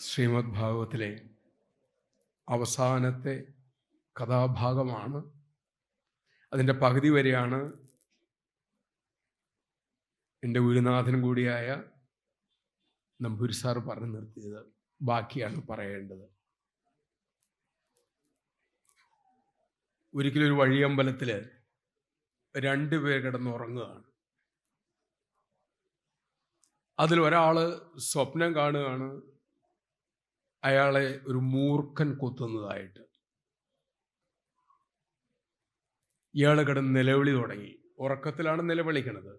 ശ്രീമദ് ഭാഗവത്തിലെ അവസാനത്തെ കഥാഭാഗമാണ്. അതിൻ്റെ പകുതി വരെയാണ് എൻ്റെ ഗുരുനാഥൻ കൂടിയായ നമ്പൂരി സാർ പറഞ്ഞു നിർത്തിയത്. ബാക്കിയാണ് പറയേണ്ടത്. ഒരിക്കലൊരു വഴിയമ്പലത്തിൽ 2 പേർ കിടന്നുറങ്ങുകയാണ്. അതിലൊരാൾ സ്വപ്നം കാണുകയാണ് അയാളെ ഒരു മൂർഖൻ കൊത്തുന്നതായിട്ട്. ഇയാൾ കിടന്ന് നിലവിളി തുടങ്ങി. ഉറക്കത്തിലാണ് നിലവിളിക്കണത്.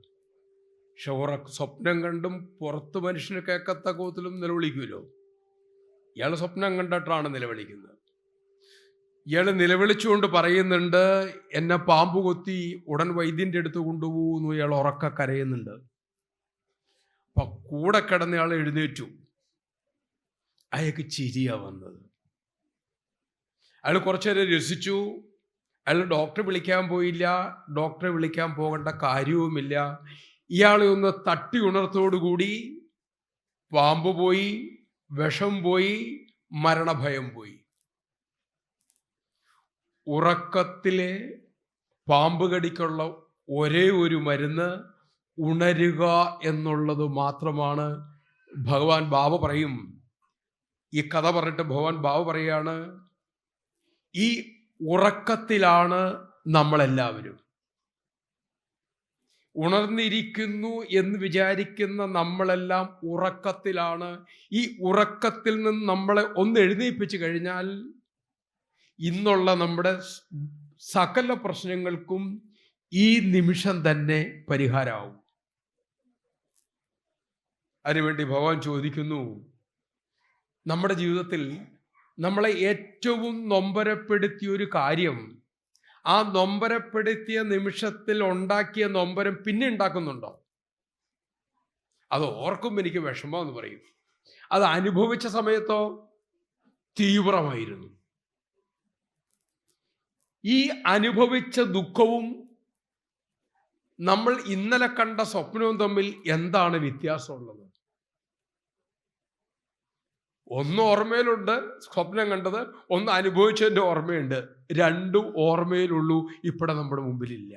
പക്ഷെ സ്വപ്നം കണ്ടും പുറത്ത് മനുഷ്യന് കേൾക്കത്ത കോത്തിലും നിലവിളിക്കുമല്ലോ. ഇയാൾ സ്വപ്നം കണ്ടിട്ടാണ് നിലവിളിക്കുന്നത്. ഇയാൾ നിലവിളിച്ചുകൊണ്ട് പറയുന്നുണ്ട്, എന്നെ പാമ്പ് കൊത്തി, ഉടൻ വൈദ്യൻ്റെ അടുത്ത് കൊണ്ടുപോകുന്നു. ഇയാൾ ഉറക്ക കരയുന്നുണ്ട്. അപ്പം കൂടെ കിടന്നയാൾ എഴുന്നേറ്റു. അയാൾക്ക് ചിരിയാ വന്നത്. അയാൾ കുറച്ചു നേരം രസിച്ചു. അയാൾ ഡോക്ടറെ വിളിക്കാൻ പോയില്ല. ഡോക്ടറെ വിളിക്കാൻ പോകേണ്ട കാര്യവുമില്ല. ഇയാളെ ഒന്ന് തട്ടി ഉണർത്തോടുകൂടി പാമ്പ് പോയി, വിഷം പോയി, മരണഭയം പോയി. ഉറക്കത്തിലെ പാമ്പ് കടിക്കുള്ള ഒരേ ഒരു മരുന്ന് ഉണരുക എന്നുള്ളത് മാത്രമാണ്. ഭഗവാൻ ബാബ പറയും, ഈ കഥ പറഞ്ഞിട്ട് ഭഗവാൻ ബാബ പറയാണ്, ഈ ഉറക്കത്തിലാണ് നമ്മളെല്ലാവരും. ഉണർന്നിരിക്കുന്നു എന്ന് വിചാരിക്കുന്ന നമ്മളെല്ലാം ഉറക്കത്തിലാണ്. ഈ ഉറക്കത്തിൽ നിന്ന് നമ്മളെ ഒന്ന് എഴുന്നേൽപ്പിച്ചു കഴിഞ്ഞാൽ ഇന്നുള്ള നമ്മുടെ സകല പ്രശ്നങ്ങൾക്കും ഈ നിമിഷം തന്നെ പരിഹാരമാവും. അതിനുവേണ്ടി ഭഗവാൻ ചോദിക്കുന്നു, നമ്മുടെ ജീവിതത്തിൽ നമ്മളെ ഏറ്റവും നൊമ്പരപ്പെടുത്തിയ ഒരു കാര്യം, ആ നൊമ്പരപ്പെടുത്തിയ നിമിഷത്തിൽ ഉണ്ടാക്കിയ നൊമ്പരം പിന്നെ ഉണ്ടാക്കുന്നുണ്ടോ? അത് ഓർക്കുമ്പോൾ എനിക്ക് വിഷമം എന്ന് പറയും. അത് അനുഭവിച്ച സമയത്തോ തീവ്രമായിരുന്നു. ഈ അനുഭവിച്ച ദുഃഖവും നമ്മൾ ഇന്നലെ കണ്ട സ്വപ്നവും തമ്മിൽ എന്താണ് വ്യത്യാസമുള്ളത്? ഒന്ന് ഓർമ്മയിലുണ്ട് സ്വപ്നം കണ്ടത്, ഒന്ന് അനുഭവിച്ചതിൻ്റെ ഓർമ്മയുണ്ട്. രണ്ടും ഓർമ്മയിലുള്ളൂ, ഇവിടെ നമ്മുടെ മുമ്പിലില്ല,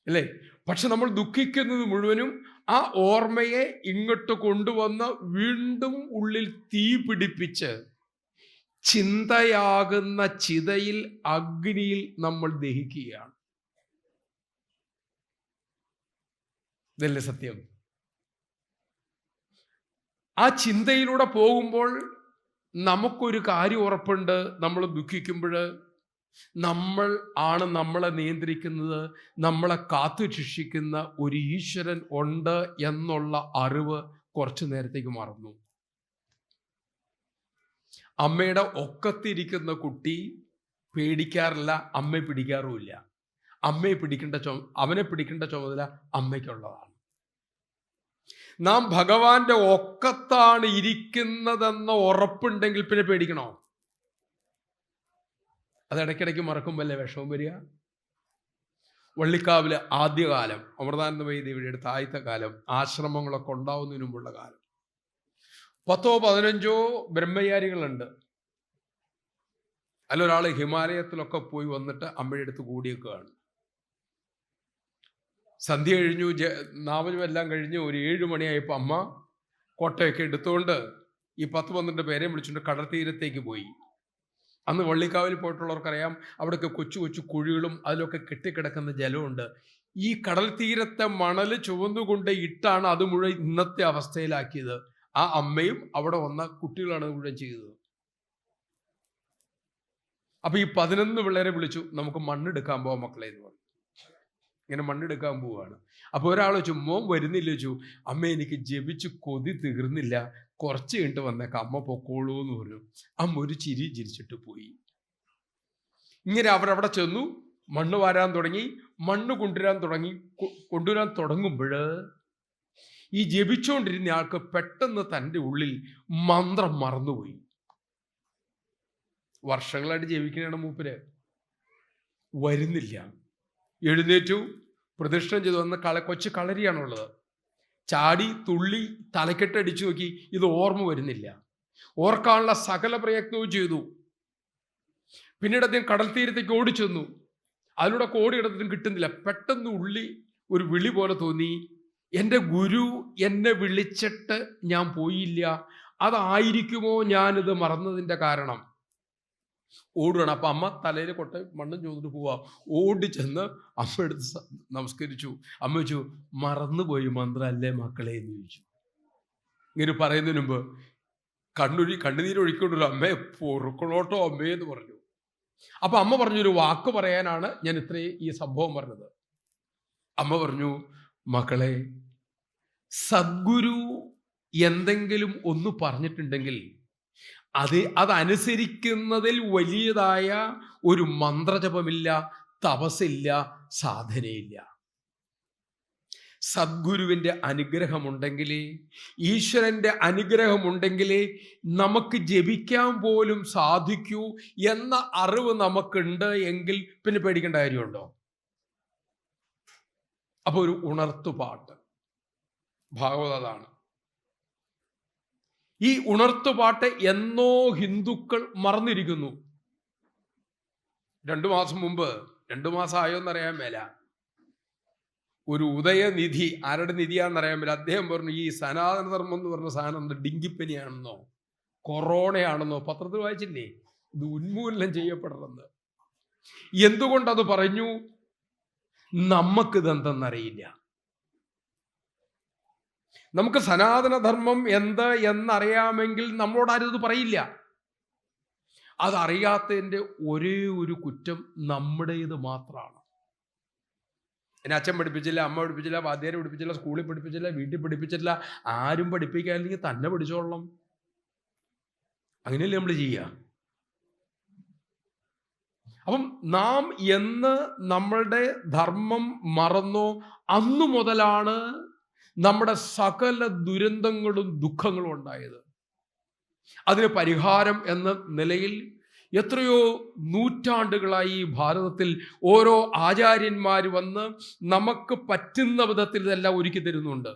അല്ലേ? പക്ഷെ നമ്മൾ ദുഃഖിക്കുന്നത് മുഴുവനും ആ ഓർമ്മയെ ഇങ്ങോട്ട് കൊണ്ടുവന്ന് വീണ്ടും ഉള്ളിൽ തീ പിടിപ്പിച്ച് ചിന്തയാകുന്ന ചിതയിൽ, അഗ്നിയിൽ നമ്മൾ ദഹിക്കുകയാണ്. ഇതല്ലേ സത്യം? ആ ചിന്തയിലൂടെ പോകുമ്പോൾ നമുക്കൊരു കാര്യം ഉറപ്പുണ്ട്, നമ്മൾ ദുഃഖിക്കുമ്പോൾ നമ്മൾ ആണ് നമ്മളെ നിയന്ത്രിക്കുന്നത്, നമ്മളെ കാത്തു രക്ഷിക്കുന്ന ഒരു ഈശ്വരൻ ഉണ്ട് എന്നുള്ള അറിവ് കുറച്ചു നേരത്തേക്ക് മറന്നു. അമ്മയുടെ ഒക്കത്തിരിക്കുന്ന കുട്ടി പേടിക്കാറില്ല, അമ്മയെ പിടിക്കാറുമില്ല. അവനെ പിടിക്കേണ്ട ചുമതല അമ്മയ്ക്കുള്ളതാണ്. നാം ഭഗവാന്റെ ഒക്കത്താണ് ഇരിക്കുന്നതെന്ന ഉറപ്പുണ്ടെങ്കിൽ പിന്നെ പേടിക്കണോ? അത് ഇടയ്ക്കിടയ്ക്ക് മറക്കുമ്പോഴല്ലേ വിഷമം വരിക. വള്ളിക്കാവില് ആദ്യകാലം, അമൃതാനന്ദമയി ദേവിയുടെ ആദ്യത്തെ കാലം, ആശ്രമങ്ങളൊക്കെ ഉണ്ടാവുന്നതിന് മുമ്പുള്ള കാലം, 10-15 ബ്രഹ്മചാരികളുണ്ട്. അതിലൊരാൾ ഹിമാലയത്തിലൊക്കെ പോയി വന്നിട്ട് അമ്മയുടെ അടുത്ത് കൂടിയേക്കുകയാണ്. സന്ധ്യ കഴിഞ്ഞു, നാവലും എല്ലാം കഴിഞ്ഞ് ഒരു 7 മണിയായപ്പോൾ അമ്മ കോട്ടയൊക്കെ എടുത്തുകൊണ്ട് ഈ 10-12 പേരെ വിളിച്ചുകൊണ്ട് കടൽ തീരത്തേക്ക് പോയി. അന്ന് വള്ളിക്കാവിൽ പോയിട്ടുള്ളവർക്കറിയാം, അവിടെയൊക്കെ കൊച്ചു കൊച്ചു കുഴികളും അതിലൊക്കെ കെട്ടിക്കിടക്കുന്ന ജലമുണ്ട്. ഈ കടൽ തീരത്തെ മണൽ ചുവന്നുകൊണ്ട് ഇട്ടാണ് അത് മുഴുവൻ ഇന്നത്തെ അവസ്ഥയിലാക്കിയത്. ആ അമ്മയും അവിടെ വന്ന കുട്ടികളാണ് മുഴുവൻ ചെയ്തത്. അപ്പൊ ഈ 11 പിള്ളേരെ വിളിച്ചു, നമുക്ക് മണ്ണെടുക്കാൻ പോവാം മക്കളെ എന്ന് പറഞ്ഞു. ഇങ്ങനെ മണ്ണെടുക്കാൻ പോവുകയാണ്. അപ്പോൾ ഒരാൾ വെച്ചു, മോൻ വരുന്നില്ല വെച്ചു. അമ്മ എനിക്ക് ജപിച്ച് കൊതി തീർന്നില്ല, കുറച്ച് കഴിഞ്ഞിട്ട് വന്നേക്കാം, അമ്മ പൊക്കോളൂ എന്ന് പറഞ്ഞു. അമ്മ ഒരു ചിരി ചിരിച്ചിട്ട് പോയി. ഇങ്ങനെ അവരവിടെ ചെന്നു, മണ്ണ് വാരാൻ തുടങ്ങി. മണ്ണ് കൊണ്ടുവരാൻ തുടങ്ങുമ്പോൾ ഈ ജപിച്ചുകൊണ്ടിരുന്ന ആൾക്ക് പെട്ടെന്ന് തൻ്റെ ഉള്ളിൽ മന്ത്രം മറന്നുപോയി. വർഷങ്ങളായിട്ട് ജപിക്കുന്നതാണ് മൂപ്പര്, വരുന്നില്ല. എഴുന്നേറ്റു, പ്രദക്ഷിണം ചെയ്തു വന്ന് കൊച്ചു കളരിയാണുള്ളത്. ചാടി തുള്ളി തലക്കെട്ടടിച്ചു നോക്കി, ഇത് ഓർമ്മ വരുന്നില്ല. ഓർക്കാനുള്ള സകല പ്രയത്നവും ചെയ്തു. പിന്നീട് അദ്ദേഹം കടൽ തീരത്തേക്ക് ഓടിച്ചെന്നു. അതിലൂടെ ഓടിയിടത്തും കിട്ടുന്നില്ല. പെട്ടെന്ന് ഉള്ളി ഒരു വിളി പോലെ തോന്നി, എൻ്റെ ഗുരു എന്നെ വിളിച്ചിട്ട് ഞാൻ പോയില്ല, അതായിരിക്കുമോ ഞാനിത് മറന്നതിൻ്റെ കാരണം. ഓടുകയാണ്. അപ്പം അമ്മ തലയിൽ കൊട്ട മണ്ണും ചോദിച്ചിട്ട് പോവാ. ഓടി ചെന്ന് അമ്മ എടുത്ത് നമസ്കരിച്ചു. അമ്മ ചോദിച്ചു, മറന്നുപോയി മന്ത്രം അല്ലേ മക്കളെ എന്ന് ചോദിച്ചു. ഇങ്ങനെ പറയുന്നതിന് മുമ്പ് കണ്ണുനീരൊഴിക്കൊണ്ടൊരു അമ്മയെ പൊറുക്കളോട്ടോ അമ്മേ എന്ന് പറഞ്ഞു. അപ്പൊ അമ്മ പറഞ്ഞൊരു വാക്ക് പറയാനാണ് ഞാൻ ഇത്രയും ഈ സംഭവം പറഞ്ഞത്. അമ്മ പറഞ്ഞു, മക്കളെ, സദ്ഗുരു എന്തെങ്കിലും ഒന്ന് പറഞ്ഞിട്ടുണ്ടെങ്കിൽ അതനുസരിക്കുന്നതിൽ വലിയതായ ഒരു മന്ത്രജപമില്ല, തപസ്സില്ല, സാധനയില്ല. സദ്ഗുരുവിൻ്റെ അനുഗ്രഹമുണ്ടെങ്കിലേ, ഈശ്വരൻ്റെ അനുഗ്രഹമുണ്ടെങ്കിലേ നമുക്ക് ജപിക്കാൻ പോലും സാധിക്കൂ എന്ന അറിവ് നമുക്കുണ്ട് എങ്കിൽ പിന്നെ പേടിക്കേണ്ട കാര്യമുണ്ടോ? അപ്പോൾ ഒരു ഉണർത്തുപാട്ട് ഭാഗവതാണ്. ഈ ഉണർത്തുപാട്ട് എന്നോ ഹിന്ദുക്കൾ മറന്നിരിക്കുന്നു. 2 മാസം മുമ്പ്, 2 മാസം ആയോന്നറിയാൻ മേല, ഒരു ഉദയനിധി, ആരുടെ നിധിയാണെന്നറിയാൻ മേല, അദ്ദേഹം പറഞ്ഞു ഈ സനാതനധർമ്മം എന്ന് പറഞ്ഞ സാധനം ഡെങ്കിപ്പനിയാണെന്നോ കൊറോണയാണെന്നോ പത്രത്തിൽ വായിച്ചില്ലേ, ഇത് ഉന്മൂലനം ചെയ്യപ്പെടണമെന്ന്. എന്തുകൊണ്ടത് പറഞ്ഞു? നമുക്കിതെന്തെന്നറിയില്ല. നമുക്ക് സനാതനധർമ്മം എന്ത് എന്നറിയാമെങ്കിൽ നമ്മളോടാരും ഇത് പറയില്ല. അതറിയാത്തതിൻ്റെ ഒരേ ഒരു കുറ്റം നമ്മുടേത് മാത്രമാണ്. എന്നെ അച്ഛൻ പഠിപ്പിച്ചില്ല, അമ്മ പഠിപ്പിച്ചില്ല, വാദ്യാരെ പഠിപ്പിച്ചില്ല, സ്കൂളിൽ പഠിപ്പിച്ചില്ല, വീട്ടിൽ പഠിപ്പിച്ചില്ല, ആരും പഠിപ്പിക്കാനില്ലെങ്കിൽ തന്നെ പഠിച്ചോളണം. അങ്ങനെയല്ലേ നമ്മൾ ചെയ്യുക? അപ്പം നാം എന്ന് നമ്മളുടെ ധർമ്മം മറന്നോ അന്നു മുതലാണ് നമ്മുടെ സകല ദുരന്തങ്ങളും ദുഃഖങ്ങളും ഉണ്ടായത്. അതിന് പരിഹാരം എന്ന നിലയിൽ എത്രയോ നൂറ്റാണ്ടുകളായി ഈ ഭാരതത്തിൽ ഓരോ ആചാര്യന്മാർ വന്ന് നമുക്ക് പറ്റുന്ന വിധത്തിൽ ഇതെല്ലാം ഒരുക്കി തരുന്നുണ്ട്.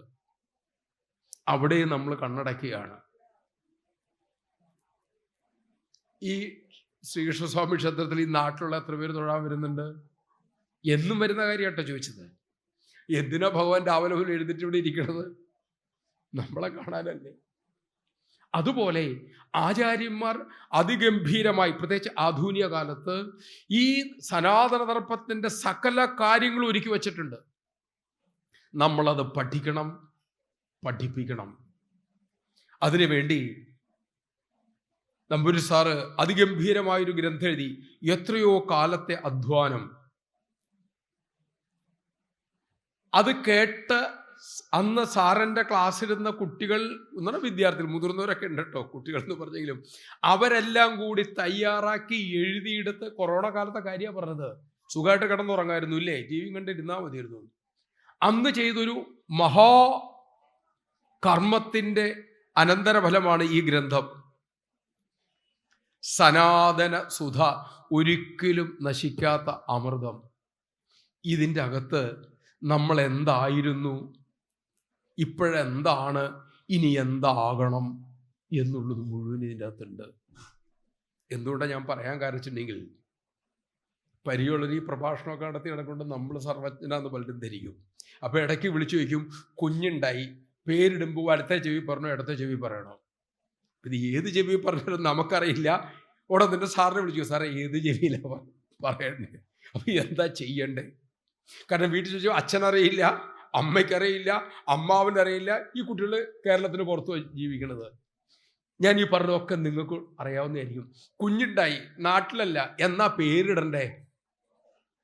അവിടെ നമ്മൾ കണ്ണടക്കുകയാണ്. ഈ ശ്രീകൃഷ്ണസ്വാമി ക്ഷേത്രത്തിൽ ഈ നാട്ടിലുള്ള എത്ര പേര് തൊഴാൻ വരുന്നുണ്ട്? എന്നും വരുന്ന കാര്യമാട്ടോ ചോദിച്ചത്. എന്തിനാ ഭഗവാൻ രാവിലെ പോലും എഴുതിട്ട് ഇവിടെ ഇരിക്കണത്? നമ്മളെ കാണാനല്ലേ. അതുപോലെ ആചാര്യന്മാർ അതിഗംഭീരമായി, പ്രത്യേകിച്ച് ആധുനിക കാലത്ത്, ഈ സനാതനധർമ്മത്തിൻ്റെ സകല കാര്യങ്ങളും ഒരുക്കി വച്ചിട്ടുണ്ട്. നമ്മളത് പഠിക്കണം, പഠിപ്പിക്കണം. അതിനുവേണ്ടി നമ്പൂരി സാറ് അതിഗംഭീരമായൊരു ഗ്രന്ഥം എഴുതി. എത്രയോ കാലത്തെ അധ്വാനം. അത് കേട്ട് അന്ന് സാറിൻ്റെ ക്ലാസ്സിലിരുന്ന കുട്ടികൾ എന്ന് പറഞ്ഞാൽ വിദ്യാർത്ഥികൾ, മുതിർന്നവരൊക്കെ ഉണ്ട് കേട്ടോ, കുട്ടികൾ എന്ന് പറഞ്ഞെങ്കിലും അവരെല്ലാം കൂടി തയ്യാറാക്കി എഴുതിയെടുത്ത്, കൊറോണ കാലത്തെ കാര്യമാണ് പറഞ്ഞത്, സുഖമായിട്ട് കിടന്നുറങ്ങായിരുന്നു ഇല്ലേ, ടി വി കണ്ടിരുന്നാൽ മതിയായിരുന്നു. അന്ന് ചെയ്തൊരു മഹാ കർമ്മത്തിൻ്റെ അനന്തരഫലമാണ് ഈ ഗ്രന്ഥം. സനാതന സുധ, ഒരിക്കലും നശിക്കാത്ത അമൃതം. ഇതിൻ്റെ അകത്ത് നമ്മൾ എന്തായിരുന്നു, ഇപ്പോഴെന്താണ്, ഇനി എന്താകണം എന്നുള്ളത് മുഴുവൻ ഇതിൻ്റെ അകത്തുണ്ട്. എന്തുകൊണ്ടാണ് ഞാൻ പറയാൻ കാണിച്ചിട്ടുണ്ടെങ്കിൽ, പരിയുള്ളൊരു ഈ പ്രഭാഷണമൊക്കെ നടത്തി നടക്കൊണ്ട് നമ്മൾ സർവജ്ഞനാന്ന് പലരും ധരിക്കും. അപ്പോൾ ഇടയ്ക്ക് വിളിച്ചു വയ്ക്കും, കുഞ്ഞുണ്ടായി, പേരിടുമ്പോൾ വലത്തെ ചെവി പറഞ്ഞോ ഇടത്തെ ചെവി പറയണോ. ഇത് ഏത് ചെവി പറഞ്ഞാലും നമുക്കറിയില്ല. ഉടനെ നിന്റെ സാറിനെ വിളിച്ചു, സാറേ ഏത് ചെവിയിലാണ് പറയണ്ടേ? അപ്പം എന്താ ചെയ്യണ്ടേ? കാരണം വീട്ടിൽ ചോദിച്ചാൽ അച്ഛനറിയില്ല, അമ്മയ്ക്കറിയില്ല, അമ്മാവനറിയില്ല. ഈ കുട്ടികൾ കേരളത്തിന് പുറത്ത് ജീവിക്കണത്. ഞാൻ ഈ പറഞ്ഞതൊക്കെ നിങ്ങൾക്ക് അറിയാവുന്നതായിരിക്കും. കുഞ്ഞുണ്ടായി, നാട്ടിലല്ല, എന്നാ പേരിടണ്ടേ?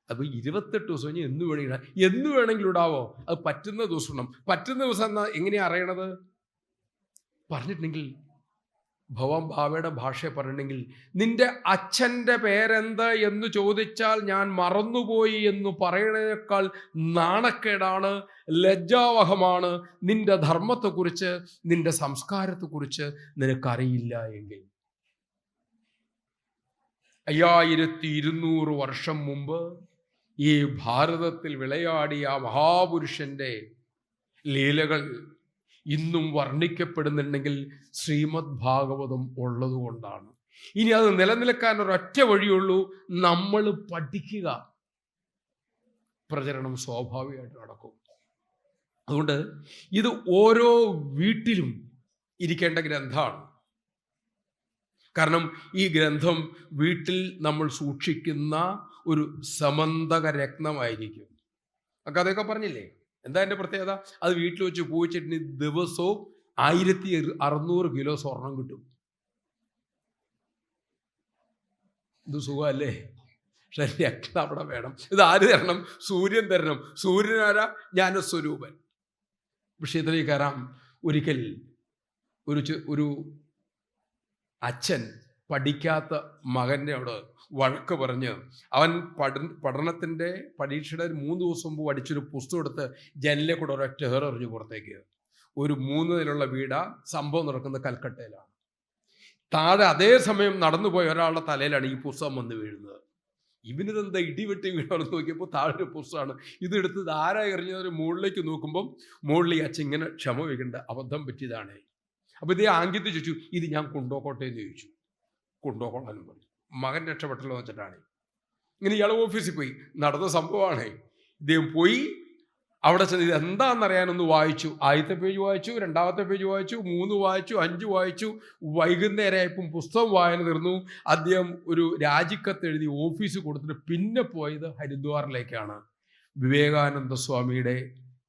അപ്പോൾ 28 ദിവസം കഴിഞ്ഞ് എന്ന് വേണമെങ്കിൽ എന്ന് വേണമെങ്കിലും ഇടാവോ? അത് പറ്റുന്ന ദിവസം ഇടണം. പറ്റുന്ന ദിവസം എന്നാ എങ്ങനെയാ അറിയണത്? പറഞ്ഞിട്ടുണ്ടെങ്കിൽ ഭവാൻ ഭാവയുടെ ഭാഷയെ പറഞ്ഞിട്ടുണ്ടെങ്കിൽ, നിന്റെ അച്ഛൻ്റെ പേരെന്ത് എന്ന് ചോദിച്ചാൽ ഞാൻ മറന്നുപോയി എന്ന് പറയുന്നതിനേക്കാൾ നാണക്കേടാണ്, ലജ്ജാവഹമാണ് നിന്റെ ധർമ്മത്തെക്കുറിച്ച്, നിന്റെ സംസ്കാരത്തെക്കുറിച്ച് നിനക്കറിയില്ല എങ്കിൽ. 5200 വർഷം മുമ്പ് ഈ ഭാരതത്തിൽ വിളയാടിയ ആ മഹാപുരുഷൻ്റെ ലീലകൾ ഇന്നും വർണ്ണിക്കപ്പെടുന്നുണ്ടെങ്കിൽ ശ്രീമദ് ഭാഗവതം ഉള്ളതുകൊണ്ടാണ്. ഇനി അത് നിലനിൽക്കാൻ ഒരൊറ്റ വഴിയുള്ളൂ, നമ്മൾ പഠിക്കുക. പ്രചരണം സ്വാഭാവികമായിട്ട് നടക്കും. അതുകൊണ്ട് ഇത് ഓരോ വീട്ടിലും ഇരിക്കേണ്ട ഗ്രന്ഥമാണ്. കാരണം ഈ ഗ്രന്ഥം വീട്ടിൽ നമ്മൾ സൂക്ഷിക്കുന്ന ഒരു സമന്തക രത്നമായിരിക്കും. അതൊക്കെ പറഞ്ഞില്ലേ, എന്താ എൻ്റെ പ്രത്യേകത? അത് വീട്ടിൽ വെച്ച് പൂജിച്ചിട്ട് ദിവസവും 1600 കിലോ സ്വർണം കിട്ടും. ഇത് സുഖമല്ലേ? പക്ഷെ രക്തം അവിടെ വേണം. ഇത് ആര് തരണം? സൂര്യൻ തരണം. സൂര്യനാരാ? ജ്ഞാനസ്വരൂപൻ. വിഷയത്തിലേക്ക് കയറാം. ഒരിക്കൽ ഒരു അച്ഛൻ പഠിക്കാത്ത മകനോട് വഴക്ക് പറഞ്ഞ് അവൻ പഠനത്തിൻ്റെ പരീക്ഷയുടെ 3 ദിവസം മുമ്പ് പഠിച്ചൊരു പുസ്തകം എടുത്ത് ജനലിലെ കൂടെ ഒരൊറ്റ എറിഞ്ഞു പുറത്തേക്ക്. ഒരു 3 നിലയുള്ള വീടാ. സംഭവം നടക്കുന്നത് കൽക്കട്ടയിലാണ്. താഴെ അതേ സമയം നടന്നുപോയ ഒരാളുടെ തലയിലാണ് ഈ പുസ്തകം വന്ന് വീഴുന്നത്. ഇവനിതെന്താ ഇടിവെട്ടി വീഴാണെന്ന് നോക്കിയപ്പോൾ താഴെ ഒരു പുസ്തകമാണ്. ഇതെടുത്ത് ആരാ എറിഞ്ഞതൊരു മുകളിലേക്ക് നോക്കുമ്പം മുകളിൽ ഈ അച്ഛൻ ഇങ്ങനെ ക്ഷമ വയ്ക്കേണ്ട, അബദ്ധം പറ്റിയതാണ്. അപ്പോൾ ഇതേ ആംഗ്യത്തിൽ ചോദിച്ചു, ഇത് ഞാൻ കൊണ്ടുപോകട്ടെ എന്ന് ചോദിച്ചു. കൊണ്ടുപോകണമെന്ന് പറഞ്ഞു. മകൻ രക്ഷപ്പെട്ടല്ലോ എന്ന് വെച്ചിട്ടാണ്. ഇങ്ങനെ ഇയാൾ ഓഫീസിൽ പോയി. നടന്ന സംഭവമാണ്. ഇദ്ദേഹം പോയി അവിടെ ചെന്ന് ഇത് എന്താണെന്നറിയാനൊന്ന് വായിച്ചു. ആദ്യത്തെ പേജ് വായിച്ചു, 2ാമത്തെ പേജ് വായിച്ചു, 3 വായിച്ചു, 5 വായിച്ചു. വൈകുന്നേരമായപ്പം പുസ്തകം വായന തീർന്നു. അദ്ദേഹം ഒരു രാജിക്കത്ത് എഴുതി ഓഫീസിൽ കൊടുത്തിട്ട് പിന്നെ പോയത് ഹരിദ്വാറിലേക്കാണ്. വിവേകാനന്ദ സ്വാമിയുടെ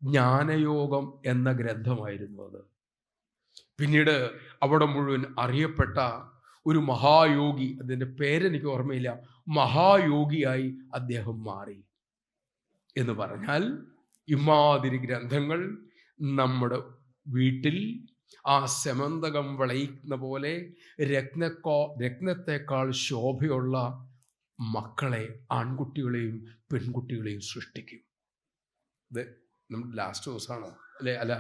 ജ്ഞാനയോഗം എന്ന ഗ്രന്ഥമായിരുന്നു അത്. പിന്നീട് അവിടെ മുഴുവൻ അറിയപ്പെട്ട ഒരു മഹായോഗി, അതിൻ്റെ പേരെനിക്ക് ഓർമ്മയില്ല, മഹായോഗിയായി അദ്ദേഹം മാറി. എന്ന് പറഞ്ഞാൽ ഇമാതിരി ഗ്രന്ഥങ്ങൾ നമ്മുടെ വീട്ടിൽ ആ സെമന്തകം വിളയിക്കുന്ന പോലെ രത്നത്തേക്കാൾ ശോഭയുള്ള മക്കളെ, ആൺകുട്ടികളെയും പെൺകുട്ടികളെയും സൃഷ്ടിക്കും. ഇത് നമ്മുടെ ലാസ്റ്റ് ദിവസമാണ് അല്ലേ? അല്ല,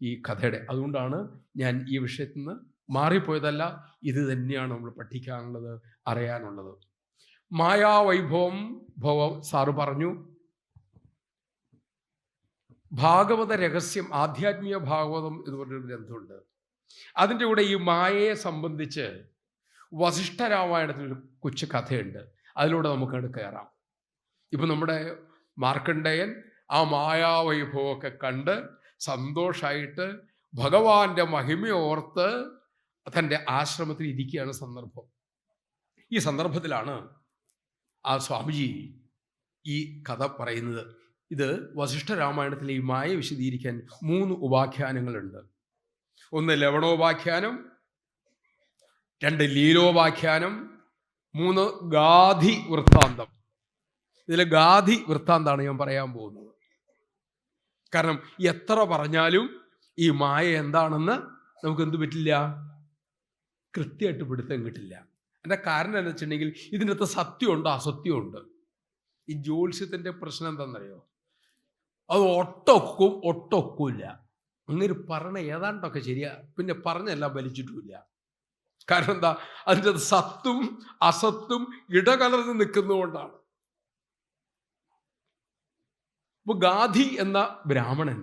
ഈ കഥയുടെ. അതുകൊണ്ടാണ് ഞാൻ ഈ വിഷയത്തിൽ നിന്ന് മാറിപ്പോയതല്ല. ഇത് തന്നെയാണ് നമ്മൾ പഠിക്കാനുള്ളത്, അറിയാനുള്ളത്. മായാവൈഭവം സാറ് പറഞ്ഞു. ഭാഗവത രഹസ്യം, ആധ്യാത്മിക ഭാഗവതം എന്ന് പറഞ്ഞൊരു ഗ്രന്ഥമുണ്ട്. അതിൻ്റെ കൂടെ ഈ മായയെ സംബന്ധിച്ച് വസിഷ്ഠ രാമായണത്തിലൊരു കൊച്ചു കഥയുണ്ട്. അതിലൂടെ നമുക്കത് കയറാം. ഇപ്പം നമ്മുടെ മാർക്കണ്ഡേയൻ ആ മായാവൈഭവമൊക്കെ കണ്ട് സന്തോഷമായിട്ട് ഭഗവാന്റെ മഹിമയോർത്ത് തൻ്റെ ആശ്രമത്തിൽ ഇരിക്കുകയാണ് സന്ദർഭം. ഈ സന്ദർഭത്തിലാണ് ആ സ്വാമിജി ഈ കഥ പറയുന്നത്. ഇത് വസിഷ്ഠ രാമായണത്തിലെ ഈ മായ വിശദീകരിക്കാൻ 3 ഉപാഖ്യാനങ്ങളുണ്ട്. 1 ലവണോപാഖ്യാനം, 2 ലീലോപാഖ്യാനം, 3 ഗാധി വൃത്താന്തം. ഇതിലെ ഗാധി വൃത്താന്താണ് ഞാൻ പറയാൻ പോകുന്നത്. കാരണം എത്ര പറഞ്ഞാലും ഈ മായ എന്താണെന്ന് നമുക്ക് എന്ത് പറ്റില്ല, കൃത്യമായിട്ട് പിടുത്തം കിട്ടില്ല. അതിൻ്റെ കാരണം എന്ന് വെച്ചിട്ടുണ്ടെങ്കിൽ ഇതിനകത്ത് സത്യമുണ്ട്, അസത്യമുണ്ട്. ഈ ജ്യോത്സ്യത്തിൻ്റെ പ്രശ്നം എന്താണെന്നറിയോ? അത് ഒട്ടൊക്കില്ല. അങ്ങനെ പറഞ്ഞ ഏതാണ്ടൊക്കെ ശരിയാ, പിന്നെ പറഞ്ഞെല്ലാം വലിച്ചിട്ടുമില്ല. കാരണം എന്താ? അതിൻ്റെ സത്തും അസത്തും ഇടകലർന്ന് നിൽക്കുന്നതുകൊണ്ടാണ്. ഇപ്പോൾ ഗാധി എന്ന ബ്രാഹ്മണൻ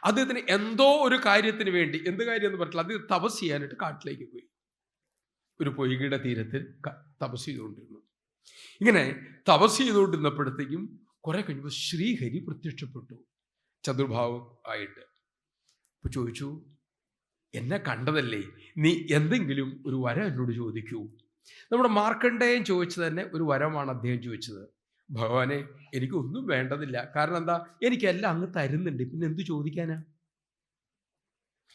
അദ്ദേഹത്തിന് എന്തോ ഒരു കാര്യത്തിന് വേണ്ടി, എന്ത് കാര്യം എന്ന് പറഞ്ഞില്ല, അത് തപസ് ചെയ്യാനായിട്ട് കാട്ടിലേക്ക് പോയി. ഒരു പൊയ്കയുടെ തീരത്തിൽ തപസ് ചെയ്തുകൊണ്ടിരുന്നു. ഇങ്ങനെ തപസ് ചെയ്തുകൊണ്ടിരുന്നപ്പോഴത്തേക്കും കുറെ കഴിഞ്ഞപ്പോൾ ശ്രീഹരി പ്രത്യക്ഷപ്പെട്ടു ചതുർഭാവം ആയിട്ട്. ഇപ്പോൾ ചോദിച്ചു, എന്നെ കണ്ടതല്ലേ, നീ എന്തെങ്കിലും ഒരു വരം എന്നോട് ചോദിക്കൂ. നമ്മുടെ മാർക്കണ്ഡേയൻ ചോദിച്ചത് തന്നെ ഒരു വരമാണ് അദ്ദേഹം ചോദിച്ചത്. ഭഗവാനെ, എനിക്കൊന്നും വേണ്ടതില്ല. കാരണം എന്താ? എനിക്കെല്ലാം അങ്ങ് തരുന്നുണ്ട്, പിന്നെ എന്ത് ചോദിക്കാനാ?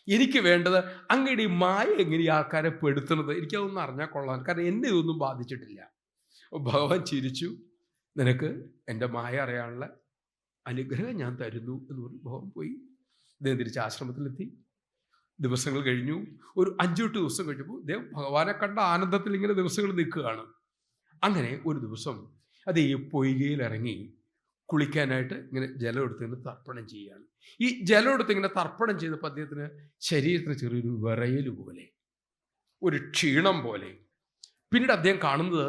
എനിക്ക് വേണ്ടത് അങ്ങയുടെ ഈ മായ എങ്ങനെ ഈ ആൾക്കാരെ പെടുത്തുന്നത്, എനിക്കതൊന്നും അറിഞ്ഞാൽ കൊള്ളാൻ. കാരണം എന്നെ ഇതൊന്നും ബാധിച്ചിട്ടില്ല. ഭഗവാൻ ചിരിച്ചു, നിനക്ക് എൻ്റെ മായ അറിയാനുള്ള അനുഗ്രഹം ഞാൻ തരുന്നു എന്ന് പറഞ്ഞ് ഭഗവാൻ പോയി. ഇദ്ദേഹം തിരിച്ച് ആശ്രമത്തിലെത്തി. ദിവസങ്ങൾ കഴിഞ്ഞു. ഒരു 5-8 ദിവസം കഴിഞ്ഞപ്പോൾ ഇദ്ദേഹം ഭഗവാനെ കണ്ട ആനന്ദത്തിൽ ഇങ്ങനെ ദിവസങ്ങൾ നിൽക്കുകയാണ്. അങ്ങനെ ഒരു ദിവസം അത് ഈ പൊയ്കയിൽ ഇറങ്ങി കുളിക്കാനായിട്ട് ഇങ്ങനെ ജലം എടുത്തിങ്ങനെ തർപ്പണം ചെയ്യുകയാണ്. ഈ ജലം എടുത്ത് ഇങ്ങനെ തർപ്പണം ചെയ്തപ്പോൾ അദ്ദേഹത്തിന് ശരീരത്തിന് ചെറിയൊരു വിറയൽ പോലെ, ഒരു ക്ഷീണം പോലെ. പിന്നീട് അദ്ദേഹം കാണുന്നത്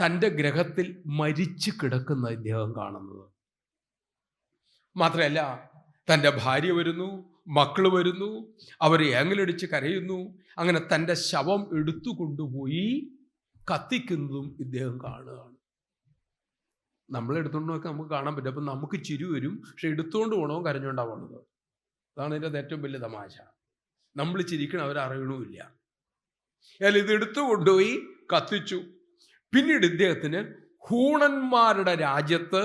തൻ്റെ ഗ്രഹത്തിൽ മരിച്ചു കിടക്കുന്ന അദ്ദേഹം കാണുന്നത്. മാത്രമല്ല, തൻ്റെ ഭാര്യ വരുന്നു, മക്കൾ വരുന്നു, അവർ ഏങ്ങലടിച്ച് കരയുന്നു. അങ്ങനെ തൻ്റെ ശവം എടുത്തു കൊണ്ടുപോയി കത്തിക്കുന്നതും ഇദ്ദേഹം കാണുകയാണ്. നമ്മളെടുത്തുകൊണ്ട് നോക്കി നമുക്ക് കാണാൻ പറ്റും. അപ്പം നമുക്ക് ചിരി വരും, പക്ഷെ എടുത്തുകൊണ്ട് പോകണവും കരഞ്ഞുകൊണ്ടാണ് പോണത്. അതാണ് ഇതിൻ്റെ ഏറ്റവും വലിയ തമാശ. നമ്മൾ ചിരിക്കണം, അവരറിയണമില്ല. അയാൾ ഇത് എടുത്തു കൊണ്ടുപോയി കത്തിച്ചു. പിന്നീട് ഇദ്ദേഹത്തിന് ഹൂണന്മാരുടെ രാജ്യത്ത്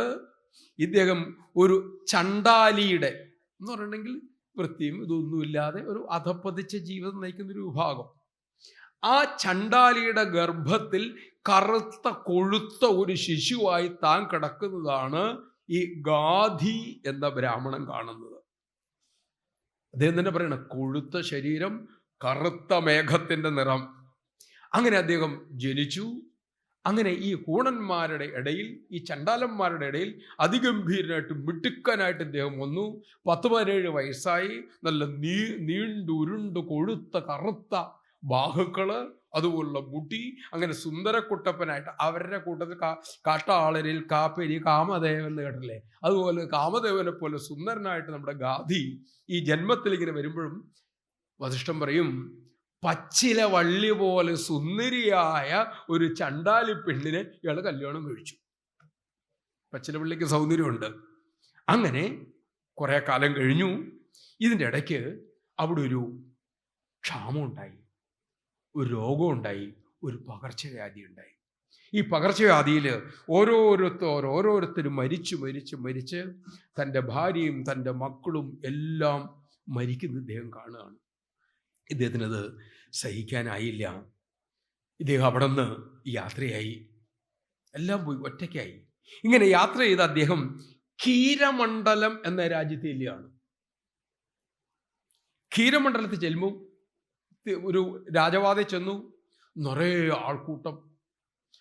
ഇദ്ദേഹം ഒരു ചണ്ടാലിയുടെ എന്ന് പറഞ്ഞിട്ടുണ്ടെങ്കിൽ വൃത്തിയും ഇതൊന്നുമില്ലാതെ ഒരു അധപ്പതിച്ച ജീവിതം നയിക്കുന്നൊരു വിഭാഗം, ആ ചണ്ടാലിയുടെ ഗർഭത്തിൽ കറുത്ത കൊഴുത്ത ഒരു ശിശുവായി താൻ കിടക്കുന്നതാണ് ഈ ഗാധി എന്ന ബ്രാഹ്മണൻ കാണുന്നത്. അദ്ദേഹം തന്നെ പറയണം, കൊഴുത്ത ശരീരം, കറുത്ത മേഘത്തിന്റെ നിറം. അങ്ങനെ അദ്ദേഹം ജനിച്ചു. അങ്ങനെ ഈ ഹൂണന്മാരുടെ ഇടയിൽ, ഈ ചണ്ടാലന്മാരുടെ ഇടയിൽ അതിഗംഭീരനായിട്ട് മിടുക്കനായിട്ട് ഇദ്ദേഹം വന്നു. 10-17 വയസ്സായി. നല്ല നീണ്ടുരുണ്ട് കൊഴുത്ത കറുത്ത ബാഹുക്കള്, അതുപോലുള്ള മുടി, അങ്ങനെ സുന്ദരക്കുട്ടപ്പനായിട്ട്. അവരുടെ കൂട്ടത്തിൽ കാട്ടാളരിൽ കാപ്പേരി കാമദേവൻ എന്ന് കേട്ടില്ലേ, അതുപോലെ കാമദേവനെ പോലെ സുന്ദരനായിട്ട് നമ്മുടെ ഗാന്ധി ഈ ജന്മത്തിൽ ഇങ്ങനെ വരുമ്പോഴും വസിഷ്ഠൻ പറയും, പച്ചില വള്ളി പോലെ സുന്ദരിയായ ഒരു ചണ്ടാലി പെണ്ണിനെ ഇയാൾ കല്യാണം കഴിച്ചു. പച്ചില വള്ളിക്ക് സൗന്ദര്യമുണ്ട്. അങ്ങനെ കുറെ കാലം കഴിഞ്ഞു. ഇതിൻ്റെ ഇടയ്ക്ക് അവിടെ ഒരു ക്ഷാമം ഉണ്ടായി, ഒരു രോഗം ഉണ്ടായി, ഒരു പകർച്ചവ്യാധി ഉണ്ടായി. ഈ പകർച്ചവ്യാധിയിൽ ഓരോരുത്തരും മരിച്ച് തൻ്റെ ഭാര്യയും തൻ്റെ മക്കളും എല്ലാം മരിക്കുന്നത് ഇദ്ദേഹം കാണുകയാണ്. ഇദ്ദേഹത്തിനത് സഹിക്കാനായില്ല. ഇദ്ദേഹം അവിടെ നിന്ന് യാത്രയായി, എല്ലാം പോയി, ഒറ്റയ്ക്കായി. ഇങ്ങനെ യാത്ര ചെയ്ത അദ്ദേഹം ക്ഷീരമണ്ഡലം എന്ന രാജ്യത്തിലാണ്. ക്ഷീരമണ്ഡലത്തിൽ ചെല്ലുമ്പോൾ ഒരു രാജവാദി ചെന്നു, നിറയെ ആൾക്കൂട്ടം.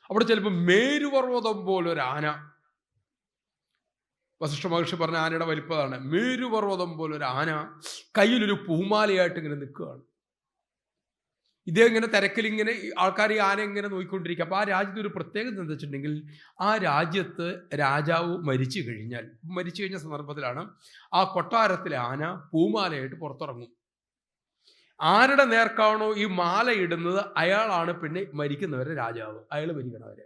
അവിടെ ചിലപ്പോൾ മേരുപർവ്വതം പോലൊരു ആന. വസിഷ്ഠ മഹർഷി പറഞ്ഞ ആനയുടെ വലിപ്പതാണ്. മേരുപർവ്വതം പോലൊരു ആന കയ്യിലൊരു പൂമാലയായിട്ട് ഇങ്ങനെ നിൽക്കുകയാണ്. ഇദ്ദേഹം ഇങ്ങനെ തിരക്കിലിങ്ങനെ ആൾക്കാർ ഈ ആന ഇങ്ങനെ നോക്കിക്കൊണ്ടിരിക്കുക. അപ്പോൾ ആ രാജ്യത്ത് ഒരു പ്രത്യേകത എന്താ വെച്ചിട്ടുണ്ടെങ്കിൽ, ആ രാജ്യത്ത് രാജാവ് മരിച്ചു കഴിഞ്ഞ സന്ദർഭത്തിലാണ് ആ കൊട്ടാരത്തിലെ ആന പൂമാലയായിട്ട് പുറത്തിറങ്ങും. ആരുടെ നേർക്കാണോ ഈ മാല ഇടുന്നത് അയാളാണ് പിന്നെ മരിക്കുന്നവരെ രാജാവ്. അയാൾ മരിക്കണവരെ.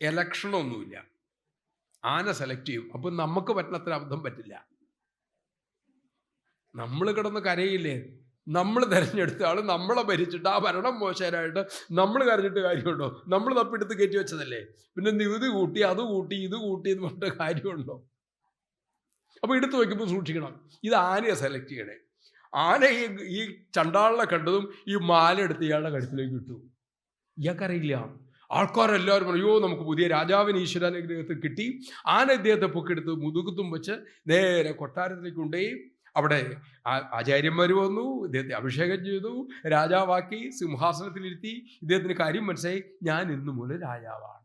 എലക്ഷനൊന്നുമില്ല, ആന സെലക്ട് ചെയ്യും. അപ്പം നമുക്ക് പറ്റണത്ര അബദ്ധം പറ്റില്ല. നമ്മൾ കിടന്ന് കരയില്ലേ, നമ്മൾ തിരഞ്ഞെടുത്ത ആൾ നമ്മളെ ഭരിച്ചിട്ട് ആ ഭരണം മോശമായിട്ട് നമ്മൾ കരഞ്ഞിട്ട് കാര്യമുണ്ടോ? നമ്മൾ തപ്പിയെടുത്ത് കയറ്റി വെച്ചതല്ലേ. പിന്നെ ഇത് കൂട്ടി അത് കൂട്ടി ഇത് കൂട്ടി എന്ന് പറഞ്ഞിട്ട് കാര്യമുണ്ടോ? അപ്പോൾ എടുത്തു വയ്ക്കുമ്പോൾ സൂക്ഷിക്കണം. ഇത് ആനയെ സെലക്ട് ചെയ്യണേ. ആന ഈ ചണ്ടാളിനെ കണ്ടതും ഈ മാല എടുത്ത് ഇയാളുടെ കഴുത്തിലേക്ക് ഇട്ടു. ഇയാൾക്കറിയില്ല. ആൾക്കാരെല്ലാവരും പറഞ്ഞു, അയ്യോ നമുക്ക് പുതിയ രാജാവിന് ഈശ്വരാനുഗ്രഹത്തിൽ കിട്ടി. ആന ഇദ്ദേഹത്തെ പൊക്കെടുത്ത് മുതുകത്തും വെച്ച് നേരെ കൊട്ടാരത്തിലേക്ക് കൊണ്ടുപോയി. അവിടെ ആചാര്യന്മാർ വന്നു, ഇദ്ദേഹത്തെ അഭിഷേകം ചെയ്തു, രാജാവാക്കി, സിംഹാസനത്തിലിരുത്തി. ഇദ്ദേഹത്തിന് കാര്യം മനസ്സിലായി, ഞാൻ ഇന്നു മുതൽ രാജാവാണ്.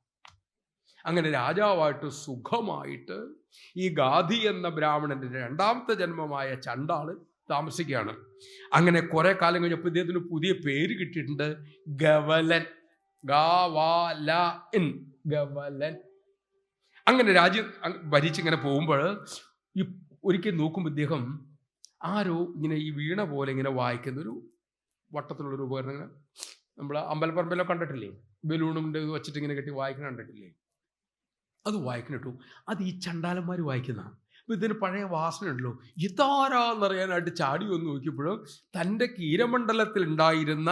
അങ്ങനെ രാജാവായിട്ട് സുഖമായിട്ട് ഈ ഗാധി എന്ന ബ്രാഹ്മണന്റെ രണ്ടാമത്തെ ജന്മമായ ചണ്ടാള് താമസിക്കുകയാണ്. അങ്ങനെ കുറെ കാലം കഴിഞ്ഞപ്പോൾ ഇദ്ദേഹത്തിന് പുതിയ പേര് കിട്ടിയിട്ടുണ്ട്, ഗവലൻ. ഗവലൻ. അങ്ങനെ രാജ്യം ഭരിച്ചിങ്ങനെ പോകുമ്പോൾ ഈ ഒരിക്കൽ നോക്കുമ്പോൾ ഇദ്ദേഹം ആരോ ഇങ്ങനെ ഈ വീണ പോലെ ഇങ്ങനെ വായിക്കുന്ന ഒരു വട്ടത്തിലുള്ളൊരു ഉപകരണം നമ്മൾ അമ്പലപ്പറമ്പിലൊക്കെ കണ്ടിട്ടില്ലേ, ബലൂണും ഇത് വെച്ചിട്ട് ഇങ്ങനെ കെട്ടി വായിക്കണ കണ്ടിട്ടില്ലേ, അത് വായിക്കണിട്ടു. അത് ഈ ചണ്ടാലന്മാർ വായിക്കുന്നതാണ്. അപ്പോൾ ഇതിന് പഴയ വാസന ഉണ്ടല്ലോ. ഇതാരാന്നറിയാനായിട്ട് ചാടി വന്ന് നോക്കിയപ്പോഴും തൻ്റെ ക്ഷീരമണ്ഡലത്തിൽ ഉണ്ടായിരുന്ന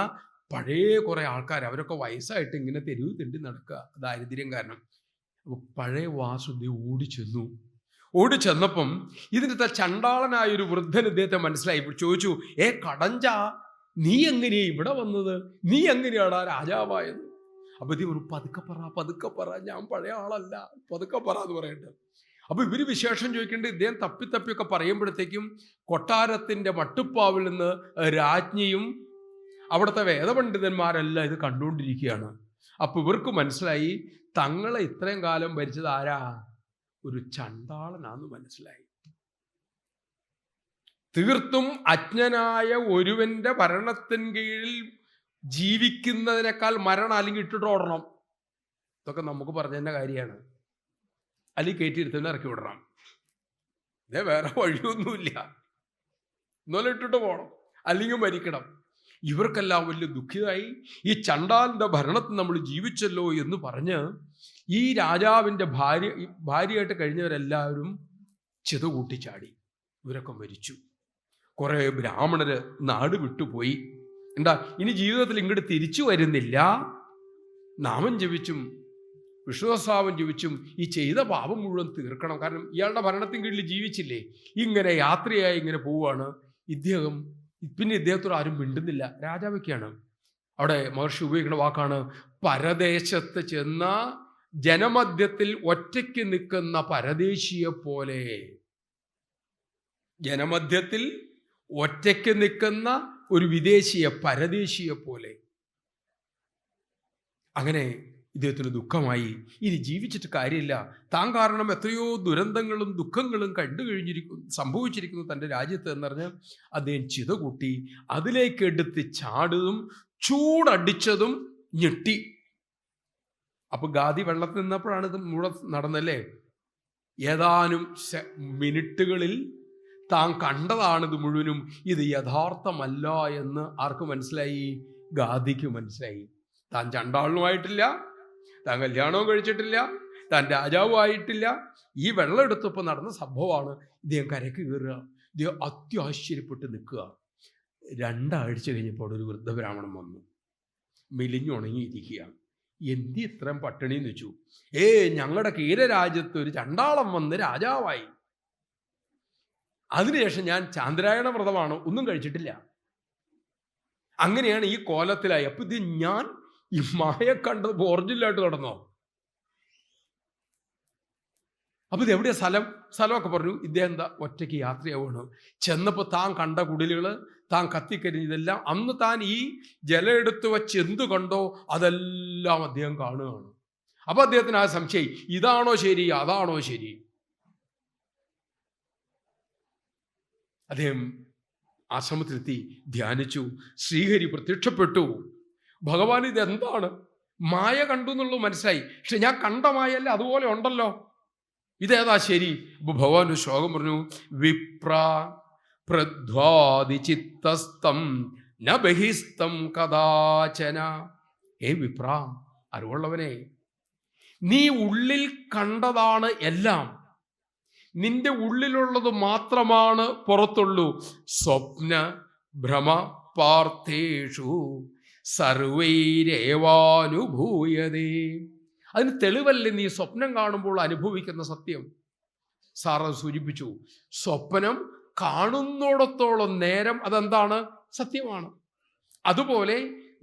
പഴയ കുറേ ആൾക്കാർ, അവരൊക്കെ വയസ്സായിട്ട് ഇങ്ങനെ തെരുവ് തെണ്ടി നടക്കുക, ദാരിദ്ര്യം കാരണം. അപ്പോൾ പഴയ വാസുദി ഓടിച്ചെന്നപ്പം ഇതിൻ്റെ ചണ്ടാളനായൊരു വൃദ്ധൻ ഇദ്ദേഹത്തെ മനസ്സിലായി. ചോദിച്ചു, കടഞ്ച, നീ എങ്ങനെയാ ഇവിടെ വന്നത്? നീ എങ്ങനെയാടാ രാജാവായത്? അപ്പോൾ ഇത് പതുക്കെ പറ, ഞാൻ പഴയ ആളല്ല, പതുക്കെ പറ എന്ന് പറയട്ടെ. അപ്പോൾ ഇവർ വിശേഷം ചോദിക്കേണ്ടത് ഇദ്ദേഹം തപ്പിയൊക്കെ പറയുമ്പോഴത്തേക്കും കൊട്ടാരത്തിൻ്റെ മട്ടുപ്പാവിൽ നിന്ന് രാജ്ഞിയും അവിടുത്തെ വേദപണ്ഡിതന്മാരെല്ലാം ഇത് കണ്ടുകൊണ്ടിരിക്കുകയാണ്. അപ്പോൾ ഇവർക്ക് മനസ്സിലായി, തങ്ങളെ ഇത്രയും കാലം ഭരിച്ചത് ആരാ? ഒരു ചണ്ടാളനാന്ന് മനസ്സിലായി. തീർത്തും അജ്ഞനായ ഒരുവന്റെ ഭരണത്തിന് കീഴിൽ ജീവിക്കുന്നതിനേക്കാൾ മരണം അല്ലെങ്കിൽ ഇട്ടിട്ട് ഓടണം. ഇതൊക്കെ നമുക്ക് പറഞ്ഞതിൻ്റെ കാര്യമാണ്. അല്ലെങ്കിൽ കയറ്റിയിരുത്തന്നെ ഇറക്കി വിടണം. ഇതേ വേറെ വഴിയൊന്നുമില്ല. ഇന്നലെ ഇട്ടിട്ട് പോകണം, അല്ലെങ്കിൽ മരിക്കണം. ഇവർക്കെല്ലാം വലിയ ദുഃഖിതായി. ഈ ചണ്ടാലിൻ്റെ ഭരണത്തിൽ നമ്മൾ ജീവിച്ചല്ലോ എന്ന് പറഞ്ഞ് ഈ രാജാവിൻ്റെ ഭാര്യയായിട്ട് കഴിഞ്ഞവരെല്ലാവരും ചിത കൂട്ടിച്ചാടി. ഇവരൊക്കെ മരിച്ചു. കുറെ ബ്രാഹ്മണര് നാട് വിട്ടുപോയി. എന്താ, ഇനി ജീവിതത്തിൽ ഇങ്ങോട്ട് തിരിച്ചു വരുന്നില്ല. നാമം ജപിച്ചും വിഷ്ണുസഹസ്രനാമം ജപിച്ചും ഈ ചെയ്ത പാപം മുഴുവൻ തീർക്കണം. കാരണം ഇയാളുടെ ഭരണത്തിന് കീഴിൽ ജീവിച്ചില്ലേ. ഇങ്ങനെ യാത്രയായി ഇങ്ങനെ പോവുകയാണ് ഇദ്ദേഹം. പിന്നെ ഇദ്ദേഹത്തോട് ആരും മിണ്ടുന്നില്ല. രാജാവൊക്കെയാണ്. അവിടെ മഹർഷി ഉപയോഗിക്കുന്ന വാക്കാണ് പരദേശത്ത് ചെന്ന ജനമധ്യത്തിൽ ഒറ്റയ്ക്ക് നിൽക്കുന്ന പരദേശിയെ പോലെ. ജനമധ്യത്തിൽ ഒറ്റയ്ക്ക് നിൽക്കുന്ന ഒരു വിദേശിയെ, പരദേശിയെ പോലെ. അങ്ങനെ ഇദ്ദേഹത്തിന് ദുഃഖമായി. ഇനി ജീവിച്ചിട്ട് കാര്യമില്ല. താൻ കാരണം എത്രയോ ദുരന്തങ്ങളും ദുഃഖങ്ങളും സംഭവിച്ചിരിക്കുന്നു തൻ്റെ രാജ്യത്ത് എന്നറിഞ്ഞ് അദ്ദേഹം ചിത കൂട്ടി. അതിലേക്ക് എടുത്ത് ചാടുന്നതും ചൂടടിച്ചതും ഞെട്ടി. അപ്പൊ ഗാദി വെള്ളത്തിൽ നിന്നപ്പോഴാണ് ഇത് മുഴുവൻ നടന്നല്ലേ. ഏതാനും മിനിറ്റുകളിൽ താൻ കണ്ടതാണിത് മുഴുവനും. ഇത് യഥാർത്ഥമല്ല എന്ന് ആർക്ക് മനസ്സിലായി? ഗാദിക്ക് മനസ്സിലായി. താൻ ചണ്ടാളനുമായിട്ടില്ല, താൻ കല്യാണവും കഴിച്ചിട്ടില്ല, താൻ രാജാവും ആയിട്ടില്ല. ഈ വെള്ളം എടുത്തപ്പോൾ നടന്ന സംഭവമാണ്. ഇദ്ദേഹം കരയ്ക്ക് കയറുക. ഇദ്ദേഹം അത്യാശ്ചര്യപ്പെട്ട് നിൽക്കുക. 2 ആഴ്ച കഴിഞ്ഞപ്പോൾ ഒരു വൃദ്ധബ്രാഹ്മണൻ വന്നു. മെലിഞ്ഞുണങ്ങിയിരിക്കുക. എന്തി ഇത്രയും പട്ടിണി എന്ന് വെച്ചു. ഞങ്ങളുടെ കീരരാജ്യത്ത് ഒരു ചണ്ടാളം വന്ന് രാജാവായി. അതിനുശേഷം ഞാൻ ചാന്ദ്രായണ വ്രതമാണ്, ഒന്നും കഴിച്ചിട്ടില്ല. അങ്ങനെയാണ് ഈ കോലത്തിലായി. അപ്പൊ ഇത് ഞാൻ ഈ മായ കണ്ടത് ഒറിജിനലായിട്ട് നടന്നോ? അപ്പൊ ഇത് എവിടെയാ സ്ഥലമൊക്കെ പറഞ്ഞു. ഇദ്ദേഹം എന്താ ഒറ്റയ്ക്ക് യാത്രയാവുകയാണ്. ചെന്നപ്പോൾ താൻ കണ്ട കുടിലുകൾ, താൻ കത്തിക്കരിഞ്ഞതെല്ലാം, അന്ന് താൻ ഈ ജലം എടുത്ത് വെച്ച് എന്തു കണ്ടോ അതെല്ലാം അദ്ദേഹം കാണുകയാണ്. അപ്പൊ അദ്ദേഹത്തിന് ആ സംശയം, ഇതാണോ ശരി അതാണോ ശരി? അദ്ദേഹം ആശ്രമത്തിലെത്തി ധ്യാനിച്ചു. ശ്രീഹരി പ്രത്യക്ഷപ്പെട്ടു. ഭഗവാൻ ഇതെന്താണ്? മായ കണ്ടു എന്നുള്ളത് മനസ്സിലായി. പക്ഷെ ഞാൻ കണ്ട മായല്ല, അതുപോലെ ഉണ്ടല്ലോ, ഇതേതാ ശരി? അപ്പൊ ഭഗവാൻ ഒരു ശ്ലോകം പറഞ്ഞു. വിപ്ര പ്രധ്വാതി ചിത്തസ്തം ന ബഹിസ്തം കഥാചന. വിപ്ര, അറിവുള്ളവനെ, നീ ഉള്ളിൽ കണ്ടതാണ് എല്ലാം. നിന്റെ ഉള്ളിലുള്ളത് മാത്രമാണ് പുറത്തുള്ളൂ. സ്വപ്ന ഭ്രമ പാർത്ഥേഷു സർവൈരേവാനുഭൂയതേ. അതിന് തെളിവല്ലേ നീ സ്വപ്നം കാണുമ്പോൾ അനുഭവിക്കുന്ന സത്യം? സാറ് സൂചിപ്പിച്ചു. സ്വപ്നം കാണുന്നിടത്തോളം നേരം അതെന്താണ്? സത്യമാണ്. അതുപോലെ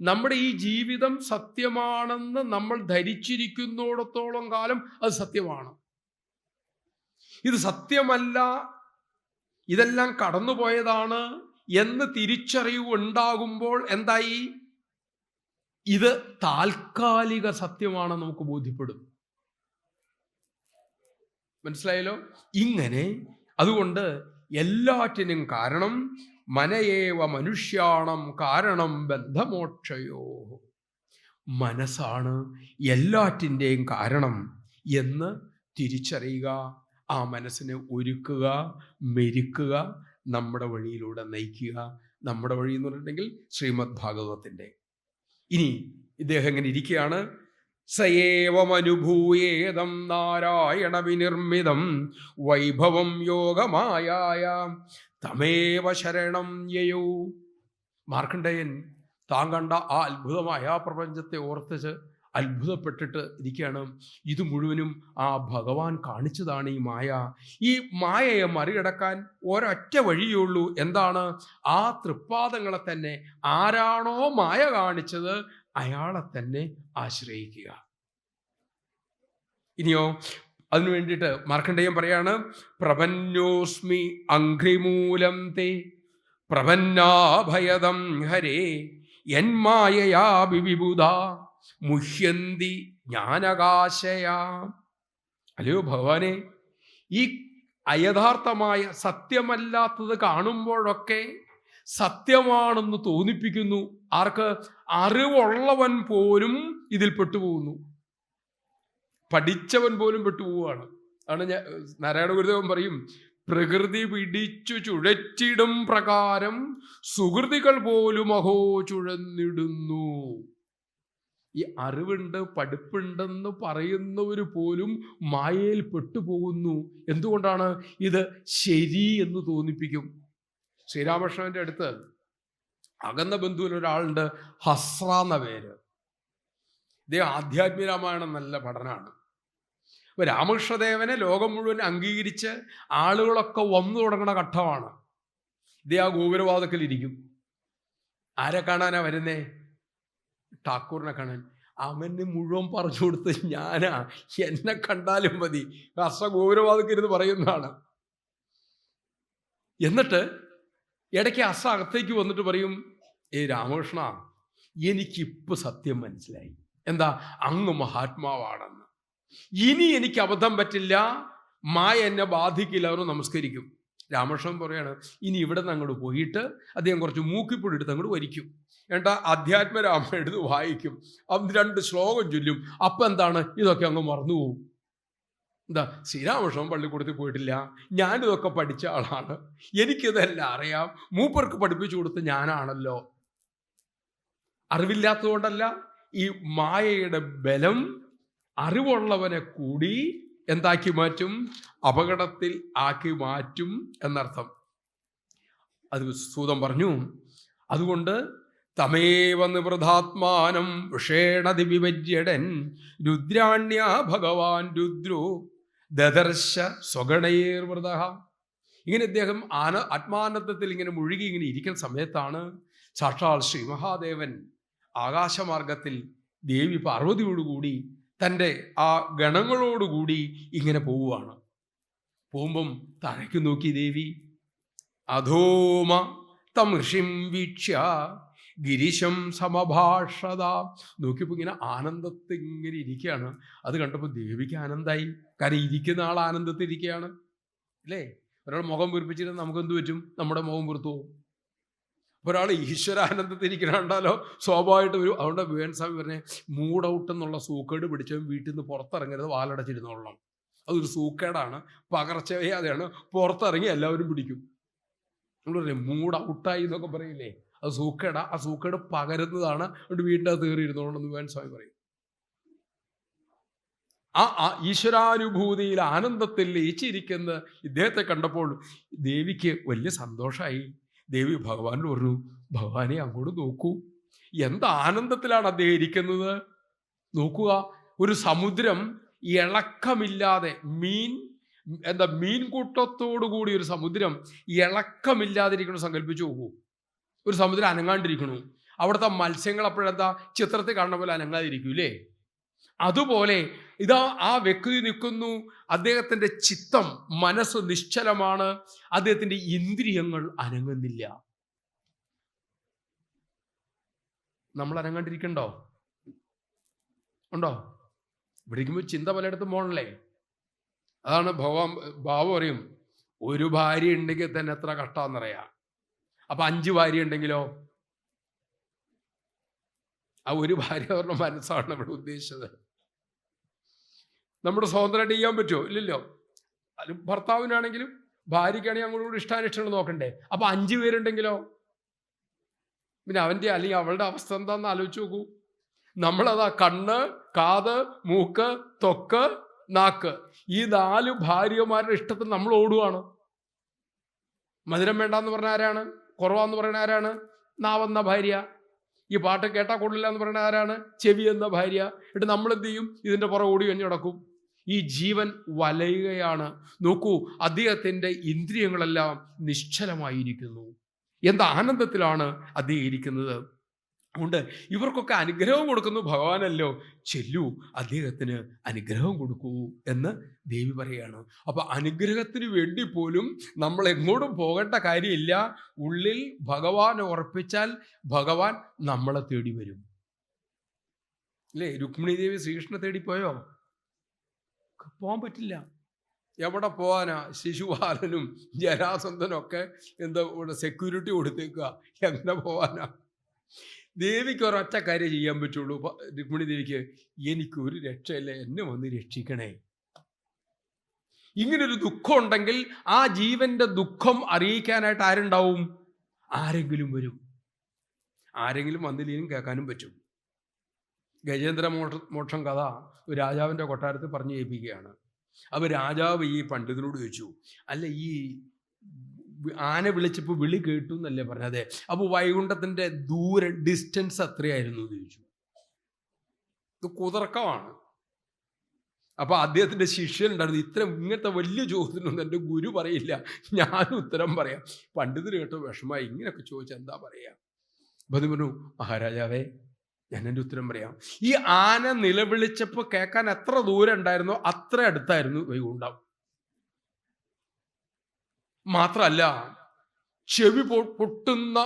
നമ്മുടെ ഈ ജീവിതം സത്യമാണെന്ന് നമ്മൾ ധരിച്ചിരിക്കുന്നിടത്തോളം കാലം അത് സത്യമാണ്. ഇത് സത്യമല്ല, ഇതെല്ലാം കടന്നുപോയതാണ് എന്ന് തിരിച്ചറിവ് ഉണ്ടാകുമ്പോൾ എന്തായി? ഇത് താൽക്കാലിക സത്യമാണ് നമുക്ക് ബോധ്യപ്പെടും. മനസ്സിലായല്ലോ? ഇങ്ങനെ അതുകൊണ്ട് എല്ലാറ്റിനും കാരണം മനയേവ മനുഷ്യാണം കാരണം ബന്ധമോക്ഷയോ. മനസ്സാണ് എല്ലാറ്റിൻ്റെയും കാരണം എന്ന് തിരിച്ചറിയുക. ആ മനസ്സിനെ ഒരുക്കുക, മെരുക്കുക, നമ്മുടെ വഴിയിലൂടെ നയിക്കുക. നമ്മുടെ വഴി എന്ന് പറഞ്ഞിട്ടുണ്ടെങ്കിൽ ശ്രീമദ് ഭാഗവതത്തിൻ്റെ. ഇനി ഇദ്ദേഹം എങ്ങനെ ഇരിക്കുകയാണ്? സയേവമനുഭൂയേദം നാരായണ വിനിർമ്മിതം വൈഭവം യോഗമായായ തമേവ ശരണം യയോ. മാർക്കണ്ഡേയൻ താൻ കണ്ട ആ അത്ഭുതമായ ആ പ്രപഞ്ചത്തെ ഓർത്തിച്ച് അത്ഭുതപ്പെട്ടിട്ട് ഇരിക്കുകയാണ്. ഇത് മുഴുവനും ആ ഭഗവാൻ കാണിച്ചതാണ് ഈ മായ. ഈ മായയെ മറികടക്കാൻ ഒരൊറ്റ വഴിയുള്ളൂ. എന്താണ്? ആ തൃപ്പാദങ്ങളെ തന്നെ ആരാണോ മായ കാണിച്ചത് അയാളെ തന്നെ ആശ്രയിക്കുക. ഇനിയോ അതിനു വേണ്ടിയിട്ട് മാർക്കണ്ഡേയൻ പറയാണ്, പ്രപന്നോസ്മി അഘ്രിമൂലം തേ പ്രപന്നാഭയദം ഹരേ യന്മായയാ വിവിബുധ മുഹ്യന്തി ജ്ഞാനകാശയാ. അല്ലയോ ഭഗവാനെ, ഈ അയഥാർത്ഥമായ സത്യമല്ലാത്തത് കാണുമ്പോഴൊക്കെ സത്യമാണെന്ന് തോന്നിപ്പിക്കുന്നു. ആർക്ക്? അറിവുള്ളവൻ പോലും ഇതിൽ പെട്ടുപോകുന്നു. പഠിച്ചവൻ പോലും പെട്ടുപോവുകയാണ്. ആണ് നാരായണ ഗുരുദേവൻ പറയും, പ്രകൃതി പിടിച്ചു ചുഴറ്റിടും പ്രകാരം സുഹൃതികൾ പോലും അഹോ ചുഴന്നിടുന്നു. ഈ അറിവുണ്ട്, പഠിപ്പുണ്ടെന്ന് പറയുന്നവർ പോലും മായയിൽ പെട്ടുപോകുന്നു. എന്തുകൊണ്ടാണ്? ഇത് ശരി എന്ന് തോന്നിപ്പിക്കും. ശ്രീരാമകൃഷ്ണന്റെ അടുത്ത് അകന്ന ബന്ധുവിൽ ഒരാളുണ്ട്, ഹസ്ര എന്ന പേര്. ഇദ്ദേഹം ആധ്യാത്മിക രാമായണം നല്ല പഠനമാണ്. അപ്പൊ രാമകൃഷ്ണദേവനെ ലോകം മുഴുവൻ അംഗീകരിച്ച് ആളുകളൊക്കെ വന്നു തുടങ്ങുന്ന ഘട്ടമാണ്. ഇദ്ദേഹം ആ ഗോപുരവാദത്തിലിരിക്കും. ആരെ കാണാനാ വരുന്നേ? ഠാക്കൂറിനെ കാണാൻ. അവന് മുഴുവൻ പറഞ്ഞു കൊടുത്ത് ഞാനാ, എന്നെ കണ്ടാലും മതി. ഹസ്ര ഗോപുരവാദത്തിരുന്ന് പറയുന്നതാണ്. എന്നിട്ട് ഇടയ്ക്ക് ഹസ്ര അകത്തേക്ക് വന്നിട്ട് പറയും, രാമകൃഷ്ണ, എനിക്കിപ്പോൾ സത്യം മനസ്സിലായി. എന്താ? അങ്ങ് മഹാത്മാവാണെന്ന്. ഇനി എനിക്ക് അബദ്ധം പറ്റില്ല, മായ എന്നെ ബാധിക്കില്ല. അവർ നമസ്കരിക്കും. രാമകൃഷ്ണൻ പറയാണ്, ഇനി ഇവിടെ നിന്ന് അങ്ങോട്ട് പോയിട്ട് അദ്ദേഹം കുറച്ച് മൂക്കിപ്പൊടി എടുത്ത് അങ്ങോട്ട് വരിക്കും. എന്നിട്ട് അധ്യാത്മരാമായണം എടുത്ത് വായിക്കും. 2 ശ്ലോകം ചൊല്ലും. അപ്പം എന്താണ്? ഇതൊക്കെ അങ്ങ് മറന്നുപോകും. എന്താ? ശ്രീരാമകൃഷ്ണൻ പള്ളിക്കൂടത്തിൽ പോയിട്ടില്ല, ഞാനിതൊക്കെ പഠിച്ച ആളാണ്, എനിക്കിതെല്ലാം അറിയാം, മൂപ്പർക്ക് പഠിപ്പിച്ചു കൊടുത്ത് ഞാനാണല്ലോ. അറിവില്ലാത്തതുകൊണ്ടല്ല, ഈ മായയുടെ ബലം അറിവുള്ളവനെ കൂടി എന്താക്കി മാറ്റും? അപകടത്തിൽ ആക്കി മാറ്റും എന്നർത്ഥം. അത് സൂതൻ പറഞ്ഞു. അതുകൊണ്ട് തമേവ നിവൃതാത്മാനം വിഷേണതി വിഭജ്യടൻ രുദ്രാണ്യ ഭഗവാൻ രുദ്രോ ദദർശ സ്വഗണയേർവൃത. ഇങ്ങനെ ഇദ്ദേഹം ആത്മാനന്ദത്തിൽ ഇങ്ങനെ മുഴുകി ഇങ്ങനെ ഇരിക്കുന്ന സമയത്താണ് സാക്ഷാൽ ശ്രീ മഹാദേവൻ ആകാശമാർഗത്തിൽ ദേവി പാർവതിയോടുകൂടി തൻ്റെ ആ ഗണങ്ങളോടുകൂടി ഇങ്ങനെ പോവുകയാണ്. പോകുമ്പം താഴേക്ക് നോക്കി ദേവി, അധോമ തം ഋഷിം വീക്ഷ്യ ഗിരിശം സമഭാഷത. നോക്കിയപ്പോൾ ഇങ്ങനെ ആനന്ദത്തിൽ ഇങ്ങനെ ഇരിക്കുകയാണ്. അത് കണ്ടപ്പോൾ ദേവിക്ക് ആനന്ദമായി. കാരണം ഇരിക്കുന്ന ആൾ ആനന്ദത്തിൽ ഇരിക്കുകയാണ് അല്ലേ? ഒരാൾ മുഖം വീർപ്പിച്ചിട്ട് നമുക്ക് എന്ത് പറ്റും? നമ്മുടെ മുഖം വീർത്തു പോകും. ഒരാൾ ഈശ്വരാനന്ദത്തിൽ ഇരിക്കണുണ്ടാലോ സ്വാഭാവികമായിട്ട് വരും. അതുകൊണ്ട് വിവേൻ സ്വാമി പറഞ്ഞേ, മൂഡ് ഔട്ട് എന്നുള്ള സൂക്കേട് പിടിച്ചവൻ വീട്ടിൽ നിന്ന് പുറത്തിറങ്ങരുത്, വാലടച്ചിരുന്നോളണം. അതൊരു സൂക്കേടാണ്, പകർച്ചവ്യാധിയാണ്. പുറത്തിറങ്ങി എല്ലാവരും പിടിക്കും. നമ്മൾ പറയും മൂഡ് ഔട്ടായി എന്നൊക്കെ പറയില്ലേ, അത് സൂക്കേടാ. ആ സൂക്കേട് പകരുന്നതാണ്. അതുകൊണ്ട് വീട്ടിൽ അത് കയറിയിരുന്നോളണം എന്ന് വിവേൻ സ്വാമി പറയും. ആ ഈശ്വരാനുഭൂതിയിൽ ആനന്ദത്തിൽ ലയിച്ചിരിക്കുന്ന ഇദ്ദേഹത്തെ കണ്ടപ്പോൾ ദേവിക്ക് വലിയ സന്തോഷമായി. ദേവി ഭഗവാനോട് പറഞ്ഞു, ഭഗവാനെ അങ്ങോട്ട് നോക്കൂ, എന്ത് ആനന്ദത്തിലാണ് അദ്ദേഹം ഇരിക്കുന്നത്. നോക്കുക, ഒരു സമുദ്രം ഇളക്കമില്ലാതെ, മീൻകൂട്ടത്തോടു കൂടി ഒരു സമുദ്രം ഇളക്കമില്ലാതിരിക്കണം സങ്കല്പിച്ചു നോക്കൂ. ഒരു സമുദ്രം അനങ്ങാണ്ടിരിക്കണു. അവിടുത്തെ മത്സ്യങ്ങൾ അപ്പോഴെന്താ ചിത്രത്തിൽ കാണുന്ന പോലെ അനങ്ങാതിരിക്കൂലേ? അതുപോലെ ഇതാ ആ വ്യക്തി നിൽക്കുന്നു. അദ്ദേഹത്തിൻ്റെ ചിത്തം, മനസ്സ് നിശ്ചലമാണ്. അദ്ദേഹത്തിൻ്റെ ഇന്ദ്രിയങ്ങൾ അനങ്ങുന്നില്ല. നമ്മൾ അനങ്ങാണ്ടിരിക്കണ്ടോ? ഉണ്ടോ? ഇവിടെ ഇരിക്കുമ്പോൾ ചിന്ത പലയിടത്തും പോകണല്ലേ. അതാണ് ബാബു പറയും, ഒരു ഭാര്യ ഉണ്ടെങ്കിൽ തന്നെ എത്ര കഷ്ടമെന്നറിയാം. അപ്പം 5 ഭാര്യ ഉണ്ടെങ്കിലോ? ആ ഒരു ഭാര്യ പറഞ്ഞ മനസ്സാണ് ഇവിടെ ഉദ്ദേശിച്ചത്. നമ്മുടെ സ്വതന്ത്രമായിട്ട് ചെയ്യാൻ പറ്റുമോ? ഇല്ലല്ലോ. അത് ഭർത്താവിനാണെങ്കിലും ഭാര്യയ്ക്കാണെങ്കിൽ അങ്ങോട്ട് ഇഷ്ടാനിഷ്ടങ്ങൾ നോക്കണ്ടേ. അപ്പം 5 പേരുണ്ടെങ്കിലോ? പിന്നെ അവൻ്റെ അല്ലെങ്കിൽ അവളുടെ അവസ്ഥ എന്താണെന്ന് ആലോചിച്ച് നോക്കൂ. നമ്മളതാ കണ്ണ്, കാത്, മൂക്ക്, ത്വക്ക്, നാക്ക്, ഈ 4 ഭാര്യമാരുടെ ഇഷ്ടത്തിന് നമ്മൾ ഓടുകയാണ്. മധുരം വേണ്ടാന്ന് പറഞ്ഞ ആരാണ്? കുറവാന്ന് പറയുന്ന ആരാണ്? നാവെന്ന ഭാര്യ. ഈ പാട്ട് കേട്ടാൽ കൊള്ളില്ല എന്ന് പറയുന്ന ആരാണ്? ചെവി എന്ന ഭാര്യ. എന്നിട്ട് നമ്മൾ എന്ത് ചെയ്യും? ഇതിൻ്റെ പുറകെ ഓടി കഴിഞ്ഞ് നടക്കും. ഈ ജീവൻ വലയുകയാണ്. നോക്കൂ, അദ്ദേഹത്തിൻ്റെ ഇന്ദ്രിയങ്ങളെല്ലാം നിശ്ചലമായിരിക്കുന്നു. എന്ത് ആനന്ദത്തിലാണ് അദ്ദേഹം ഇരിക്കുന്നത്. അതുകൊണ്ട് ഇവർക്കൊക്കെ അനുഗ്രഹം കൊടുക്കുന്നു ഭഗവാനല്ലോ. ചെല്ലൂ, അദ്ദേഹത്തിന് അനുഗ്രഹം കൊടുക്കൂ എന്ന് ദേവി പറയുകയാണ്. അപ്പൊ അനുഗ്രഹത്തിന് വേണ്ടി പോലും നമ്മൾ എങ്ങോട്ടും പോകേണ്ട കാര്യമില്ല. ഉള്ളിൽ ഭഗവാനെ ഉറപ്പിച്ചാൽ ഭഗവാൻ നമ്മളെ തേടി വരും. അല്ലേ? രുക്മിണി ദേവി ശ്രീകൃഷ്ണനെ തേടിപ്പോയോ? പോകാൻ പറ്റില്ല. എവിടെ പോകാനാ? ശിശുപാലനും ജരാസന്ധനും ഒക്കെ എന്താ ഇവിടെ സെക്യൂരിറ്റി കൊടുത്തേക്കുക. എങ്ങനെ പോകാനാ? ദേവിക്ക് ഒരൊറ്റ കാര്യം ചെയ്യാൻ പറ്റുള്ളൂ. രുക്മിണി ദേവിക്ക്, എനിക്കൊരു രക്ഷയില്ല, എന്നെ വന്ന് രക്ഷിക്കണേ. ഇങ്ങനൊരു ദുഃഖം ഉണ്ടെങ്കിൽ ആ ജീവന്റെ ദുഃഖം അറിയിക്കാനായിട്ട് ആരുണ്ടാവും? ആരെങ്കിലും വരും. ആരെങ്കിലും വന്നില്ലെങ്കിലും കേൾക്കാനും പറ്റും. ഗജേന്ദ്ര മോക്ഷം കഥ ഒരു രാജാവിൻ്റെ കൊട്ടാരത്തിൽ പറഞ്ഞു ഏൽപ്പിക്കുകയാണ്. അപ്പോൾ രാജാവ് ഈ പണ്ഡിതനോട് ചോദിച്ചു, അല്ല ഈ ആന വിളിച്ചപ്പോൾ വിളി കേട്ടു എന്നല്ലേ പറഞ്ഞത്, അപ്പോൾ വൈകുണ്ഠത്തിൻ്റെ ഡിസ്റ്റൻസ് എത്രയായിരുന്നു എന്ന് ചോദിച്ചു. ഇത് കുതർക്കമാണ്. അപ്പോൾ അദ്ദേഹത്തിൻ്റെ ശിഷ്യനുണ്ടായിരുന്നു, ഇങ്ങനത്തെ വലിയ ചോദ്യത്തിനൊന്നും എൻ്റെ ഗുരു പറയില്ല, ഞാൻ ഉത്തരം പറയാം. പണ്ഡിതന് കേട്ടോ വിഷമായി, ഇങ്ങനെയൊക്കെ ചോദിച്ചാൽ എന്താ പറയുക? അപ്പം അത് പറഞ്ഞു, മഹാരാജാവേ ഞാൻ എൻ്റെ ഉത്തരം പറയാം. ഈ ആന നിലവിളിച്ചപ്പോൾ കേൾക്കാൻ എത്ര ദൂരം ഉണ്ടായിരുന്നോ അത്ര അടുത്തായിരുന്നു വൈകുണ്ഠം. മാത്രമല്ല, ചെവി പൊട്ടുന്ന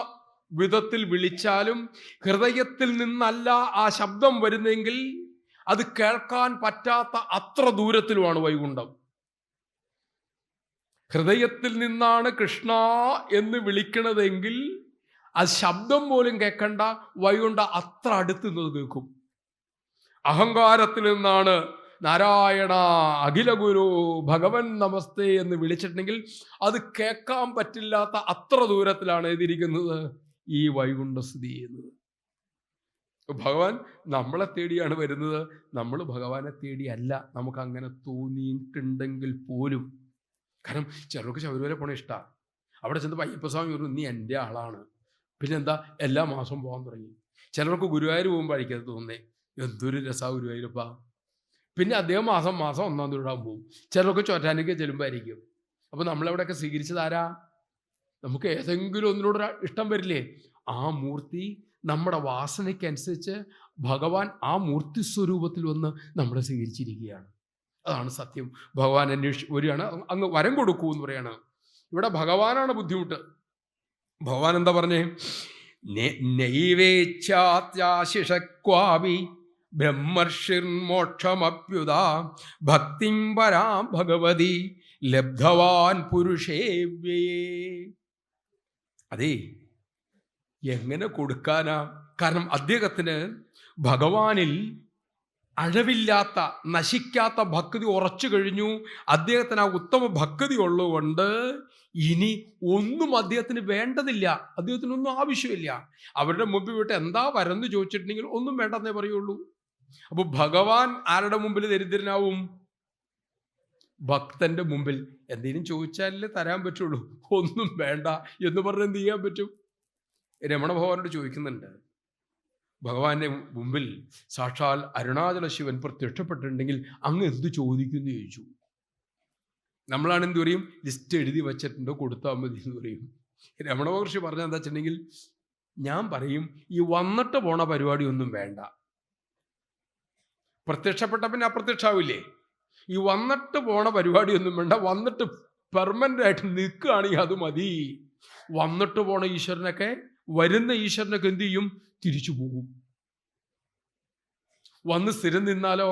വിധത്തിൽ വിളിച്ചാലും ഹൃദയത്തിൽ നിന്നല്ല ആ ശബ്ദം വരുന്നെങ്കിൽ അത് കേൾക്കാൻ പറ്റാത്ത അത്ര ദൂരത്തിലുമാണ് വൈകുണ്ഠം. ഹൃദയത്തിൽ നിന്നാണ് കൃഷ്ണ എന്ന് വിളിക്കണതെങ്കിൽ ആ ശബ്ദം പോലും കേൾക്കണ്ട, വൈകുണ്ഠ അത്ര അടുത്ത് നിന്ന് കേൾക്കും. അഹങ്കാരത്തിൽ നിന്നാണ് നാരായണ അഖില ഗുരു ഭഗവൻ നമസ്തേ എന്ന് വിളിച്ചിട്ടുണ്ടെങ്കിൽ അത് കേൾക്കാൻ പറ്റില്ലാത്ത അത്ര ദൂരത്തിലാണ് എഴുതിയിരിക്കുന്നത് ഈ വൈകുണ്ഠ സ്ഥിതി ചെയ്യുന്നത്. ഭഗവാൻ നമ്മളെ തേടിയാണ് വരുന്നത്, നമ്മൾ ഭഗവാനെ തേടിയല്ല. നമുക്ക് അങ്ങനെ തോന്നിയിട്ടുണ്ടെങ്കിൽ പോലും, കാരണം ചിലർക്ക് ശബരിമല പോണ ഇഷ്ടമാണ്. അവിടെ ചെന്ന് അയ്യപ്പസ്വാമി പറഞ്ഞു, നീ എൻ്റെ ആളാണ്, പിന്നെന്താ എല്ലാ മാസവും പോകാൻ തുടങ്ങി. ചിലർക്ക് ഗുരുവായൂർ പോകുമ്പോഴായിരിക്കും അത് തോന്നേ, എന്തൊരു രസാ ഗുരുവായൂരപ്പ. പിന്നെ അദ്ദേഹം മാസം മാസം 1-ാം തീയതി ഇടാൻ പോകും. ചിലർക്ക് ചോറ്റാനിക്ക് ചെല്ലുമ്പോഴായിരിക്കും. അപ്പോൾ നമ്മളെവിടെയൊക്കെ സ്വീകരിച്ചതാരാ? നമുക്ക് ഏതെങ്കിലും ഒന്നിനോട് ഇഷ്ടം വരില്ലേ? ആ മൂർത്തി നമ്മുടെ വാസനയ്ക്കനുസരിച്ച് ഭഗവാൻ ആ മൂർത്തി സ്വരൂപത്തിൽ വന്ന് നമ്മളെ സ്വീകരിച്ചിരിക്കുകയാണ്. അതാണ് സത്യം. ഭഗവാൻ വരികയാണ്, അങ്ങ് വരം കൊടുക്കൂ എന്ന് പറയാണ്. ഇവിടെ ഭഗവാനാണ് ബുദ്ധിമുട്ട്. ഭഗവാൻ എന്താ പറഞ്ഞേ? നൈവേച്ഛാത്യാശിഷക്വാപി ബ്രഹ്മർഷിർമോക്ഷമപ്യുത ഭക്തിം പരാം ഭഗവതി ലബ്ധവാൻ പുരുഷേവ്യേ. അതേ, എങ്ങനെ കൊടുക്കാനാ? കാരണം അദ്ദേഹത്തിന് ഭഗവാനിൽ അഴവില്ലാത്ത നശിക്കാത്ത ഭക്തി ഉറച്ചു കഴിഞ്ഞു. അദ്ദേഹത്തിന് ആ ഉത്തമ ഭക്തി ഉള്ളതുകൊണ്ട് ഇനി ഒന്നും അദ്ദേഹത്തിന് വേണ്ടതില്ല, അദ്ദേഹത്തിനൊന്നും ആവശ്യമില്ല. അവരുടെ മുമ്പിൽ വിട്ട് എന്താ വരെന്ന് ചോദിച്ചിട്ടുണ്ടെങ്കിൽ ഒന്നും വേണ്ടെന്നേ പറയുള്ളൂ. അപ്പോൾ ഭഗവാൻ ആരുടെ മുമ്പിൽ ദരിദ്രനാവും? ഭക്തന്റെ മുമ്പിൽ. എന്തെങ്കിലും ചോദിച്ചാലേ തരാൻ പറ്റുള്ളൂ. ഒന്നും വേണ്ട എന്ന് പറഞ്ഞ് എന്ത് ചെയ്യാൻ പറ്റും? രമണ ഭഗവാനോട് ചോദിക്കുന്നുണ്ട്, ഭഗവാന്റെ മുമ്പിൽ സാക്ഷാൽ അരുണാചല ശിവൻ പ്രത്യക്ഷപ്പെട്ടിട്ടുണ്ടെങ്കിൽ അങ്ങ് എന്ത് ചോദിക്കുന്നു ചോദിച്ചു. നമ്മളാണ് എന്ത് പറയും? ലിസ്റ്റ് എഴുതി വച്ചിട്ടുണ്ടോ, കൊടുത്താൽ മതി എന്ന് പറയും. രമണ മഹർഷി പറഞ്ഞ എന്താ വെച്ചിട്ടുണ്ടെങ്കിൽ, ഞാൻ പറയും ഈ വന്നിട്ട് പോണ പരിപാടി ഒന്നും വേണ്ട. പ്രത്യക്ഷപ്പെട്ട പിന്നെ അപ്രത്യക്ഷാവില്ലേ? ഈ വന്നിട്ട് പോണ പരിപാടിയൊന്നും വേണ്ട, വന്നിട്ട് പെർമനന്റ് ആയിട്ട് നിൽക്കുകയാണെങ്കിൽ അത് മതി. വന്നിട്ട് പോണ ഈശ്വരനൊക്കെ, വരുന്ന ഈശ്വരനൊക്കെ എന്ത് ചെയ്യും? തിരിച്ചു പോകും. വന്ന് സ്ഥിരം നിന്നാലോ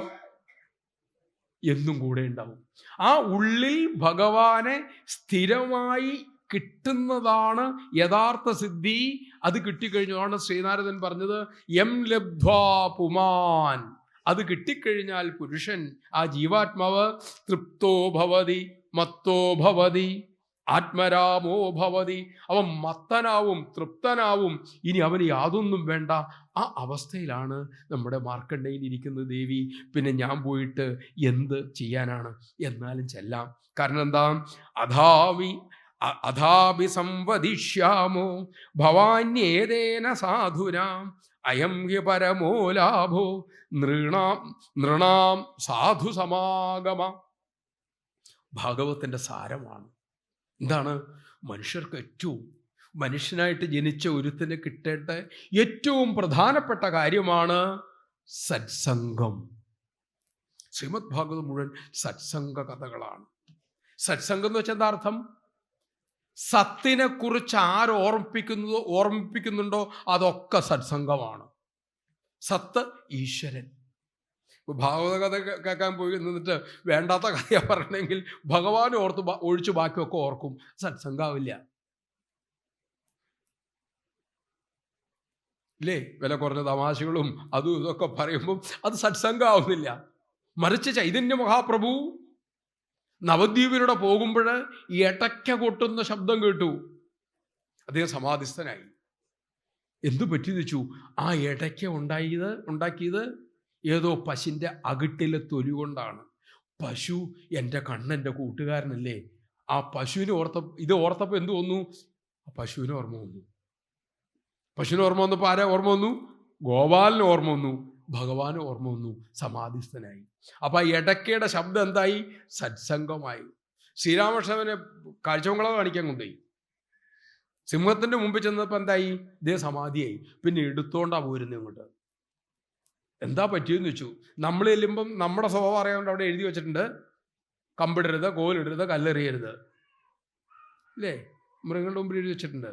എന്നും കൂടെ ഉണ്ടാവും. ആ ഉള്ളിൽ ഭഗവാനെ സ്ഥിരമായി കിട്ടുന്നതാണ് യഥാർത്ഥ സിദ്ധി. അത് കിട്ടിക്കഴിഞ്ഞാണ് ശ്രീനാരദൻ പറഞ്ഞത്, യം ലബ്ധ്വാ പുമാൻ. അത് കിട്ടിക്കഴിഞ്ഞാൽ പുരുഷൻ, ആ ജീവാത്മാവ് തൃപ്തോ ഭവതി മത്തോ ഭവതി ആത്മരാമോ ഭവതി. അവൻ മത്തനാവും, തൃപ്തനാവും, ഇനി അവന് യാതൊന്നും വേണ്ട. ആ അവസ്ഥയിലാണ് നമ്മുടെ മാർക്കണ്ഡേയൻ ഇരിക്കുന്നത്. ദേവി, പിന്നെ ഞാൻ പോയിട്ട് എന്ത് ചെയ്യാനാണ്? എന്നാലും ചെല്ലാം. കാരണം എന്താ? അഥാപി സംവദിഷ്യാമോ ഭവാന്യേതേന സാധുനാം അയം ഹി പരമോ ലാഭോ നൃണാം സാധു സമാഗമ. ഭാഗവത്തിന്റെ സാരമാണ്. എന്താണ്? മനുഷ്യർക്ക് ഏറ്റവും, മനുഷ്യനായിട്ട് ജനിച്ച ഒരുത്തിന് കിട്ടേണ്ട ഏറ്റവും പ്രധാനപ്പെട്ട കാര്യമാണ് സത്സംഗം. ശ്രീമദ് ഭാഗവതം മുഴുവൻ സത്സംഗ കഥകളാണ്. സത്സംഗം എന്ന് വെച്ചാൽ എന്താ അർത്ഥം? സത്തിനെ കുറിച്ച് ഓർമ്മിപ്പിക്കുന്നുണ്ടോ അതൊക്കെ സത്സംഗമാണ്. സത്ത് ഈശ്വരൻ. ഭാഗവത കഥ കേൾക്കാൻ പോയി നിന്നിട്ട് വേണ്ടാത്ത കഥ പറയണമെങ്കിൽ ഭഗവാനെ ഓർത്ത് ഒഴിച്ച് ബാക്കിയൊക്കെ ഓർക്കും. സത്സംഗാവില്ല ഇല്ലേ? വില കുറഞ്ഞ തമാശകളും അതും ഇതൊക്കെ പറയുമ്പം അത് സത്സംഗാവുന്നില്ല. മറിച്ച് ചൈതന്യ മഹാപ്രഭു നവദ്വീപിലൂടെ പോകുമ്പോൾ എടയ്ക്ക കൊട്ടുന്ന ശബ്ദം കേട്ടു. അദ്ദേഹം സമാധിസ്ഥനായി. എന്തു പറ്റിയെന്ന് വെച്ചു, ആ ഇടയ്ക്ക ഉണ്ടാക്കിയത് ഏതോ പശുവിൻ്റെ അകിട്ടിലെ തൊലി കൊണ്ടാണ്. പശു എൻ്റെ കണ്ണൻ്റെ കൂട്ടുകാരനല്ലേ. ആ പശുവിനെ ഓർത്തപ്പോൾ എന്ത് വന്നു? ആ പശുവിനെ ഓർമ്മ വന്നു. പശുവിനെ ഓർമ്മ വന്നപ്പോൾ ആരെ ഓർമ്മ വന്നു? ഗോപാലിന് ഓർമ്മ വന്നു, ഭഗവാന് ഓർമ്മ വന്നു, സമാധിസ്ഥനായി. അപ്പം ആ ഇടയ്ക്കയുടെ ശബ്ദം എന്തായി? സത്സംഗമായി. ശ്രീരാമകൃഷ്ണനെ കാഴ്ചമംഗളം കാണിക്കാൻ കൊണ്ടുപോയി. സിംഹത്തിൻ്റെ മുമ്പിൽ ചെന്നപ്പോൾ എന്തായി? ഇതേ സമാധിയായി. പിന്നെ എടുത്തോണ്ടാ പോരുന്നത് ഇങ്ങോട്ട്. എന്താ പറ്റിയെന്ന് വെച്ചു. നമ്മൾ ചെല്ലുമ്പം നമ്മുടെ സ്വഭാവം അറിയാണ്ട് അവിടെ എഴുതി വെച്ചിട്ടുണ്ട്, കമ്പിടരുത്, കോലിടരുത്, കല്ലെറിയരുത്, അല്ലേ? മൃഗങ്ങളുടെ മുമ്പിൽ എഴുതി വെച്ചിട്ടുണ്ട്.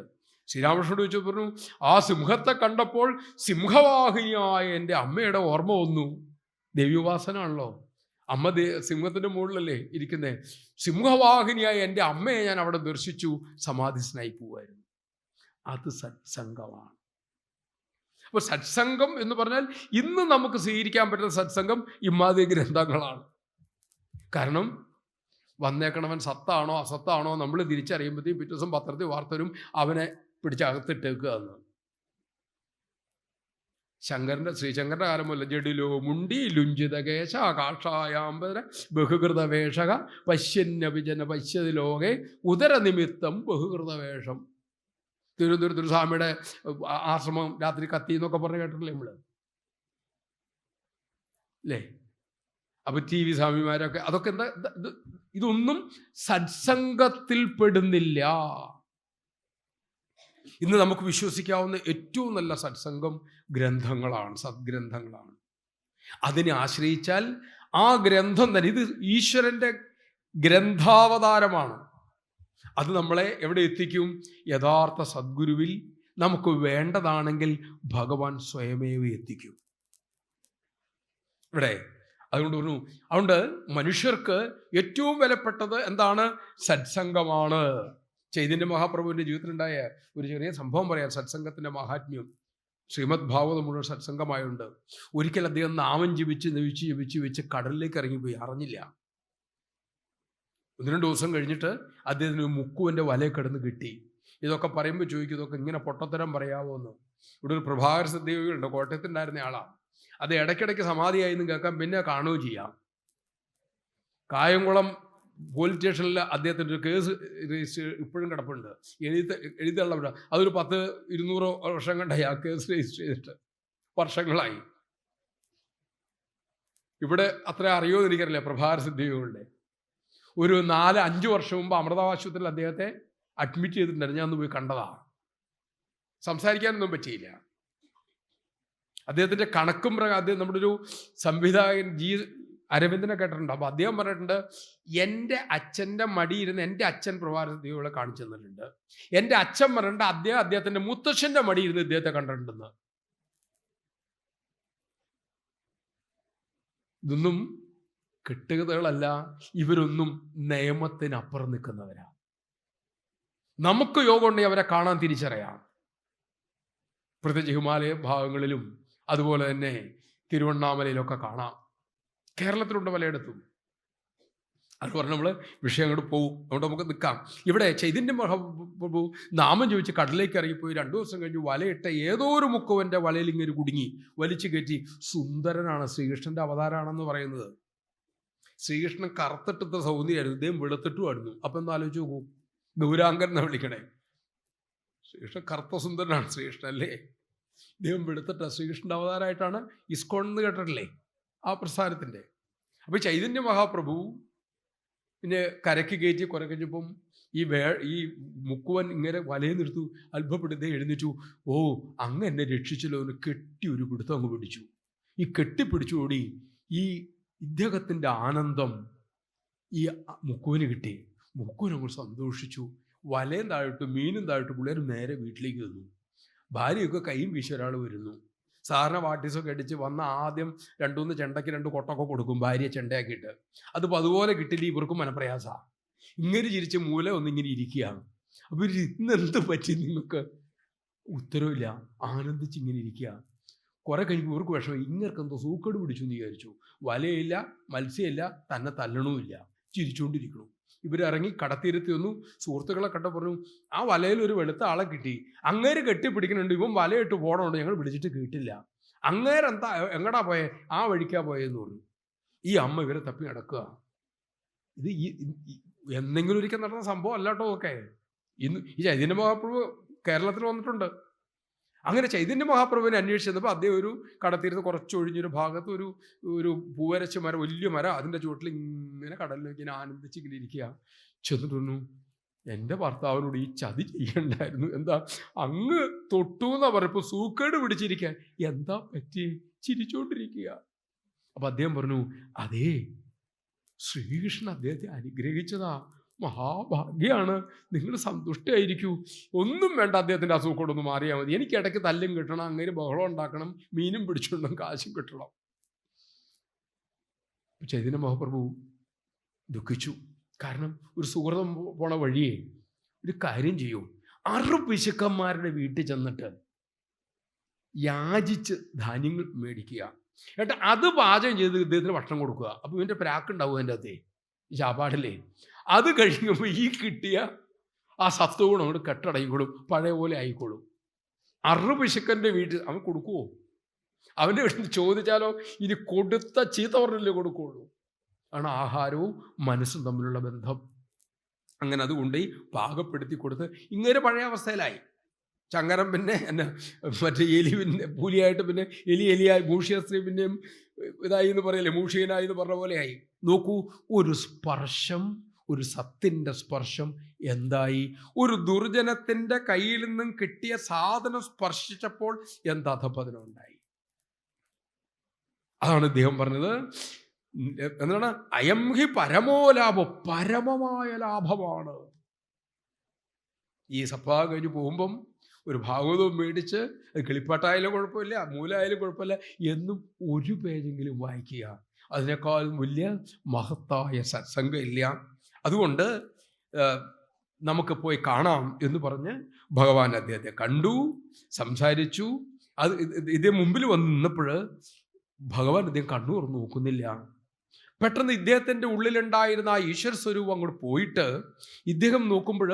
ശ്രീരാമകൃഷ്ണനോട് ചോദിച്ചു, പറഞ്ഞു, ആ സിംഹത്തെ കണ്ടപ്പോൾ സിംഹവാഹിനിയായ എൻ്റെ അമ്മയുടെ ഓർമ്മ വന്നു. ദേവ്യോപാസനാണല്ലോ. അമ്മ സിംഹത്തിൻ്റെ മുകളിലല്ലേ ഇരിക്കുന്നത്. സിംഹവാഹിനിയായ എൻ്റെ അമ്മയെ ഞാൻ അവിടെ ദർശിച്ചു, സമാധിസ്നായി പോവായിരുന്നു. അത് സത്സംഗമാണ്. അപ്പോൾ സത്സംഗം എന്ന് പറഞ്ഞാൽ ഇന്ന് നമുക്ക് സ്വീകരിക്കാൻ പറ്റുന്ന സത്സംഗം ഇമ്മാതിരി ഗ്രന്ഥങ്ങളാണ്. കാരണം വന്നേക്കണവൻ സത്താണോ അസത്താണോ നമ്മൾ തിരിച്ചറിയുമ്പോഴത്തേക്കും പിറ്റേ ദിവസം പത്രത്തിൽ വാർത്തരും അവനെ പിടിച്ചകത്തിട്ടേക്കുക എന്ന്. ശ്രീശങ്കരൻ്റെ കാലം മുതൽ ജഡിലോ മുണ്ടി ലുഞ്ചിത കേശ കാഷായാംബര ബഹുകൃത വേഷക പശ്യന്യവിജന പശ്യതി ലോകെ ഉദരനിമിത്തം ബഹുകൃത വേഷം. തിരുവനന്തപുരത്തൊരു സ്വാമിയുടെ ആശ്രമം രാത്രി കത്തി എന്നൊക്കെ പറഞ്ഞ് കേട്ടിട്ടില്ലേ നമ്മൾ, അല്ലേ? അപ്പൊ TV സ്വാമിമാരൊക്കെ അതൊക്കെ എന്താ? ഇതൊന്നും സത്സംഗത്തിൽ പെടുന്നില്ല. ഇന്ന് നമുക്ക് വിശ്വസിക്കാവുന്ന ഏറ്റവും നല്ല സത്സംഗം ഗ്രന്ഥങ്ങളാണ്, സദ്ഗ്രന്ഥങ്ങളാണ്. അതിനെ ആശ്രയിച്ചാൽ ആ ഗ്രന്ഥം തന്നെ, ഇത് ഈശ്വരൻ്റെ ഗ്രന്ഥാവതാരമാണ്. അത് നമ്മളെ എവിടെ എത്തിക്കും? യഥാർത്ഥ സദ്ഗുരുവിൽ. നമുക്ക് വേണ്ടതാണെങ്കിൽ ഭഗവാൻ സ്വയമേവ എത്തിക്കും. ഇവിടെ അതുകൊണ്ട് പറഞ്ഞു, അതുകൊണ്ട് മനുഷ്യർക്ക് ഏറ്റവും വിലപ്പെട്ടത് എന്താണ്? സത്സംഗമാണ്. ചൈതന്യ മഹാപ്രഭുവിൻ്റെ ജീവിതത്തിലുണ്ടായ ഒരു ചെറിയ സംഭവം പറയാം, സത്സംഗത്തിൻ്റെ മഹാത്മ്യം. ശ്രീമദ് ഭാഗവതം മുഴുവൻ സത്സംഗമായുണ്ട്. ഒരിക്കൽ അദ്ദേഹം നാമം ജപിച്ച് കടലിലേക്ക് ഇറങ്ങിപ്പോയി, അറിഞ്ഞില്ല. 1-2 ദിവസം കഴിഞ്ഞിട്ട് അദ്ദേഹത്തിന് മുക്കുവൻ്റെ വലയിൽ കിടന്ന് കിട്ടി. ഇതൊക്കെ പറയുമ്പോൾ ചോദിക്കും, ഇതൊക്കെ ഇങ്ങനെ പൊട്ടത്തരം പറയാമോ എന്ന്. ഇവിടെ ഒരു പ്രഭാകര സദ്യയുണ്ട്, കോട്ടയത്തുണ്ടായിരുന്ന ആളാണ്. അത് ഇടയ്ക്കിടയ്ക്ക് സമാധിയായെന്ന് കേൾക്കാം, പിന്നെ കാണുകയും ചെയ്യാം. കായംകുളം പോലീസ് സ്റ്റേഷനിൽ അദ്ദേഹത്തിൻ്റെ ഒരു കേസ് രജിസ്റ്റർ ഇപ്പോഴും കിടപ്പുണ്ട്, എഴുതിയുള്ള. അതൊരു 10-200 വർഷം കണ്ടായി ആ കേസ് രജിസ്റ്റർ ചെയ്തിട്ട്, വർഷങ്ങളായി. ഇവിടെ അത്ര അറിയുമോ എനിക്കറിയില്ല. പ്രഭാകര സിദ്ധികളുടെ ഒരു 4-5 വർഷം മുമ്പ് അമൃതാശുപത്രിയിൽ അദ്ദേഹത്തെ അഡ്മിറ്റ് ചെയ്തിട്ടുണ്ടായിരുന്നു. ഞാൻ ഒന്ന് പോയി കണ്ടതാണ്. സംസാരിക്കാനൊന്നും പറ്റിയില്ല. അദ്ദേഹത്തിൻ്റെ കണക്കും പ്രകാരം അദ്ദേഹം നമ്മുടെ ഒരു സംവിധായകൻ അരവിന്ദനെ കേട്ടിട്ടുണ്ട്. അപ്പോൾ അദ്ദേഹം പറഞ്ഞിട്ടുണ്ട്, എൻ്റെ അച്ഛൻ്റെ മടിയിരുന്ന് എൻ്റെ അച്ഛൻ പ്രഭാരതികളെ കാണിച്ചു തന്നിട്ടുണ്ട്. എൻ്റെ അച്ഛൻ പറഞ്ഞിട്ടുണ്ട് അദ്ദേഹത്തിൻ്റെ മുത്തശ്ശൻ്റെ മടിയിരുന്ന് ഇദ്ദേഹത്തെ കണ്ടിട്ടുണ്ടെന്ന്. ഇതൊന്നും കെട്ടുകഥകളല്ല, ഇവരൊന്നും നിയമത്തിനപ്പുറം നിൽക്കുന്നവരാ. നമുക്ക് യോഗം ഉണ്ടെങ്കിൽ അവരെ കാണാൻ തിരിച്ചറിയാം. പ്രത്യേകിച്ച് ഹിമാലയ ഭാഗങ്ങളിലും അതുപോലെ തന്നെ തിരുവണ്ണാമലയിലൊക്കെ കാണാം. കേരളത്തിലുണ്ട് പലയിടത്തും. അത് പറഞ്ഞ് നമ്മൾ വിഷയം അങ്ങോട്ട് പോകും. അതുകൊണ്ട് നമുക്ക് നിൽക്കാം. ഇവിടെ ചൈതന്യ മഹാപ്രഭു നാമം ചോദിച്ച് കടലിലേക്ക് ഇറങ്ങിപ്പോയി. 2 ദിവസം കഴിഞ്ഞ് വലയിട്ട ഏതോ ഒരു മുക്കുവൻ്റെ വലയിൽ ഇങ്ങനെ കുടുങ്ങി വലിച്ചു കയറ്റി. സുന്ദരനാണ്, ശ്രീകൃഷ്ണൻ്റെ അവതാരമാണെന്ന് പറയുന്നത്. ശ്രീകൃഷ്ണൻ കറുത്തിട്ടത്തെ സൗന്ദര്യമായിരുന്നു, ഇദ്ദേഹം വെളുത്തിട്ടുമായിരുന്നു. അപ്പം എന്താ ആലോചിച്ച് നോക്കൂ, ഗൗരാംഗൻ എന്നാ വിളിക്കണേ. ശ്രീകൃഷ്ണൻ കറുത്ത സുന്ദരനാണ് ശ്രീകൃഷ്ണൻ, അല്ലേ? ഇദ്ദേഹം വെളുത്തിട്ട ശ്രീകൃഷ്ണൻ്റെ അവതാരമായിട്ടാണ് ഇസ്കോൺ എന്ന് കേട്ടിട്ടില്ലേ, ആ പ്രസ്ഥാനത്തിൻ്റെ. അപ്പോൾ ചൈതന്യ മഹാപ്രഭു പിന്നെ കരയ്ക്ക് കയറ്റി കുറെ കഴിഞ്ഞപ്പം ഈ മുക്കുവൻ ഇങ്ങനെ വലയിൽ നിർത്തു. അത്ഭുതപ്പെടുത്തേ എഴുന്നേറ്റു. ഓ, അങ്ങ് എന്നെ രക്ഷിച്ചല്ലോ എന്ന് കെട്ടി ഒരു പിടുത്തം അങ്ങ് പിടിച്ചു. ഈ കെട്ടിപ്പിടിച്ചോടി ഈ ഇദ്ദേഹത്തിൻ്റെ ആനന്ദം ഈ മുക്കുവിന് കിട്ടി. മുക്കുവിനങ്ങ് സന്തോഷിച്ചു. വലയും താഴിട്ട് മീനും താഴിട്ട് പിള്ളേർ നേരെ വീട്ടിലേക്ക് വന്നു. ഭാര്യയൊക്കെ കൈയും വീശി ഒരാൾ വരുന്നു. സാധാരണ വാട്ടീസൊക്കെ അടിച്ച് വന്ന ആദ്യം 2-3 ചെണ്ടയ്ക്ക് 2 കൊട്ടൊക്കെ കൊടുക്കും, ഭാര്യയെ ചെണ്ടയാക്കിയിട്ട്. അതിപ്പോൾ അതുപോലെ കിട്ടില്ല, ഇവർക്കും മനപ്രയാസമാണ്. ഇങ്ങനെ ചിരിച്ച് മൂല ഒന്നിങ്ങനെ ഇരിക്കുകയാണ്. അപ്പോൾ ഇന്നെന്ത് പറ്റി നിങ്ങൾക്ക്? ഉത്തരവില്ല, ആനന്ദിച്ചിങ്ങനെ ഇരിക്കുക. കുറെ കഴിയുമ്പോൾ ഇവർക്ക് വിഷമം, ഇങ്ങനെക്കെന്തോ സൂക്കേട് പിടിച്ചു എന്ന് വിചാരിച്ചു. വലയില്ല, മത്സ്യമില്ല, തന്നെ തല്ലണവുമില്ല. ചിരിച്ചുകൊണ്ടിരിക്കണം. ഇവരിറങ്ങി കടത്തീരത്തി വന്നു. സുഹൃത്തുക്കളെ കണ്ട പറഞ്ഞു, ആ വലയിൽ ഒരു വെളുത്ത ആളെ കിട്ടി, അങ്ങേര് കെട്ടിപ്പിടിക്കുന്നുണ്ട്, ഇവൻ വലയിട്ട് പോകണമുണ്ട്, ഞങ്ങൾ പിടിച്ചിട്ട് കിട്ടില്ല. അങ്ങേരെന്താ എങ്ങടാ പോയെ? ആ വഴിക്കാ പോയെന്ന് പറഞ്ഞു. ഈ അമ്മ ഇവരെ തപ്പി നടക്കുക. ഇത് എന്തെങ്കിലും ഒരിക്കൽ നടന്ന സംഭവം അല്ലാട്ടോ ഒക്കെ. ഇന്ന് ഈ ചൈതന്യ മഹാപ്രഭു കേരളത്തിൽ വന്നിട്ടുണ്ട്. അങ്ങനെ ചൈതന്യ മഹാപ്രഭുവിനെ അന്വേഷിച്ച് ചെന്നപ്പോൾ അദ്ദേഹം ഒരു കടത്തീരത്ത് കുറച്ചൊഴിഞ്ഞൊരു ഭാഗത്ത് ഒരു പൂവരച്ച മരം, വലിയ മരം, അതിൻ്റെ ചുവട്ടിൽ ഇങ്ങനെ കടലിലേക്ക് ഇങ്ങനെ ആനന്ദിച്ച് ഇങ്ങനെ ഇരിക്കുക. ചെന്നിട്ട് പറഞ്ഞു, എൻ്റെ ഭർത്താവിനോട് ഈ ചതി ചെയ്യണ്ടായിരുന്നു, എന്താ അങ്ങ് തൊട്ടു എന്നാ പറഞ്ഞപ്പോൾ സൂക്കേട് പിടിച്ചിരിക്കാൻ, എന്താ പറ്റി? ചിരിച്ചോണ്ടിരിക്കുക. അപ്പൊ അദ്ദേഹം പറഞ്ഞു, അതേ ശ്രീകൃഷ്ണൻ അദ്ദേഹത്തെ അനുഗ്രഹിച്ചതാ, മഹാഭാഗ്യാണ്, നിങ്ങൾ സന്തുഷ്ടയായിരിക്കൂ, ഒന്നും വേണ്ട, അദ്ദേഹത്തിൻ്റെ അസുഖത്തോടൊന്ന് മാറിയാൽ മതി, എനിക്ക് ഇടയ്ക്ക് തല്ലും കിട്ടണം, അങ്ങനെ ബഹളം ഉണ്ടാക്കണം, മീനും പിടിച്ചോണ്ടും കാശും കിട്ടണം. ചൈതന്യ മഹാപ്രഭു ദുഃഖിച്ചു. കാരണം ഒരു സുഹൃതം പോണ വഴിയേ ഒരു കാര്യം ചെയ്യൂ, 6 പിശുക്കന്മാരുടെ വീട്ടിൽ ചെന്നിട്ട് യാചിച്ച് ധാന്യങ്ങൾ മേടിക്കുക, എന്നിട്ട് അത് പാചകം ചെയ്ത് ഇദ്ദേഹത്തിന് ഭക്ഷണം കൊടുക്കുക. അപ്പോൾ ഇവൻ്റെ പ്രാക്കുണ്ടാവും അതിൻ്റെ അകത്തെ, ഈ ചാപ്പാടില്ലേ. അത് കഴിയുമ്പോൾ ഈ കിട്ടിയ ആ സത്വഗുണം അങ്ങോട്ട് കെട്ടടങ്ങിക്കോളും, പഴയ പോലെ ആയിക്കോളും. 6 പിശുക്കൻ്റെ വീട്ടിൽ അവൻ കൊടുക്കുമോ? അവൻ്റെ വീട്ടിൽ ചോദിച്ചാലോ ഇനി കൊടുത്ത ചീത്ത പറഞ്ഞല്ലേ കൊടുക്കുള്ളൂ. ആണ് ആഹാരവും മനസ്സും തമ്മിലുള്ള ബന്ധം. അങ്ങനെ അതുകൊണ്ട് പാകപ്പെടുത്തി കൊടുത്ത് ഇങ്ങനെ പഴയ അവസ്ഥയിലായി. ചങ്ങരം പിന്നെ എന്നെ മറ്റേ എലി, പിന്നെ പൂലിയായിട്ട്, പിന്നെ എലിയായി, മൂഷിയസ്ത്രീ പിന്നെയും ഇതായി എന്ന് പറയല്ലേ, മൂഷികനായി എന്ന് പറഞ്ഞ പോലെയായി. നോക്കൂ, ഒരു സ്പർശം, ഒരു സത്തിൻ്റെ സ്പർശം എന്തായി? ഒരു ദുർജനത്തിൻ്റെ കയ്യിൽ നിന്നും കിട്ടിയ സാധനം സ്പർശിച്ചപ്പോൾ എന്താ അധപതനം ഉണ്ടായി? അതാണ് ഇദ്ദേഹം പറഞ്ഞത്. എന്താണ്? അയം ഹി പരമോ ലാഭം, പരമമായ ലാഭമാണ്. ഈ സപ്താഹം കഴിഞ്ഞ് പോകുമ്പം ഒരു ഭാഗവതവും മേടിച്ച്, അത് കിളിപ്പാട്ടായാലും കുഴപ്പമില്ല, മൂലായാലും കുഴപ്പമില്ല, എന്നും ഒരു പേജെങ്കിലും വായിക്കുക. അതിനേക്കാളും വലിയ മഹത്തായ സത്സംഗം ഇല്ല. അതുകൊണ്ട് നമുക്ക് പോയി കാണാം എന്ന് പറഞ്ഞ് ഭഗവാൻ അദ്ദേഹത്തെ കണ്ടു, സംസാരിച്ചു. അത് ഇദ്ദേഹം മുമ്പിൽ വന്ന് നിന്നപ്പോൾ ഭഗവാൻ ഇദ്ദേഹം കണ്ണു തുറന്ന് നോക്കുന്നില്ല. പെട്ടെന്ന് ഇദ്ദേഹത്തിൻ്റെ ഉള്ളിലുണ്ടായിരുന്ന ആ ഈശ്വര സ്വരൂപം അങ്ങോട്ട് പോയിട്ട് ഇദ്ദേഹം നോക്കുമ്പോൾ,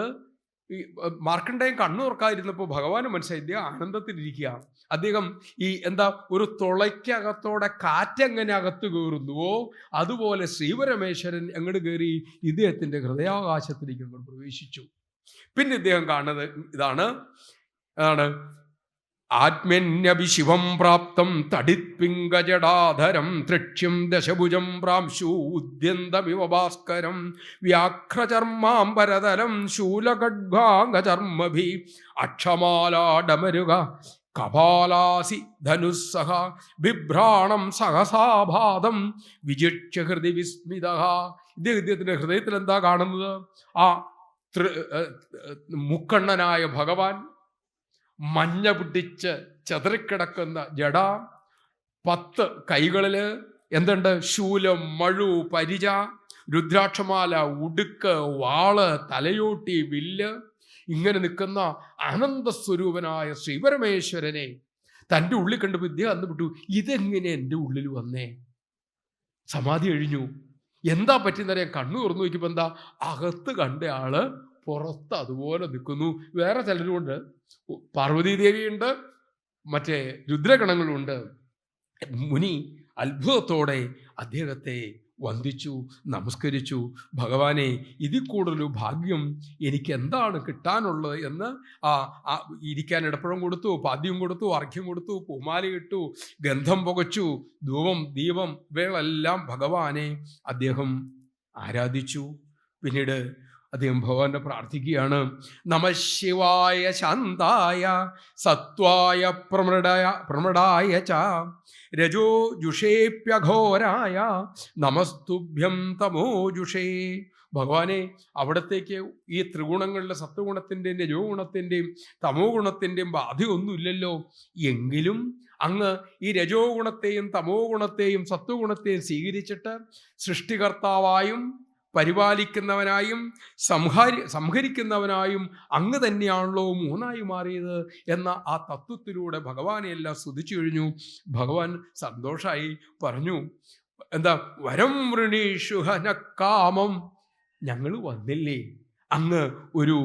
മാർക്കണ്ഡേയൻ കണ്ണു തുറക്കാതിരുന്നപ്പോൾ ഭഗവാന് മനസ്സിലായി ഇദ്ദേഹം ആനന്ദത്തിലിരിക്കുക. അദ്ദേഹം ഈ എന്താ ഒരു തുളയ്ക്കകത്തോടെ കാറ്റെങ്ങനെ അകത്ത് കയറുന്നുവോ അതുപോലെ ശ്രീപരമേശ്വരൻ അങ്ങോട്ട് കയറി ഇദ്ദേഹത്തിൻ്റെ ഹൃദയാകാശത്തിലേക്ക് അങ്ങോട്ട് പ്രവേശിച്ചു. പിന്നെ ഇദ്ദേഹം കാണുന്നത് ഇതാണ്. ആത്മന്യഭി ശിവം പ്രാപ്തം തടിത്പിംഗജടാധരം തൃക്ഷ്യം ദശഭുജം പ്രാംശു ഉദ്യന്തമിവ ഭാസ്കരം വ്യാഘ്രചർമാംബരതലം ശൂലഖഡ്ഗാംഗചർമ്മഭി അക്ഷമാലാഡമരുക കപാലാസി ധനുസ്സഹ ബിഭ്രാണം സഹസാഭാതം വിജിക്ഷ്യ ഹൃദി വിസ്മിത. ഇദ്ദേഹത്തിൻ്റെ ഹൃദയത്തിൽ എന്താ കാണുന്നത്? ആ മുക്കണ്ണനായ ഭഗവാൻ, മഞ്ഞ പിടിച്ച് ചെതറിക്കിടക്കുന്ന ജട, 10 കൈകളില് എന്തുണ്ട്? ശൂലം, മഴു, പരിച, രുദ്രാക്ഷമാല, ഉടുക്ക്, വാള്, തലയോട്ടി, വില്ല്, ഇങ്ങനെ നിൽക്കുന്ന ആനന്ദസ്വരൂപനായ ശ്രീപരമേശ്വരനെ തൻ്റെ ഉള്ളിൽ കണ്ടപ്പോൾ ഇദ്ദേഹം അന്ന് വിട്ടു, ഇതെങ്ങനെ എൻ്റെ ഉള്ളിൽ വന്നേ? സമാധി കഴിഞ്ഞു. എന്താ പറ്റിയെന്നറിയാൻ കണ്ണു തുറന്നു നോക്കിയപ്പോൾ എന്താ? അകത്ത് കണ്ട ആള് പുറത്ത് അതുപോലെ നിൽക്കുന്നു. വേറെ ചിലരുമുണ്ട്, പാർവതീദേവിയുണ്ട്, മറ്റേ രുദ്രഗണങ്ങളുണ്ട്. മുനി അത്ഭുതത്തോടെ അദ്ദേഹത്തെ വന്ദിച്ചു, നമസ്കരിച്ചു. ഭഗവാനെ, ഇതിൽ കൂടുതൽ ഭാഗ്യം എനിക്ക് എന്താണ് കിട്ടാനുള്ളത് എന്ന് ഇരിക്കാൻ ഇടപ്പഴം കൊടുത്തു, പാദ്യം കൊടുത്തു, അർഘ്യം കൊടുത്തു, പൂമാല ഇട്ടു, ഗന്ധം പുകച്ചു, ധൂപം, ദീപം ഇവകളെല്ലാം ഭഗവാനെ അദ്ദേഹം ആരാധിച്ചു. പിന്നീട് അദ്ദേഹം ഭഗവാനെ പ്രാർത്ഥിക്കുകയാണ്. നമഃശിവായ ശാന്തായ സത്വായ പ്രമൃടായ ച രജോജുഷേപ്യഘോരായ നമസ്തുഭ്യം തമോജുഷേ. ഭഗവാനെ, അവിടത്തേക്ക് ഈ ത്രിഗുണങ്ങളിലെ സത്വഗുണത്തിൻ്റെയും രജോഗുണത്തിൻ്റെയും തമോ ഗുണത്തിൻ്റെയും ബാധയൊന്നുമില്ലല്ലോ. എങ്കിലും അങ്ങ് ഈ രജോ ഗുണത്തെയും തമോ ഗുണത്തെയും സത്വഗുണത്തെയും സ്വീകരിച്ചിട്ട് സൃഷ്ടികർത്താവായും പരിപാലിക്കുന്നവനായും സംഹരിക്കുന്നവനായും അങ്ങ് തന്നെയാണല്ലോ മൂന്നായി മാറിയത് എന്ന ആ തത്വത്തിലൂടെ ഭഗവാനെ എല്ലാം സ്തുതിച്ചു കഴിഞ്ഞു. ഭഗവാൻ സന്തോഷമായി പറഞ്ഞു, എന്താ വരം വൃണീഷുഹന കാമം, ഞങ്ങൾ വന്നില്ലേ, അങ്ങ് ഒരു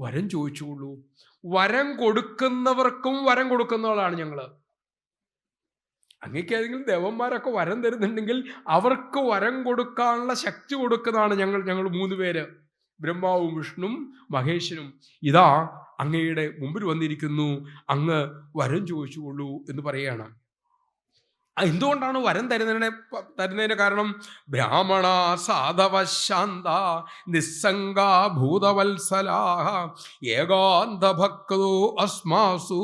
വരം ചോദിച്ചുകൊള്ളൂ. വരം കൊടുക്കുന്നവർക്കും വരം കൊടുക്കുന്നവളാണ് ഞങ്ങള്. അങ്ങേക്ക് ഏതെങ്കിലും ദേവന്മാരൊക്കെ വരം തരുന്നുണ്ടെങ്കിൽ അവർക്ക് വരം കൊടുക്കാനുള്ള ശക്തി കൊടുക്കുന്നതാണ് ഞങ്ങൾ 3 പേര്, ബ്രഹ്മാവും വിഷ്ണുവും മഹേശ്വരും. ഇതാ അങ്ങയുടെ മുമ്പിൽ വന്നിരിക്കുന്നു, അങ്ങ് വരം ചോദിച്ചുകൊള്ളൂ എന്ന് പറയുകയാണ്. എന്തുകൊണ്ടാണ് വരം തരുന്നതിന് കാരണം? ബ്രാഹ്മണ സാധവ ശാന്ത നിസ്സംഗ ഭൂതവത്സലാഹ ഏകാന്ത ഭക്തോ അസ്മാസു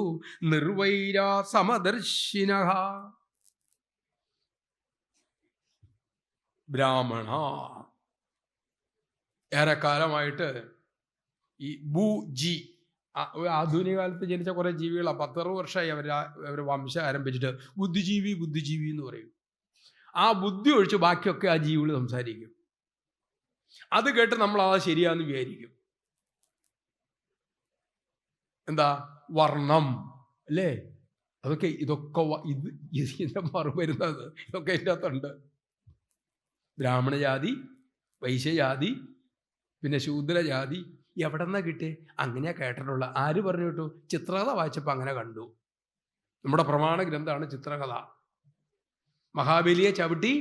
നിർവൈര സമദർശിനഃ. ബ്രാഹ്മണ, ഏറെക്കാലമായിട്ട് ഈ ഭൂജി, ആധുനിക കാലത്ത് ജനിച്ച കുറെ ജീവികളാണ്. 10-60 വർഷമായി അവർ വംശം ആരംഭിച്ചിട്ട് ബുദ്ധിജീവി ബുദ്ധിജീവി എന്ന് പറയും. ആ ബുദ്ധി ഒഴിച്ച് ബാക്കിയൊക്കെ ആ ജീവികൾ സംസാരിക്കും. അത് കേട്ട് നമ്മൾ അത് ശരിയാന്ന് വിചാരിക്കും. എന്താ വർണ്ണം അല്ലേ? ഇതൊക്കെ ഇതിന്റെ മറുമരുന്നത് ഇതൊക്കെ ഇതിൻ്റെ അകത്തുണ്ട്. ബ്രാഹ്മണജാതി, വൈശ്യജാതി, പിന്നെ ശൂദ്രജാതി. എവിടെ നിന്നാ കിട്ടിയേ? അങ്ങനെയാ കേട്ടിട്ടുള്ള. ആര് പറഞ്ഞു കേട്ടു? ചിത്രകഥ വായിച്ചപ്പോൾ അങ്ങനെ കണ്ടു. നമ്മുടെ പ്രമാണ ഗ്രന്ഥമാണ് ചിത്രകഥ. മഹാബലിയെ ചവിട്ടി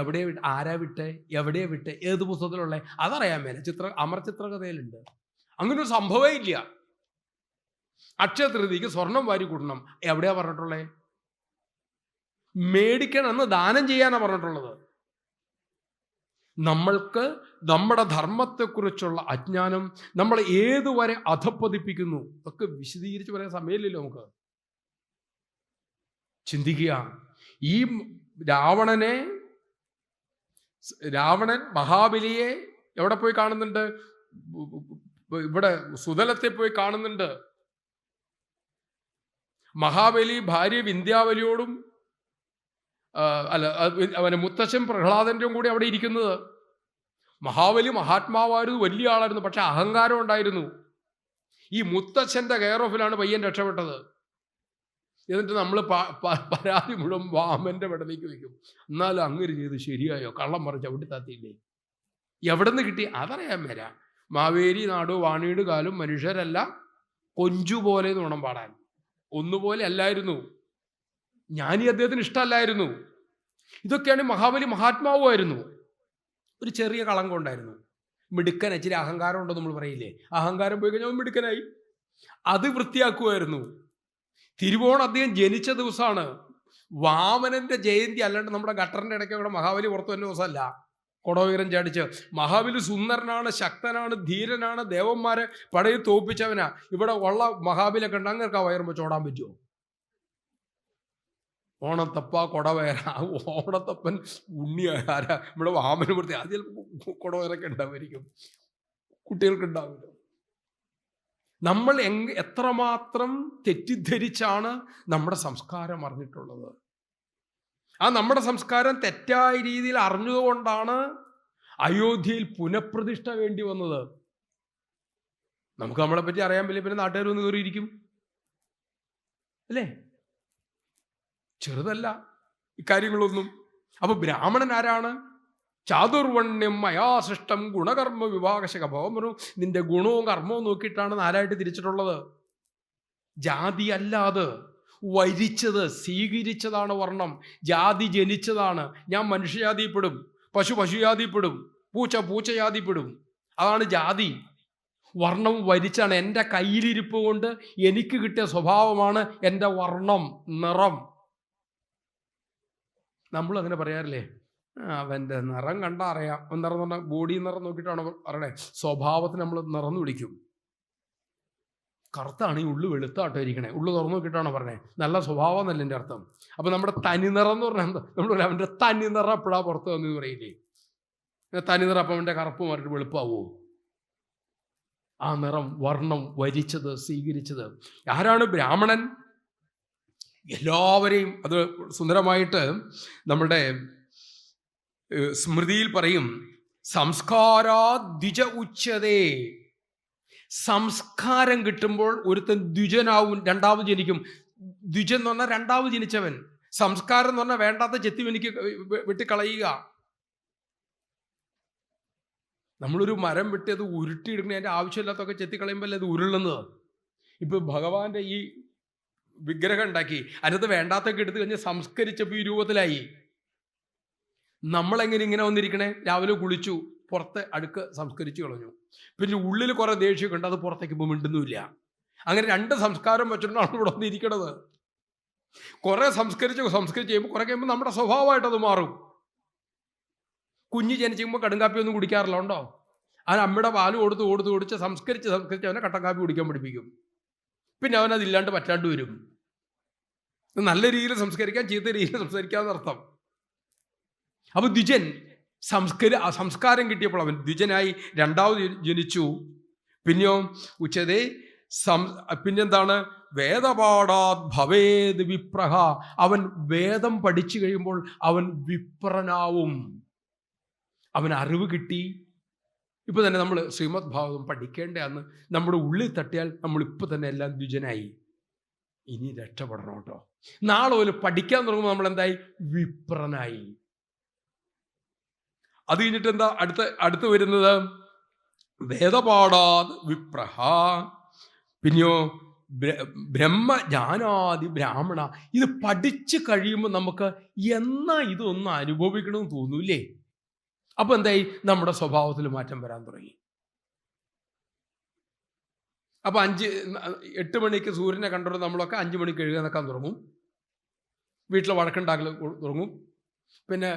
എവിടെയാ വിട്ടെ? ആരാ വിട്ടെ? എവിടെയാ വിട്ടെ? ഏത് പുസ്തകത്തിലുള്ള? അതറിയാൻ മേലെ. അമർചിത്രകഥയിലുണ്ട്. അങ്ങനെ ഒരു സംഭവമേ ഇല്ല. അക്ഷയതൃതിക്ക് സ്വർണം വാരി കൂട്ടണം, എവിടെയാ പറഞ്ഞിട്ടുള്ളേ? മേടിക്കണം എന്ന് ദാനം ചെയ്യാനാ പറഞ്ഞിട്ടുള്ളത്. നമ്മൾക്ക് നമ്മുടെ ധർമ്മത്തെക്കുറിച്ചുള്ള അജ്ഞാനം നമ്മളെ ഏതുവരെ അധപ്പതിപ്പിക്കുന്നു ഒക്കെ വിശദീകരിച്ച് പറയാൻ സമയമില്ലല്ലോ നമുക്ക്. ചിന്തിക്കുക. ഈ രാവണൻ മഹാബലിയെ എവിടെ പോയി കാണുന്നുണ്ട്? ഇവിടെ സുതലത്തെ പോയി കാണുന്നുണ്ട്. മഹാബലി ഭാര്യ വിന്ധ്യാവലിയോടും അവന് മുത്തച്ഛൻ പ്രഹ്ലാദൻ്റെ കൂടി അവിടെ ഇരിക്കുന്നത്. മഹാബലി മഹാത്മാവായിരുന്നു, വലിയ ആളായിരുന്നു, പക്ഷെ അഹങ്കാരം ഉണ്ടായിരുന്നു. ഈ മുത്തച്ഛൻ്റെ കെയർ ഓഫിലാണ് പയ്യൻ രക്ഷപ്പെട്ടത്. എന്നിട്ട് നമ്മൾ പരാതി മുഴുവൻ വാമന്റെ പെടലേക്ക് വയ്ക്കും. എന്നാലും അങ്ങനെ ചെയ്ത് ശരിയായോ? കള്ളം പറഞ്ഞ് ചവിട്ടി താത്തിയില്ലേ? എവിടെ നിന്ന് കിട്ടി? അതറിയാൻ മേല. മാവേലി നാടു വാണിയുടെ കാലം മനുഷ്യരല്ല കൊഞ്ചുപോലെ എന്ന് വേണം പാടാൻ. ഒന്നുപോലെ അല്ലായിരുന്നു. ജ്ഞാനി അദ്ദേഹത്തിന് ഇഷ്ടമല്ലായിരുന്നു. ഇതൊക്കെയാണ് മഹാബലി മഹാത്മാവുമായിരുന്നു. ഒരു ചെറിയ കളങ്കം ഉണ്ടായിരുന്നു. മിടുക്കൻ, ഇച്ചിരി അഹങ്കാരം ഉണ്ടോ നമ്മൾ പറയില്ലേ? അഹങ്കാരം പോയി കഴിഞ്ഞാൽ മിടുക്കനായി. അത് വൃത്തിയാക്കുമായിരുന്നു. തിരുവോണം അദ്ദേഹം ജനിച്ച ദിവസമാണ്. വാമനന്റെ ജയന്തി അല്ലാണ്ട് നമ്മുടെ ഗട്ടറിന്റെ ഇടയ്ക്ക് ഇവിടെ മഹാബലി പുറത്തു വരുന്ന ദിവസമല്ല. കൊടോയരം ചാടിച്ച് മഹാബലി സുന്ദരനാണ്, ശക്തനാണ്, ധീരനാണ്, ദേവന്മാരെ പടയിൽ തോപ്പിച്ചവനാ. ഇവിടെ ഉള്ള മഹാബലിയൊക്കെ ഉണ്ട്. അങ്ങനെയൊക്കെ ആ വയറുമ്പോൾ ചോടാൻ പറ്റുമോ? ഓണത്തപ്പ കൊടവയറ. ഓണത്തപ്പൻ ഉണ്ണി ആരാ? നമ്മുടെ വാമന വൃത്തി. അത് ചിലപ്പോൾ കൊടവയറൊക്കെ ഉണ്ടാവുമായിരിക്കും, കുട്ടികൾക്ക് ഉണ്ടാവില്ല. നമ്മൾ എത്രമാത്രം തെറ്റിദ്ധരിച്ചാണ് നമ്മുടെ സംസ്കാരം അറിഞ്ഞിട്ടുള്ളത്. ആ നമ്മുടെ സംസ്കാരം തെറ്റായ രീതിയിൽ അറിഞ്ഞതുകൊണ്ടാണ് അയോധ്യയിൽ പുനഃപ്രതിഷ്ഠ വേണ്ടി വന്നത്. നമുക്ക് നമ്മളെ പറ്റി അറിയാൻ പറ്റില്ല, പിന്നെ നാട്ടുകാർ വന്ന് കയറിയിരിക്കും അല്ലേ? ചെറുതല്ല ഇക്കാര്യങ്ങളൊന്നും. അപ്പൊ ബ്രാഹ്മണൻ ആരാണ്? ചാതുർവണ്യം മയാ സൃഷ്ടം ഗുണകർമ്മ വിഭാഗശക. ഭഗവാൻ നിന്റെ ഗുണവും കർമ്മവും നോക്കിയിട്ടാണ് നാലായിട്ട് തിരിച്ചിട്ടുള്ളത്. ജാതി അല്ലാതെ വരിച്ചത് സ്വീകരിച്ചതാണ് വർണ്ണം. ജാതി ജനിച്ചതാണ്. ഞാൻ മനുഷ്യജാതിപ്പെടും, പശു പശുജാതിപ്പെടും, പൂച്ച പൂച്ചജാതിപ്പെടും. അതാണ് ജാതി. വർണ്ണം വരിച്ചാണ്. എൻ്റെ കയ്യിലിരിപ്പ് കൊണ്ട് എനിക്ക് കിട്ടിയ സ്വഭാവമാണ് എൻ്റെ വർണ്ണം, നിറം. നമ്മൾ അങ്ങനെ പറയാറില്ലേ? അവൻ്റെ നിറം കണ്ടാൽ അറിയാം. നിറം എന്ന് പറഞ്ഞാൽ ബോഡി നിറം നോക്കിയിട്ടാണ് പറയണേ. സ്വഭാവത്തിന് നമ്മൾ നിറന്ന് വിളിക്കും. കറുത്താണെങ്കിൽ ഉള്ളു വെളുത്താട്ടോ ഇരിക്കണേ. ഉള്ളു തുറന്നു നോക്കിയിട്ടാണോ പറഞ്ഞേ? നല്ല സ്വഭാവം എന്നല്ല എൻ്റെ അർത്ഥം. അപ്പൊ നമ്മുടെ തനിനിറം എന്ന് പറഞ്ഞാൽ എന്താ? നമ്മൾ പറയാം അവൻ്റെ തനിനിറം എപ്പോഴാ പുറത്ത് വന്നെന്ന് പറയില്ലേ? തനിനിറം അപ്പം അവൻ്റെ കറുപ്പ് മാറിയിട്ട് വെളുപ്പാവോ? ആ നിറം, വർണ്ണം വരിച്ചത്, സ്വീകരിച്ചത്. ആരാണ് ബ്രാഹ്മണൻ? എല്ലാവരെയും. അത് സുന്ദരമായിട്ട് നമ്മുടെ സ്മൃതിയിൽ പറയും, സംസ്കാരാദ്വിജ ഉച്യതേ. സംസ്കാരം കിട്ടുമ്പോൾ ഒരുത്തൻ ദ്വിജനാവും, രണ്ടാമത് ജനിക്കും. ദ്വിജൻ എന്ന് പറഞ്ഞാൽ രണ്ടാമത് ജനിച്ചവൻ. സംസ്കാരം എന്ന് പറഞ്ഞാൽ വേണ്ടാത്ത ചെത്തി എനിക്ക് വെട്ടിക്കളയുക. നമ്മളൊരു മരം വെട്ടി അത് ഉരുട്ടിയിടുന്ന അതിൻ്റെ ആവശ്യമില്ലാത്തൊക്കെ ചെത്തിക്കളയുമ്പോൾ അത് ഉരുളുന്നത്. ഇപ്പൊ ഭഗവാന്റെ ഈ വിഗ്രഹം ഉണ്ടാക്കി അതിനകത്ത് വേണ്ടാത്തൊക്കെ എടുത്തു കഴിഞ്ഞ് സംസ്കരിച്ചപ്പോൾ ഈ രൂപത്തിലായി. നമ്മളെങ്ങനെ ഇങ്ങനെ വന്നിരിക്കണേ? രാവിലെ കുളിച്ചു, പുറത്തെ അടുക്ക് സംസ്കരിച്ചു കളഞ്ഞു, പിന്നെ ഉള്ളിൽ കുറെ ദേഷ്യമൊക്കെ ഉണ്ട്, അത് പുറത്തേക്ക് ഇപ്പോൾ മിണ്ടുന്നുമില്ല. അങ്ങനെ രണ്ട് സംസ്കാരം വെച്ചിട്ടാണ് ഇവിടെ വന്നിരിക്കണത്. കുറെ സംസ്കരിച്ച് കഴിയുമ്പോൾ കുറെ കഴിയുമ്പോൾ നമ്മുടെ സ്വഭാവമായിട്ട് അത് മാറും. കുഞ്ഞ് ജനിച്ചുമ്പോൾ കടുങ്കാപ്പി ഒന്നും കുടിക്കാറില്ല, ഉണ്ടോ? അവൻ അമ്മയുടെ പാല് കൊടുത്ത് സംസ്കരിച്ച് അവനെ കട്ടൻ കാപ്പി കുടിക്കാൻ പഠിപ്പിക്കും. പിന്നെ അവനതില്ലാണ്ട് പറ്റാണ്ട് വരും. നല്ല രീതിയിൽ സംസ്കരിക്കാൻ, ചീത്ത രീതിയിൽ സംസ്കരിക്കാന്നർത്ഥം. അപ്പൊ ദ്വിജൻ സംസ്കാരം കിട്ടിയപ്പോൾ അവൻ ദ്വിജനായി രണ്ടാമത് ജനിച്ചു. പിന്നെയോ ഉച്ചതേ പിന്നെന്താണ്? വേദപാഠാത് ഭവേദ് വിപ്രഹ. അവൻ വേദം പഠിച്ചു കഴിയുമ്പോൾ അവൻ വിപ്രനാവും. അവൻ അറിവ് കിട്ടി. ഇപ്പൊ തന്നെ നമ്മൾ ശ്രീമദ് ഭാഗവതം പഠിക്കേണ്ടതെന്ന് നമ്മുടെ ഉള്ളിൽ തട്ടിയാൽ നമ്മളിപ്പോൾ തന്നെ എല്ലാം ദ്വിജനായി. ഇനി രക്ഷപ്പെടണം കേട്ടോ. നാളെ പോലും പഠിക്കാൻ തുടങ്ങുമ്പോൾ നമ്മൾ എന്തായി? വിപ്രനായി. അത് കഴിഞ്ഞിട്ട് എന്താ അടുത്ത് വരുന്നത്? വേദപാഠാത് വിപ്രഹ. പിന്നെയോ ബ്രഹ്മജ്ഞാനാദി ബ്രാഹ്മണ. ഇത് പഠിച്ചു കഴിയുമ്പോൾ നമുക്ക് എന്നാ ഇതൊന്നും അനുഭവിക്കണമെന്ന് തോന്നൂലേ? അപ്പൊ എന്തായി? നമ്മുടെ സ്വഭാവത്തിൽ മാറ്റം വരാൻ തുടങ്ങി. അപ്പൊ 8 മണിക്ക് സൂര്യനെ കണ്ടോ നമ്മളൊക്കെ 5 മണിക്ക് എഴുതാൻ നിൽക്കാൻ തുടങ്ങും. വീട്ടിലെ വഴക്കുണ്ടാക്കൽ തുടങ്ങും. പിന്നെ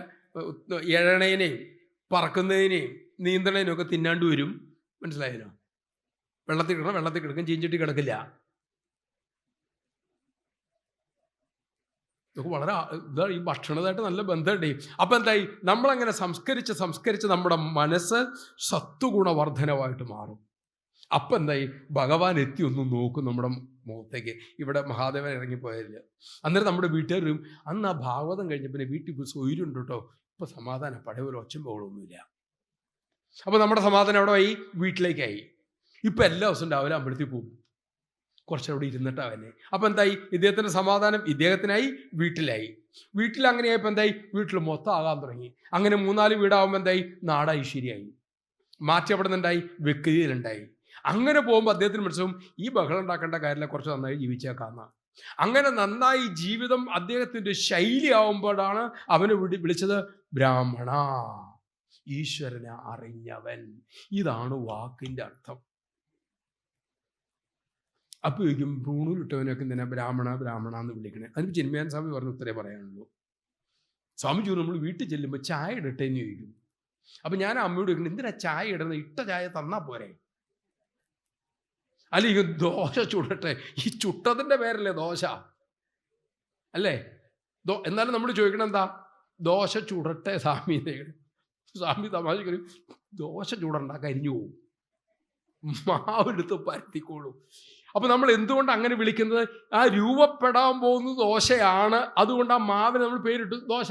എഴണേനെയും പറക്കുന്നതിനെയും നീന്തണേനും ഒക്കെ തിന്നാണ്ട് വരും. മനസ്സിലായല്ലോ? വെള്ളത്തിൽ കിടക്കും, ചീഞ്ചിട്ടി കിടക്കില്ല. ഇതൊക്കെ വളരെ ഇതാണ്. ഈ ഭക്ഷണമായിട്ട് നല്ല ബന്ധമുണ്ട്. അപ്പം എന്തായി? നമ്മളങ്ങനെ സംസ്കരിച്ച് നമ്മുടെ മനസ്സ് സത്വഗുണവർദ്ധനമായിട്ട് മാറും. അപ്പം എന്തായി? ഭഗവാൻ എത്തി ഒന്ന് നോക്കും നമ്മുടെ മുഖത്തേക്ക്. ഇവിടെ മഹാദേവൻ ഇറങ്ങിപ്പോയില്ല. അന്നേരം നമ്മുടെ വീട്ടുകാരും അന്ന് ആ ഭാഗവതം കഴിഞ്ഞ പിന്നെ വീട്ടിൽ പോയി സ്വൈര്യമുണ്ട് കേട്ടോ, ഇപ്പം സമാധാനം, പഴയ പോലെ ഒച്ചയും ബഹളമൊന്നുമില്ല. അപ്പം നമ്മുടെ സമാധാനം അവിടെ ആയി, വീട്ടിലേക്കായി. ഇപ്പം എല്ലാ ദിവസവും രാവിലെ അമ്പലത്തിൽ പോകും, കുറച്ചവിടെ ഇരുന്നിട്ടാവന്നെ. അപ്പം എന്തായി? ഇദ്ദേഹത്തിൻ്റെ സമാധാനം ഇദ്ദേഹത്തിനായി, വീട്ടിലായി. അങ്ങനെയായപ്പോൾ എന്തായി? വീട്ടിൽ മൊത്തം ആകാൻ തുടങ്ങി. അങ്ങനെ 3-4 വീടാകുമ്പോൾ എന്തായി? നാട് ഐശ്വര്യമായി. മാറ്റി അവിടെ നിന്നുണ്ടായി, വ്യക്തിയിലുണ്ടായി. അങ്ങനെ പോകുമ്പോൾ അദ്ദേഹത്തിന് മനസ്സിലാവും ഈ ബഹളം ഉണ്ടാക്കേണ്ട കാര്യമില്ല, കുറച്ച് നന്നായി ജീവിച്ചേക്കാന്ന. അങ്ങനെ നന്നായി ജീവിതം അദ്ദേഹത്തിൻ്റെ ശൈലി ആവുമ്പോഴാണ് അവനെ വിളിച്ചത് ബ്രാഹ്മണ, ഈശ്വരനെ അറിഞ്ഞവൻ. ഇതാണ് വാക്കിൻ്റെ അർത്ഥം. അപ്പോൾ ചോദിക്കും, ഭ്രൂണിലിട്ടവനൊക്കെ എന്തിനാ ബ്രാഹ്മണ എന്ന് വിളിക്കണേ? അതിന് ചിന്മയാൻ സ്വാമി പറഞ്ഞ ഉത്തരേ പറയാനുള്ളൂ. സ്വാമി ചോദിച്ചു, നമ്മൾ വീട്ടിൽ ചെല്ലുമ്പോൾ ചായ ഇടട്ടേന്ന് ചോദിക്കും. അപ്പം ഞാൻ അമ്മയോട് ചോദിക്കണം, എന്തിനാ ചായ ഇടുന്നത്? ഇട്ട ചായ തന്നാ പോരെ? അല്ലെങ്കിൽ ദോശ ചുടട്ടെ? ഈ ചുട്ടതിൻ്റെ പേരല്ലേ ദോശ അല്ലേ? എന്നാലും നമ്മൾ ചോദിക്കണം എന്താ? ദോശ ചുടട്ടെ സ്വാമി. സ്വാമി തമാശ കറി, ദോശ ചൂടണ്ട, കരിഞ്ഞു പോവും, മാവെടുത്ത് പരത്തിക്കോളൂ. അപ്പൊ നമ്മൾ എന്തുകൊണ്ട് അങ്ങനെ വിളിക്കുന്നത്? ആ രൂപപ്പെടാൻ പോകുന്നത് ദോശയാണ്, അതുകൊണ്ട് ആ മാവിന് നമ്മൾ പേരിട്ടു ദോശ.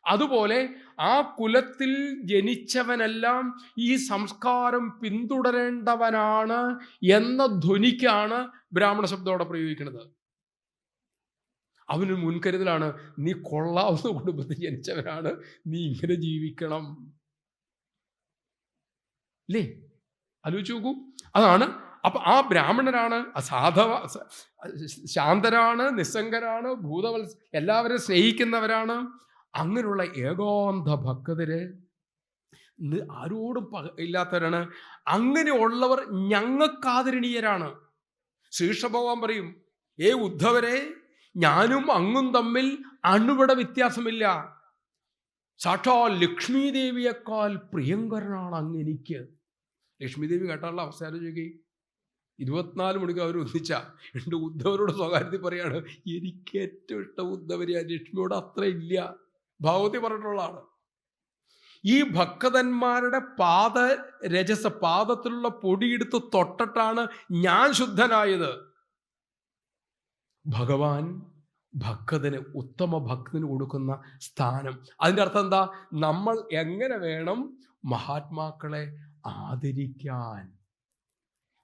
അതുപോലെ ആ കുലത്തിൽ ജനിച്ചവനെല്ലാം ഈ സംസ്കാരം പിന്തുടരേണ്ടവനാണ് എന്ന ധ്വനിക്കാണ് ബ്രാഹ്മണ ശബ്ദത്തോടെ പ്രയോഗിക്കുന്നത്. അവന് മുൻകരുതലാണ്, നീ കൊള്ളാവുന്ന കുടുംബത്തിൽ ജനിച്ചവനാണ്, നീ ഇങ്ങനെ ജീവിക്കണം അല്ലേ? ആലോചിച്ച് നോക്കൂ. അതാണ്. അപ്പൊ ആ ബ്രാഹ്മണരാണ് ശാന്തരാണ്, നിസ്സംഗരാണ്, എല്ലാവരും സ്നേഹിക്കുന്നവരാണ്. അങ്ങനെയുള്ള ഏകാന്ത ഭക്തര്, ആരോടും ഇല്ലാത്തവരാണ്. അങ്ങനെയുള്ളവർ ഞങ്ങൾക്ക് ആദരണീയരാണ്. ശ്രീകൃഷ്ണഭഗവാൻ പറയും, ഉദ്ധവരെ, ഞാനും അങ്ങും തമ്മിൽ അണുവിട വ്യത്യാസമില്ല. സാക്ഷാൽ ലക്ഷ്മി ദേവിയേക്കാൾ പ്രിയങ്കരനാണ് അങ്ങ് എനിക്ക്. ലക്ഷ്മി ദേവി കേട്ടാലുള്ള അവസ്ഥ ആലോചിക്കുക. 24 മണിക്കൂർ അവർ ഒന്നിച്ച. എൻ്റെ ഉദ്ധവരോട് സ്വകാര്യത്തിൽ പറയാണ്, എനിക്ക് ഏറ്റവും ഇഷ്ടം ഉദ്ധവരെയാ, ലക്ഷ്മിയോട് അത്ര ഇല്ല. ഭാഗവതി പറഞ്ഞിട്ടുള്ളതാണ്. ഈ ഭക്തന്മാരുടെ പാദത്തിലുള്ള പൊടിയെടുത്ത് തൊട്ടിട്ടാണ് ഞാൻ ശുദ്ധനായത്. ഭഗവാൻ ഭക്തന്, ഉത്തമ ഭക്തന് കൊടുക്കുന്ന സ്ഥാനം. അതിൻ്റെ അർത്ഥം എന്താ? നമ്മൾ എങ്ങനെ വേണം മഹാത്മാക്കളെ ആദരിക്കാൻ?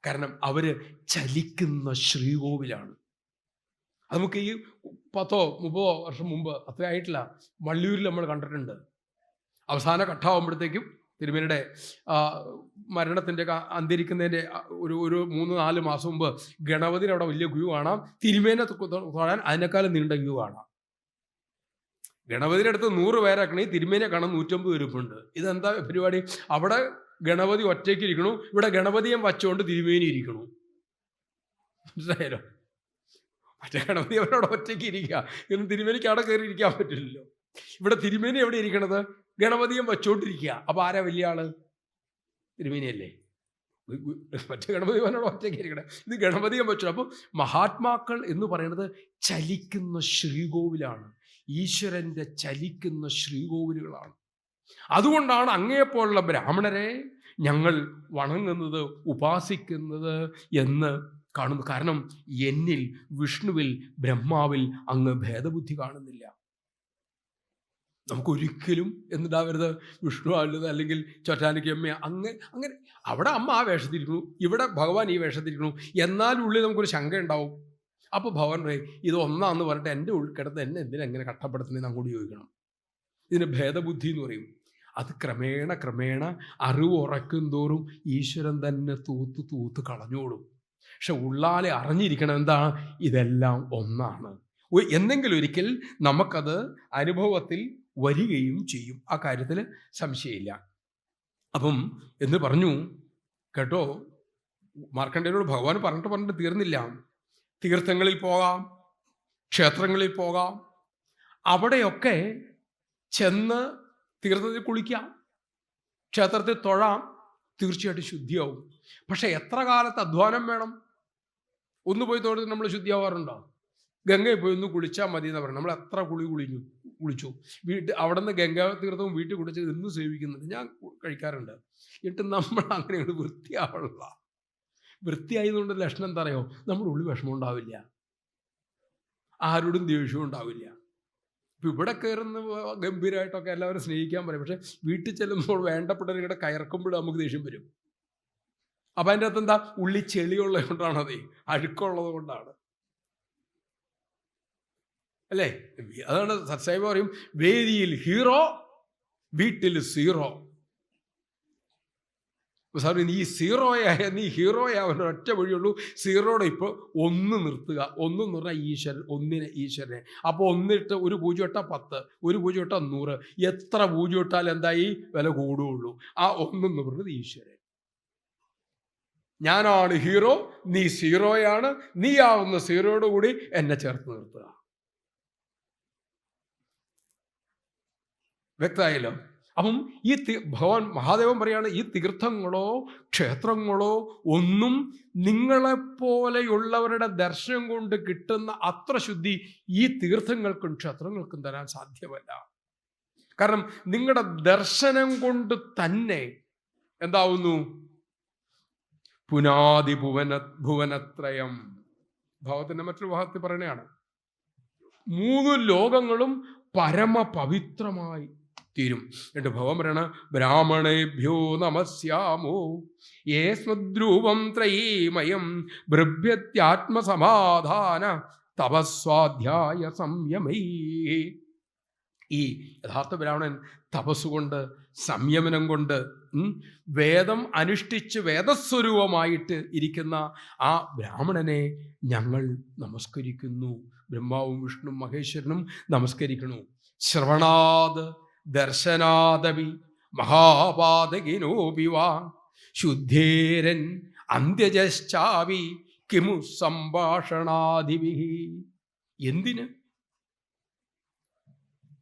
കാരണം അവര് ചലിക്കുന്ന ശ്രീകോവിലാണ്. അത് നമുക്ക് ഈ 10-30 വർഷം മുമ്പ് അത്ര ആയിട്ടില്ല, വള്ളിയൂരിൽ നമ്മൾ കണ്ടിട്ടുണ്ട്. അവസാന ഘട്ടമാകുമ്പോഴത്തേക്കും തിരുമേനിയുടെ മരണത്തിൻ്റെ അന്ത്യരിക്കുന്നതിൻ്റെ ഒരു 3-4 മാസം മുമ്പ് ഗണപതിന് അവിടെ വലിയ ക്യൂ കാണാം. തിരുമേനെ തൊഴാൻ അതിനേക്കാളും നീണ്ട ക്യൂ കാണാം. ഗണപതിയുടെ അടുത്ത് 100 പേരാക്കണേ, തിരുമേനെ കാണാൻ 150 പേരുപ്പുണ്ട്. ഇതെന്താ പരിപാടി? അവിടെ ഗണപതി ഒറ്റയ്ക്ക് ഇരിക്കണു, ഇവിടെ ഗണപതിയെ വച്ചുകൊണ്ട് തിരുമേനി ഇരിക്കണു. മനസ്സിലായാലോ? മറ്റേ ഗണപതി അവരോട് ഒറ്റയ്ക്ക് ഇരിക്കുക, ഇന്ന് തിരുമേനിക്ക് അവിടെ കയറി ഇരിക്കാൻ പറ്റില്ലല്ലോ. ഇവിടെ തിരുമേനി എവിടെ ഇരിക്കണത്? ഗണപതിയും വച്ചുകൊണ്ടിരിക്കുക. അപ്പൊ ആരാ വലിയ ആള്? തിരുമേനിയല്ലേ. മറ്റേ ഗണപതി അവനോട് ഒറ്റയ്ക്ക് ഇരിക്കണേ, ഇത് ഗണപതിയും വച്ചു. അപ്പൊ മഹാത്മാക്കൾ എന്ന് പറയുന്നത് ചലിക്കുന്ന ശ്രീകോവിലാണ്, ഈശ്വരന്റെ ചലിക്കുന്ന ശ്രീകോവിലുകളാണ്. അതുകൊണ്ടാണ് അങ്ങേപ്പോലുള്ള ബ്രാഹ്മണരെ ഞങ്ങൾ വണങ്ങുന്നത്, ഉപാസിക്കുന്നത് എന്ന് കാണുന്നു. കാരണം എന്നിൽ, വിഷ്ണുവിൽ, ബ്രഹ്മാവിൽ അങ്ങ് ഭേദബുദ്ധി കാണുന്നില്ല. നമുക്കൊരിക്കലും എന്തുണ്ടാവരുത്, വിഷ്ണു ആളുന്നത് അല്ലെങ്കിൽ ചോറ്റാനിക്കമ്മ അങ്ങനെ അവിടെ അമ്മ ആ വേഷത്തിരിക്കുന്നു, ഇവിടെ ഭഗവാൻ ഈ വേഷത്തിരിക്കുന്നു. എന്നാലും ഉള്ളിൽ നമുക്കൊരു ശങ്ക ഉണ്ടാവും. അപ്പോൾ ഭഗവാൻ പറയും, ഇത് ഒന്നാന്ന് പറഞ്ഞിട്ട് എൻ്റെ ഉള്ളിൽ കിടന്ന് എന്നെ എന്തിനെങ്ങനെ കഷ്ടപ്പെടുത്തുന്നതെന്ന് അങ്ങോട്ട് ചോദിക്കണം. ഇതിന് ഭേദബുദ്ധി എന്ന് പറയും. അത് ക്രമേണ അറിവ് ഉറക്കും തോറും ഈശ്വരൻ തന്നെ തൂത്ത് കളഞ്ഞോളും. പക്ഷെ ഉള്ളാലെ അറിഞ്ഞിരിക്കണം എന്താണ്, ഇതെല്ലാം ഒന്നാണ്. എന്തെങ്കിലും ഒരിക്കൽ നമുക്കത് അനുഭവത്തിൽ വരികയും ചെയ്യും. ആ കാര്യത്തിൽ സംശയമില്ല. അപ്പം എന്ന് പറഞ്ഞു കേട്ടോ, മാർക്കണ്ഡേയനോട് ഭഗവാൻ പറഞ്ഞിട്ട് തീർന്നില്ല. തീർത്ഥങ്ങളിൽ പോകാം, ക്ഷേത്രങ്ങളിൽ പോകാം, അവിടെയൊക്കെ ചെന്ന് തീർത്ഥത്തിൽ കുളിക്കാം, ക്ഷേത്രത്തിൽ തൊഴാം, തീർച്ചയായിട്ടും ശുദ്ധിയാവും. പക്ഷെ എത്ര കാലത്ത് അധ്വാനം വേണം? ഒന്ന് പോയി തൊഴുത് നമ്മൾ ശുദ്ധിയാവാറുണ്ടോ? ഗംഗയിൽ പോയി ഒന്ന് കുളിച്ചാൽ മതി എന്ന് പറഞ്ഞു. നമ്മൾ എത്ര കുളിച്ചു അവിടെ നിന്ന് ഗംഗാ തീർത്ഥവും വീട്ടിൽ കുളിച്ച് ഇന്ന് സേവിക്കുന്നുണ്ട്, ഞാൻ കഴിക്കാറുണ്ട്. എന്നിട്ട് നമ്മൾ അങ്ങനെ വൃത്തിയാവുള്ള, വൃത്തിയായതുകൊണ്ട് ലക്ഷണം എന്താ അറിയോ? നമ്മുടെ ഉള്ളിൽ വിഷമം ഉണ്ടാവില്ല, ആരോടും ദേഷ്യവും ഉണ്ടാവില്ല. ഇപ്പം ഇവിടെ കയറുന്ന ഗംഭീരമായിട്ടൊക്കെ എല്ലാവരും സ്നേഹിക്കാൻ പറയും. പക്ഷെ വീട്ടിൽ ചെല്ലുമ്പോൾ വേണ്ടപ്പെട്ടവരുടെ കയർക്കുമ്പോഴും നമുക്ക് ദേഷ്യം വരും. അപ്പം അതിൻ്റെ അകത്ത് എന്താ? ഉള്ളി ചെളിയുള്ളത് കൊണ്ടാണതേ, അഴുക്കുള്ളത് കൊണ്ടാണ്, അല്ലേ? അതാണ് സത്സായി പറയും, വേദിയിൽ ഹീറോ, വീട്ടിൽ സീറോ. സാർ നീ നീ ഹീറോയാവാൻ ഒറ്റ വഴിയുള്ളൂ. സീറോയുടെ ഇപ്പോൾ ഒന്ന് നിർത്തുക. ഒന്നെന്ന് പറഞ്ഞാൽ ഈശ്വരൻ, ഈശ്വരനെ. അപ്പോൾ ഒന്നിട്ട് ഒരു പൂജ്യം ഇട്ടാൽ 10, ഒരു പൂജ്യം ഇട്ടാൽ 100. എത്ര പൂജ്യം ഇട്ടാൽ എന്തായി വില കൂടുകയുള്ളൂ. ആ ഒന്നെന്ന് പറഞ്ഞത് ഈശ്വരൻ. ഞാനാണ് ഹീറോ, നീ സീറോയാണ്, നീ ആവുന്ന സീറോയോട് കൂടി എന്നെ ചേർത്ത് നിർത്തുക. വ്യക്തമായല്ലോ? അപ്പം ഈ ഭഗവാൻ മഹാദേവൻ പറയാണ്, ഈ തീർത്ഥങ്ങളോ ക്ഷേത്രങ്ങളോ ഒന്നും നിങ്ങളെപ്പോലെയുള്ളവരുടെ ദർശനം കൊണ്ട് കിട്ടുന്ന അത്ര ശുദ്ധി ഈ തീർത്ഥങ്ങൾക്കും ക്ഷേത്രങ്ങൾക്കും തരാൻ സാധ്യമല്ല. കാരണം നിങ്ങളുടെ ദർശനം കൊണ്ട് തന്നെ എന്താവുന്നു? പുനാതി ഭുവനത്രയം. ഭാവത്തിന്റെ മറ്റൊരു ഭാഗത്തിൽ പറയണയാണ്, 3 ലോകങ്ങളും പരമപവിത്രമായി തീരും. എന്നിട്ട് ഭഗവാൻ പറയണ, ബ്രാഹ്മണേഭ്യോ നമസ്യാമോ യേ സ്വദ്രൂപം ത്രയീമയം ബൃഭ്യത്യാത്മസമാധാന തപസ്വാധ്യായ സംയമൈ. ഈ യഥാർത്ഥ ബ്രാഹ്മണൻ തപസ്സുകൊണ്ട്, സംയമനം കൊണ്ട്, വേദം അനുഷ്ഠിച്ച് വേദസ്വരൂപമായിട്ട് ഇരിക്കുന്ന ആ ബ്രാഹ്മണനെ ഞങ്ങൾ നമസ്കരിക്കുന്നു. ബ്രഹ്മാവും വിഷ്ണു മഹേശ്വരനും നമസ്കരിക്കണു. ശ്രവണാത് ദർശനാദവി മഹാപാതകിനോപി വാ ശുദ്ധേരൻ അന്ത്യജശ്ചാവി കിമു സംഭാഷണാദിഭി. എന്തിന്?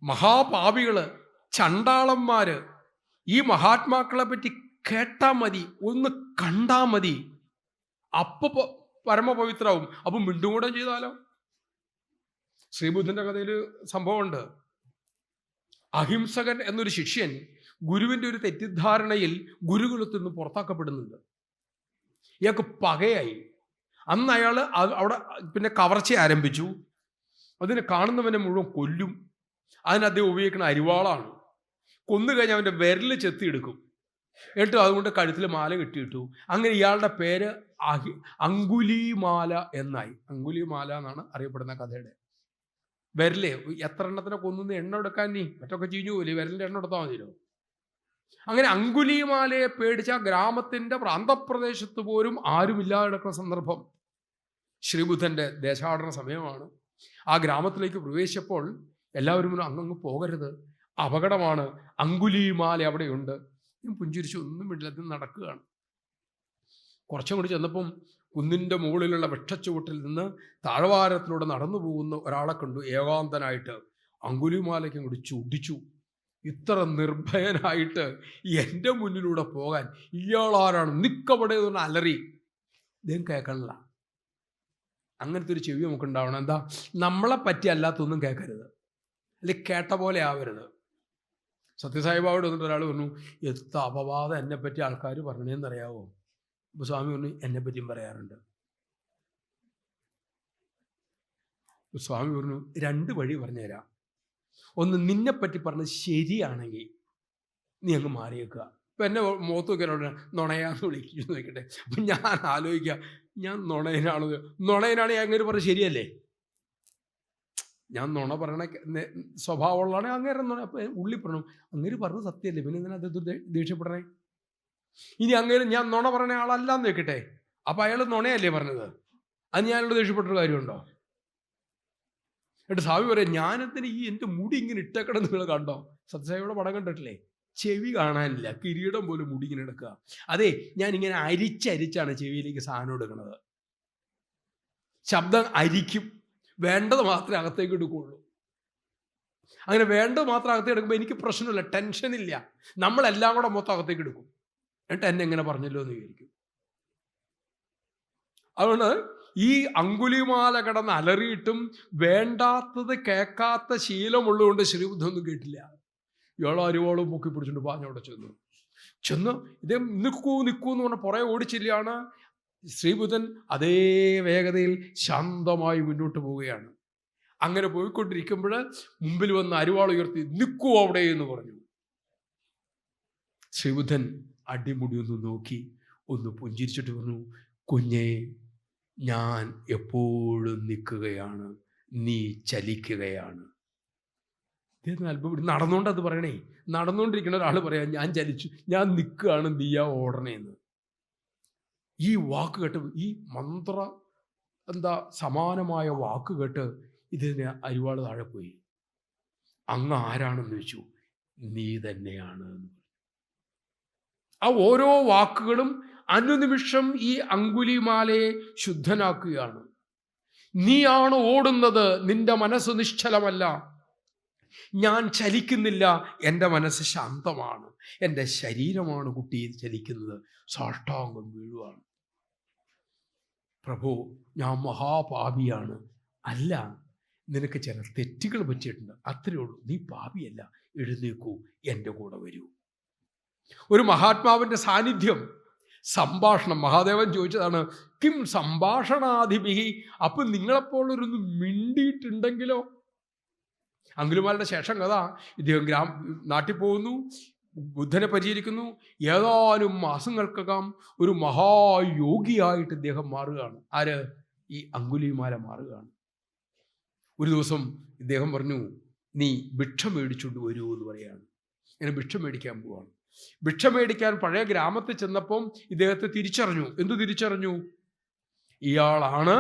മഹാപാപികള്, ചണ്ടാളന്മാര് ഈ മഹാത്മാക്കളെ പറ്റി കേട്ടാ മതി, ഒന്ന് കണ്ടാ മതി, അപ്പൊ പരമപവിത്രാവും. അപ്പൊ മിണ്ടുകൂടെ ചെയ്താലോ? ശ്രീബുദ്ധന്റെ കഥയിൽ സംഭവമുണ്ട്. അഹിംസകൻ എന്നൊരു ശിഷ്യൻ ഗുരുവിൻ്റെ ഒരു തെറ്റിദ്ധാരണയിൽ ഗുരുകുലത്തിൽ നിന്ന് പുറത്താക്കപ്പെടുന്നുണ്ട്. ഇയാൾക്ക് പകയായി. അന്ന് അയാൾ അവിടെ പിന്നെ കവർച്ച ആരംഭിച്ചു. അതിനെ കാണുന്നവനെ മുഴുവൻ കൊല്ലും. അതിന് അദ്ദേഹം ഉപയോഗിക്കുന്ന അരിവാളാണ്. കൊന്നു കഴിഞ്ഞാൽ അവൻ്റെ വിരൽ ചെത്തിയെടുക്കും. എന്നിട്ട് അതുകൊണ്ട് കഴുത്തിൽ മാല കെട്ടിയിട്ടു. അങ്ങനെ ഇയാളുടെ പേര് അങ്കുലീമാല എന്നായി. അങ്കുലീമാല എന്നാണ് അറിയപ്പെടുന്ന കഥയുടെ. വിരലേ എത്ര എണ്ണത്തിനെ കൊന്നു എണ്ണ എടുക്കാൻ നീ മറ്റൊക്കെ ചീഞ്ഞു പോലെ വിരലിൻ്റെ എണ്ണ എടുത്താൽ മതിയല്ലോ. അങ്ങനെ അങ്കുലീമാലയെ പേടിച്ച ഗ്രാമത്തിൻ്റെ പ്രാന്തപ്രദേശത്ത് പോലും ആരുമില്ലാതെ കിടക്കുന്ന സന്ദർഭം. ശ്രീബുദ്ധൻ്റെ ദേശാടന സമയമാണ്. ആ ഗ്രാമത്തിലേക്ക് പ്രവേശിച്ചപ്പോൾ എല്ലാവരും അങ്ങ് പോകരുത്, അപകടമാണ്, അങ്കുലീമാല അവിടെയുണ്ട്. ഞാൻ പുഞ്ചിരിച്ചു, ഒന്നും ഇല്ലാതെ നടക്കുകയാണ്. കുറച്ചും കൂടി ചെന്നപ്പം കുന്നിൻ്റെ മുകളിലുള്ള വൃക്ഷച്ചുവട്ടിൽ നിന്ന് താഴ്വാരത്തിലൂടെ നടന്നു പോകുന്ന ഒരാളെ കണ്ടു. ഏകാന്തനായിട്ട് അങ്കുലിമാലയ്ക്ക് കൂടി ചുടിച്ചു. ഇത്ര നിർഭയനായിട്ട് എൻ്റെ മുന്നിലൂടെ പോകാൻ ഇയാളാരാണ്, നിക്കവിടെ എന്ന് അലറി. ഇദ്ദേഹം കേൾക്കണില്ല. അങ്ങനത്തെ ഒരു ചെവി നമുക്ക് ഉണ്ടാവണം. എന്താ, നമ്മളെ പറ്റി അല്ലാത്തൊന്നും കേൾക്കരുത്, അല്ലെങ്കിൽ കേട്ട പോലെ ആവരുത്. സത്യസായിബാബയോട് വന്നിട്ട് ഒരാൾ പറഞ്ഞു, എത്ര അപവാദം എന്നെപ്പറ്റി ആൾക്കാർ പറഞ്ഞതെന്നറിയാവോ? അപ്പോൾ സ്വാമി പറഞ്ഞു, എന്നെപ്പറ്റിയും പറയാറുണ്ട്. സ്വാമി പറഞ്ഞു, 2 വഴി പറഞ്ഞുതരാം. ഒന്ന്, നിന്നെപ്പറ്റി പറഞ്ഞത് ശരിയാണെങ്കിൽ നീ അങ്ങ് മാറിയേക്കുക. ഇപ്പം എന്നെ മുഖത്ത് നോക്കിയാൽ നുണയാന്ന് വിളിക്കുന്നു നോക്കട്ടെ. അപ്പം ഞാൻ ആലോചിക്കുക, ഞാൻ നുണയനാണ്. നുണയനാണെങ്കിൽ അങ്ങനെ പറഞ്ഞത് ശരിയല്ലേ? ഞാൻ നുണ പറയണ സ്വഭാവമുള്ളതാണ് അങ്ങേരെ നുണ. അപ്പം ഉള്ളി പറഞ്ഞു, അങ്ങേര് പറഞ്ഞത് സത്യമല്ലേ, പിന്നെ എന്തിനാ അത് ദേഷ്യപ്പെടണേ? ഇനി അങ്ങേര് ഞാൻ നുണ പറഞ്ഞ ആളല്ലാന്ന് വെക്കട്ടെ, അപ്പം അയാൾ നുണയല്ലേ പറഞ്ഞത്, അത് ഞാൻ അയാളോട് ദേഷ്യപ്പെട്ടൊരു കാര്യമുണ്ടോ? എന്നിട്ട് സ്വാമി പറയാം, ഞാനെന്തിന് ഈ എൻ്റെ മുടി ഇങ്ങനെ ഇട്ടേക്കണം നിങ്ങൾ കണ്ടോ? സത്യസായിയുടെ പടം കണ്ടിട്ടില്ലേ? ചെവി കാണാനില്ല, കിരീടം പോലും മുടി ഇങ്ങനെ എടുക്കുക. അതെ, ഞാനിങ്ങനെ അരിച്ചരിച്ചാണ് ചെവിയിലേക്ക് സാധനം എടുക്കുന്നത്. ശബ്ദം അരിക്കും, വേണ്ടത് മാത്രമേ അകത്തേക്ക് എടുക്കുകയുള്ളൂ. അങ്ങനെ വേണ്ടത് മാത്രം അകത്തേക്ക് എടുക്കുമ്പോൾ എനിക്ക് പ്രശ്നമില്ല, ടെൻഷനില്ല. നമ്മളെല്ലാം കൂടെ മൊത്തം അകത്തേക്ക് എടുക്കും. എന്നിട്ട് എന്നെ എങ്ങനെ പറഞ്ഞല്ലോ എന്ന് വിചാരിക്കും. അതുകൊണ്ട് ഈ അങ്കുലിമാല കിടന്ന് അലറിയിട്ടും വേണ്ടാത്തത് കേൾക്കാത്ത ശീലമുള്ളതുകൊണ്ട് ശ്രീബുദ്ധൊന്നും കേട്ടില്ല. ഇയാളോ അരുവാളും പൊക്കി പിടിച്ചിട്ട് പാഞ്ഞവിടെ ചെന്ന് ഇതേ നിൽക്കൂ എന്ന് പറഞ്ഞ പുറകെ ഓടിച്ചില്ലാണ്. ശ്രീബുദ്ധൻ അതേ വേഗതയിൽ ശാന്തമായി മുന്നോട്ട് പോവുകയാണ്. അങ്ങനെ പോയിക്കൊണ്ടിരിക്കുമ്പോൾ മുമ്പിൽ വന്ന് അരുവാൾ ഉയർത്തി, നിൽക്കൂ അവിടെ എന്ന് പറഞ്ഞു. ശ്രീബുദ്ധൻ അടിമുടി ഒന്ന് നോക്കി, ഒന്ന് പുഞ്ചിരിച്ചിട്ട് പറഞ്ഞു, കുഞ്ഞേ, ഞാൻ എപ്പോഴും നിൽക്കുകയാണ്, നീ ചലിക്കുകയാണ്. അല്പം നടന്നുകൊണ്ട് അത് പറയണേ. നടന്നുകൊണ്ടിരിക്കുന്ന ഒരാൾ പറയാം, ഞാൻ ചലിച്ചു, ഞാൻ നിൽക്കുകയാണ്, നീയാ ഓടണേന്ന്. ഈ വാക്ക് കേട്ട്, ഈ മന്ത്ര സമാനമായ വാക്ക് കേട്ട് ഇതിന് അരിവാൾ താഴെ പോയി. അങ്ങ് ആരാണെന്ന് ചോദിച്ചു. നീ തന്നെയാണ് എന്ന്. ആ ഓരോ വാക്കുകളും അനുനിമിഷം ഈ അങ്കുലിമാലയെ ശുദ്ധനാക്കുകയാണ്. നീയാണ് ഓടുന്നത്, നിന്റെ മനസ്സ് നിശ്ചലമല്ല. ഞാൻ ചലിക്കുന്നില്ല, എൻ്റെ മനസ്സ് ശാന്തമാണ്. എൻ്റെ ശരീരമാണ് കുട്ടി ചലിക്കുന്നത്. സാഷ്ടാംഗം വീഴുവാണ്. പ്രഭു, ഞാൻ മഹാപാപിയാണ്. അല്ല, നിനക്ക് ചില തെറ്റുകൾ പറ്റിയിട്ടുണ്ട്, അത്രയേ ഉള്ളൂ. നീ പാപിയല്ല, എഴുന്നേക്കൂ, എൻ്റെ കൂടെ വരൂ. ഒരു മഹാത്മാവിൻ്റെ സാന്നിധ്യം, സംഭാഷണം. മഹാദേവൻ ചോദിച്ചതാണ്, കിം സംഭാഷണാധിപിഹി. അപ്പം നിങ്ങളെപ്പോലൊരു മിണ്ടിയിട്ടുണ്ടെങ്കിലോ? അങ്കുലിമാലയുടെ ശേഷം കഥ, ഇദ്ദേഹം നാട്ടിൽ പോകുന്നു, ബുദ്ധനെ പരിചരിക്കുന്നു. ഏതാനും മാസങ്ങൾക്കകം ഒരു മഹായോഗിയായിട്ട് ഇദ്ദേഹം മാറുകയാണ്. ആര്? ഈ അങ്കുലിമാല മാറുകയാണ്. ഒരു ദിവസം ഇദ്ദേഹം പറഞ്ഞു, നീ ഭിക്ഷ മേടിച്ചുകൊണ്ട് വരൂ എന്ന് പറയാണ്. ഇങ്ങനെ ഭിക്ഷ മേടിക്കാൻ പോവാണ്. ഭിക്ഷ മേടിക്കാൻ പഴയ ഗ്രാമത്തിൽ ചെന്നപ്പം ഇദ്ദേഹത്തെ തിരിച്ചറിഞ്ഞു. എന്തു തിരിച്ചറിഞ്ഞു? ഇയാളാണ്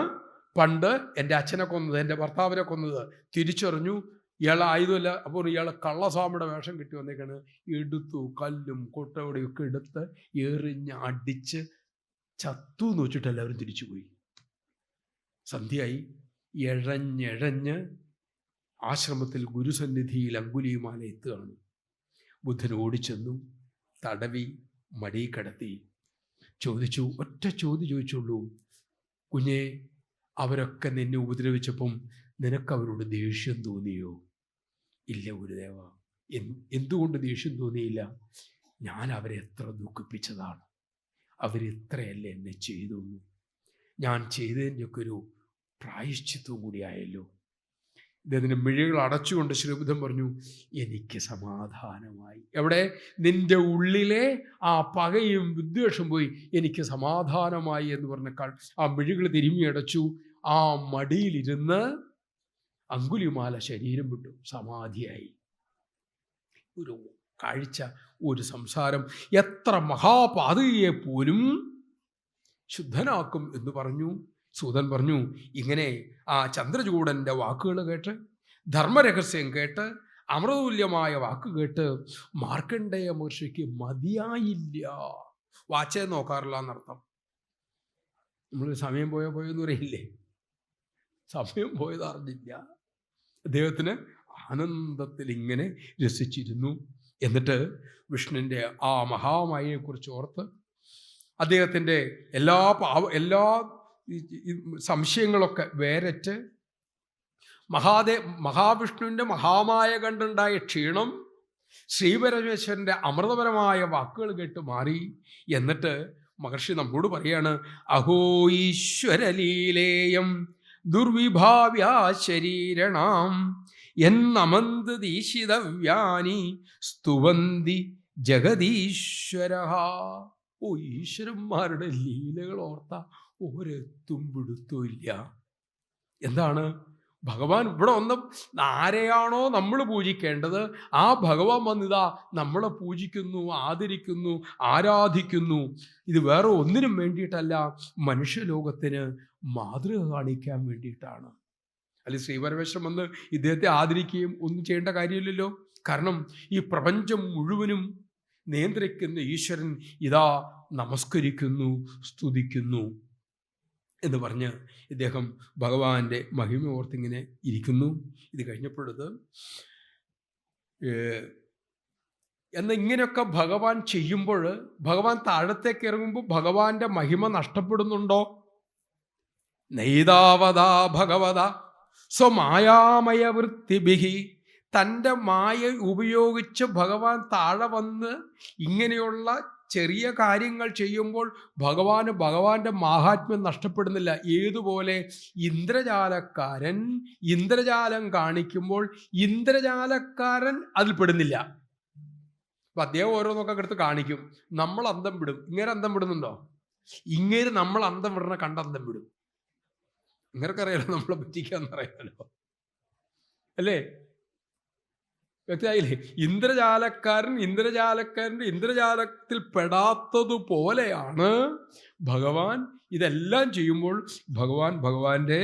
പണ്ട് എൻ്റെ അച്ഛനെ കൊന്നത്, എൻ്റെ ഭർത്താവിനെ കൊന്നത്. തിരിച്ചറിഞ്ഞു. ഇയാളെ ആയുധമല്ല. അപ്പോൾ ഇയാളെ കള്ളസ്വാമിയുടെ വേഷം കിട്ടി വന്നേക്കാണ്. എടുത്തു, കല്ലും കൊട്ടയോടെയും ഒക്കെ എടുത്ത് എറിഞ്ഞ് അടിച്ച് ചത്തു എന്ന് വെച്ചിട്ട് എല്ലാവരും തിരിച്ചുപോയി. സന്ധ്യയായി. എഴഞ്ഞെഴഞ്ഞ് ആശ്രമത്തിൽ ഗുരുസന്നിധിയിൽ അങ്കുലിമാല എത്തുകയാണ്. ബുദ്ധൻ ഓടിച്ചെന്നു, തടവി, മടി കടത്തി, ചോദിച്ചു. ഒറ്റ ചോദ്യം ചോദിച്ചുള്ളൂ, കുഞ്ഞെ, അവരൊക്കെ നിന്നെ ഉപദ്രവിച്ചപ്പം നിനക്കവരോട് ദേഷ്യം തോന്നിയോ? ഇല്ല ഗുരുദേവ. എന്തുകൊണ്ട് ദേഷ്യം തോന്നിയില്ല? ഞാൻ അവരെ എത്ര ദുഃഖിപ്പിച്ചതാണ്, അവരെത്രയല്ല എന്നെ ചെയ്തു. ഞാൻ ചെയ്തതിൻ്റെയൊക്കെ ഒരു പ്രായശ്ചിത്വം കൂടിയായല്ലോ. ഇദ്ദേഹത്തിൻ്റെ മിഴികൾ അടച്ചുകൊണ്ട് ശ്രീബുദ്ധൻ പറഞ്ഞു, എനിക്ക് സമാധാനമായി. എവിടെ? നിന്റെ ഉള്ളിലെ ആ പകയും വിദ്വേഷം പോയി, എനിക്ക് സമാധാനമായി എന്ന് പറഞ്ഞേക്കാൾ ആ മിഴികൾ തിരുമ്മി അടച്ചു. ആ മടിയിലിരുന്ന് അങ്കുലിമാല ശരീരം വിട്ടു, സമാധിയായി. ഒരു കാഴ്ച, ഒരു സംസാരം എത്ര മഹാപാതകയെ പോലും ശുദ്ധനാക്കും എന്ന് പറഞ്ഞു. സൂതൻ പറഞ്ഞു, ഇങ്ങനെ ആ ചന്ദ്രചൂഡൻ്റെ വാക്കുകൾ കേട്ട്, ധർമ്മരഹസ്യം കേട്ട്, അമൃതതുല്യമായ വാക്ക് കേട്ട് മാർക്കണ്ഡേയ മഹർഷിക്ക് മതിയായില്ല. വാച്ചേ നോക്കാറില്ല എന്നർത്ഥം. നമ്മൾ സമയം പോയെന്ന് പറയില്ലേ, സമയം പോയത് അറിഞ്ഞില്ല. അദ്ദേഹത്തിന് ആനന്ദത്തിൽ ഇങ്ങനെ രസിച്ചിരുന്നു. എന്നിട്ട് വിഷ്ണുവിൻ്റെ ആ മഹാമായയെക്കുറിച്ച് ഓർത്ത് അദ്ദേഹത്തിൻ്റെ എല്ലാ സംശയങ്ങളൊക്കെ വേരറ്റ് മഹാവിഷ്ണുവിൻ്റെ മഹാമായ കണ്ടുണ്ടായ ക്ഷീണം ശ്രീപരമേശ്വരൻ്റെ അമൃതപരമായ വാക്കുകൾ കേട്ട് മാറി. എന്നിട്ട് മഹർഷി നമ്മോട് പറയാണ്, അഹോ ഈശ്വരലീലേയം ദുർവിഭാവ്യാ ശരീരണാം എന്നമന്തദീശിതവ്യാനി സ്തുവന്തി ജഗദീശ്വര. ഓ, ഈശ്വരന്മാരുടെ ലീലകൾ ഓർത്ത ഒരെത്തും പിടുത്തും ഇല്ല. എന്താണ്? ഭഗവാൻ ഇവിടെ വന്ന് ആരെയാണോ നമ്മൾ പൂജിക്കേണ്ടത് ആ ഭഗവാൻ വന്നിതാ നമ്മളെ പൂജിക്കുന്നു, ആദരിക്കുന്നു, ആരാധിക്കുന്നു. ഇത് വേറെ ഒന്നിനും വേണ്ടിയിട്ടല്ല, മനുഷ്യലോകത്തിന് മാതൃക കാണിക്കാൻ വേണ്ടിയിട്ടാണ്. അല്ലെങ്കിൽ ശ്രീപരമേശ്വരൻ വന്ന് ഇദ്ദേഹത്തെ ആദരിക്കുകയും ഒന്നും ചെയ്യേണ്ട കാര്യമില്ലല്ലോ. കാരണം ഈ പ്രപഞ്ചം മുഴുവനും നിയന്ത്രിക്കുന്ന ഈശ്വരൻ ഇതാ നമസ്കരിക്കുന്നു, സ്തുതിക്കുന്നു എന്ന് പറഞ്ഞ് ഇദ്ദേഹം ഭഗവാന്റെ മഹിമ ഓർത്തിങ്ങനെ ഇരിക്കുന്നു. ഇത് കഴിഞ്ഞപ്പോഴത് ഇങ്ങനെയൊക്കെ ഭഗവാൻ ചെയ്യുമ്പോൾ, ഭഗവാൻ താഴത്തേക്ക് ഇറങ്ങുമ്പോൾ ഭഗവാന്റെ മഹിമ നഷ്ടപ്പെടുന്നുണ്ടോ? നൈതാവതാ ഭഗവത സ്വമായാമയ വൃത്തിഭിഹി. തൻ്റെ മായ ഉപയോഗിച്ച് ഭഗവാൻ താഴെ വന്ന് ഇങ്ങനെയുള്ള ചെറിയ കാര്യങ്ങൾ ചെയ്യുമ്പോൾ ഭഗവാന്റെ മാഹാത്മ്യം നഷ്ടപ്പെടുന്നില്ല. ഏതുപോലെ ഇന്ദ്രജാലക്കാരൻ ഇന്ദ്രജാലം കാണിക്കുമ്പോൾ ഇന്ദ്രജാലക്കാരൻ അതിൽ പെടുന്നില്ല. അപ്പം അദ്ദേഹം ഓരോന്നൊക്കെ എടുത്ത് കാണിക്കും, നമ്മൾ അന്തം വിടും. ഇങ്ങനെ അന്തം വിടുന്നുണ്ടോ? ഇങ്ങനെ നമ്മൾ അന്തം വിടണ കണ്ട് അന്തം വിടും. ഇങ്ങനക്കറിയാലോ നമ്മളെ പറ്റിക്കാന്ന് പറയാലോ, അല്ലേ? വ്യക്തമായില്ലേ? ഇന്ദ്രജാലക്കാരൻ്റെ ഇന്ദ്രജാലത്തിൽ പെടാത്തതുപോലെയാണ് ഭഗവാൻ. ഇതെല്ലാം ചെയ്യുമ്പോൾ ഭഗവാന്റെ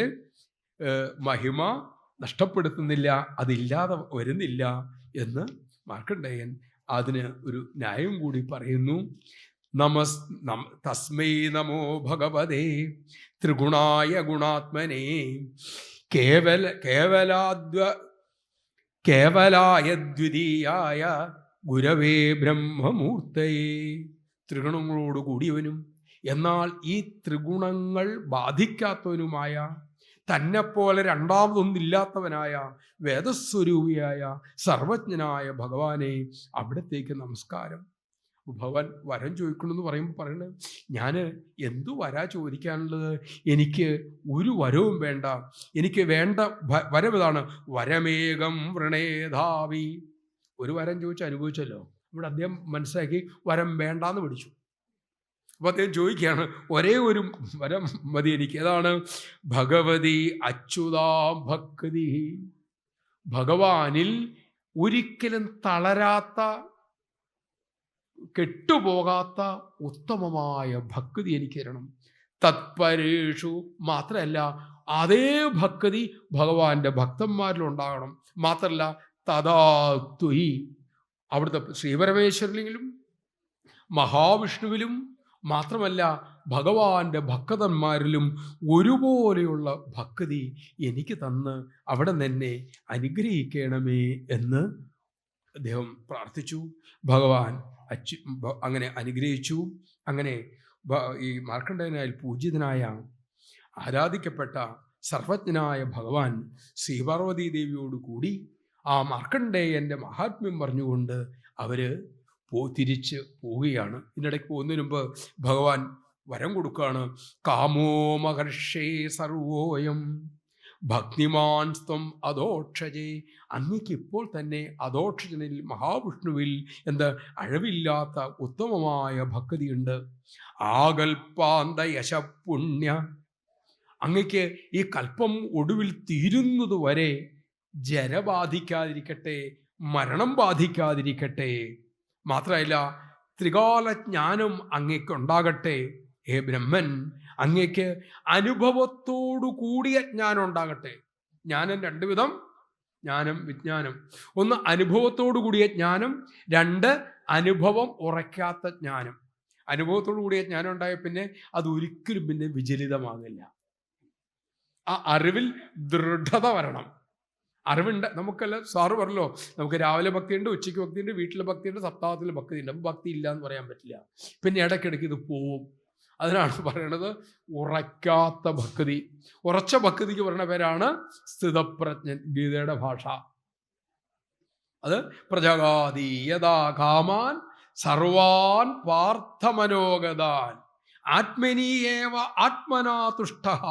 മഹിമ നഷ്ടപ്പെടുത്തുന്നില്ല, അതില്ലാതെ വരുന്നില്ല എന്ന് മാർക്കണ്ഡേയൻ അതിന് ഒരു ന്യായം കൂടി പറയുന്നു. തസ്മൈ നമോ ഭഗവതേ ത്രിഗുണായ ഗുണാത്മനേ കേവലായ ദ്വിതീയായ ഗുരവേ ബ്രഹ്മമൂർത്തയേ. ത്രിഗുണങ്ങളോട് കൂടിയവനും എന്നാൽ ഈ ത്രിഗുണങ്ങൾ ബാധിക്കാത്തവനുമായ, തന്നെപ്പോലെ രണ്ടാമതൊന്നില്ലാത്തവനായ, വേദസ്വരൂപിയായ, സർവജ്ഞനായ ഭഗവാനെ അവിടത്തേക്ക് നമസ്കാരം. ഭഗവാൻ വരം ചോദിക്കണമെന്ന് പറയുമ്പോൾ പറയണത്, ഞാൻ എന്തു വരാ ചോദിക്കാനുള്ളത്? എനിക്ക് ഒരു വരവും വേണ്ട. എനിക്ക് വേണ്ട വരം ഇതാണ്, വരമേകം വൃണേധാവി. ഒരു വരം ചോദിച്ച് അനുഭവിച്ചല്ലോ. ഇവിടെ അദ്ദേഹം മനസ്സിലാക്കി വരം വേണ്ടാന്ന് പഠിച്ചു. അപ്പോൾ അദ്ദേഹം ചോദിക്കുകയാണ്, ഒരേ ഒരു വരം മതി എനിക്ക്. ഏതാണ്? ഭഗവതി അച്യുതാ ഭക്തി. ഭഗവാനിൽ ഒരിക്കലും തളരാത്ത, കെട്ടുപോകാത്ത ഉത്തമമായ ഭക്തി എനിക്ക് തരണം. തത്പരേഷു മാത്രമല്ല, അതേ ഭക്തി ഭഗവാന്റെ ഭക്തന്മാരിലുണ്ടാകണം. മാത്രമല്ല തഥാത്വയി, അവിടുത്തെ ശ്രീപരമേശ്വരനിലും മഹാവിഷ്ണുവിലും മാത്രമല്ല ഭഗവാന്റെ ഭക്തന്മാരിലും ഒരുപോലെയുള്ള ഭക്തി എനിക്ക് തന്ന് അവിടെ തന്നെ അനുഗ്രഹിക്കണമേ എന്ന് അദ്ദേഹം പ്രാർത്ഥിച്ചു. ഭഗവാൻ അങ്ങനെ അനുഗ്രഹിച്ചു. അങ്ങനെ ഈ മാർക്കണ്ഡേയനായി പൂജിതനായ, ആരാധിക്കപ്പെട്ട സർവജ്ഞനായ ഭഗവാൻ ശ്രീപാർവതീ ദേവിയോട് കൂടി ആ മാർക്കണ്ഡേയൻ്റെ മഹാത്മ്യം പറഞ്ഞുകൊണ്ട് അവർ തിരിച്ച് പോവുകയാണ്. ഇതിനിടയ്ക്ക് പോകുന്നതിന് മുമ്പ് ഭഗവാൻ വരം കൊടുക്കുകയാണ്. കാമോ മഹർഷേ സർവോയം ഭക്തിമാൻ സ്ത്വം അധോക്ഷജേ, അങ്ങയ്ക്ക് ഇപ്പോൾ തന്നെ അധോക്ഷജനിൽ മഹാവിഷ്ണുവിൽ എന്ത് അഴവില്ലാത്ത ഉത്തമമായ ഭക്തിയുണ്ട്. ആകൽപാന്ത യശപുണ്യ, അങ്ങയ്ക്ക് ഈ കൽപ്പം ഒടുവിൽ തീരുന്നതുവരെ ജര ബാധിക്കാതിരിക്കട്ടെ, മരണം ബാധിക്കാതിരിക്കട്ടെ. മാത്രമല്ല ത്രികാലജ്ഞാനം അങ്ങയ്ക്കുണ്ടാകട്ടെ. ഹേ ബ്രഹ്മൻ, അങ്ങയ്ക്ക് അനുഭവത്തോടു കൂടിയ ജ്ഞാനം ഉണ്ടാകട്ടെ. ജ്ഞാനം രണ്ട് വിധം, ജ്ഞാനം വിജ്ഞാനം. ഒന്ന് അനുഭവത്തോടു കൂടിയ ജ്ഞാനം, രണ്ട് അനുഭവം ഉറയ്ക്കാത്ത ജ്ഞാനം. അനുഭവത്തോടു കൂടിയ ജ്ഞാനം ഉണ്ടായ പിന്നെ അതൊരിക്കലും പിന്നെ വിചലിതമാകില്ല. ആ അറിവിൽ ദൃഢത വരണം. അറിവുണ്ട് നമുക്കല്ല. സാറ് പറഞ്ഞല്ലോ, നമുക്ക് രാവിലെ ഭക്തിയുണ്ട്, ഉച്ചയ്ക്ക് ഭക്തിയുണ്ട്, വീട്ടിലെ ഭക്തിയുണ്ട്, സപ്താഹത്തിൽ ഭക്തിയുണ്ട്. അപ്പം ഭക്തി ഇല്ല എന്ന് പറയാൻ പറ്റില്ല. പിന്നെ ഇടയ്ക്കിടയ്ക്ക് ഇത് പോവും. അതിനാണ് പറയണത് ഉറയ്ക്കാത്ത ഭക്തി. ഉറച്ച ഭക്തിക്ക് പറയുന്ന പേരാണ് സ്ഥിതപ്രജ്ഞൻ, ഗീതയുടെ ഭാഷ. അത് പ്രജഗാതി യഥാ കാമാൻ സർവാൻ പാർത്ഥമനോഗതാൻ ആത്മനീയേവ ആത്മനാ തുഷ്ടഃ.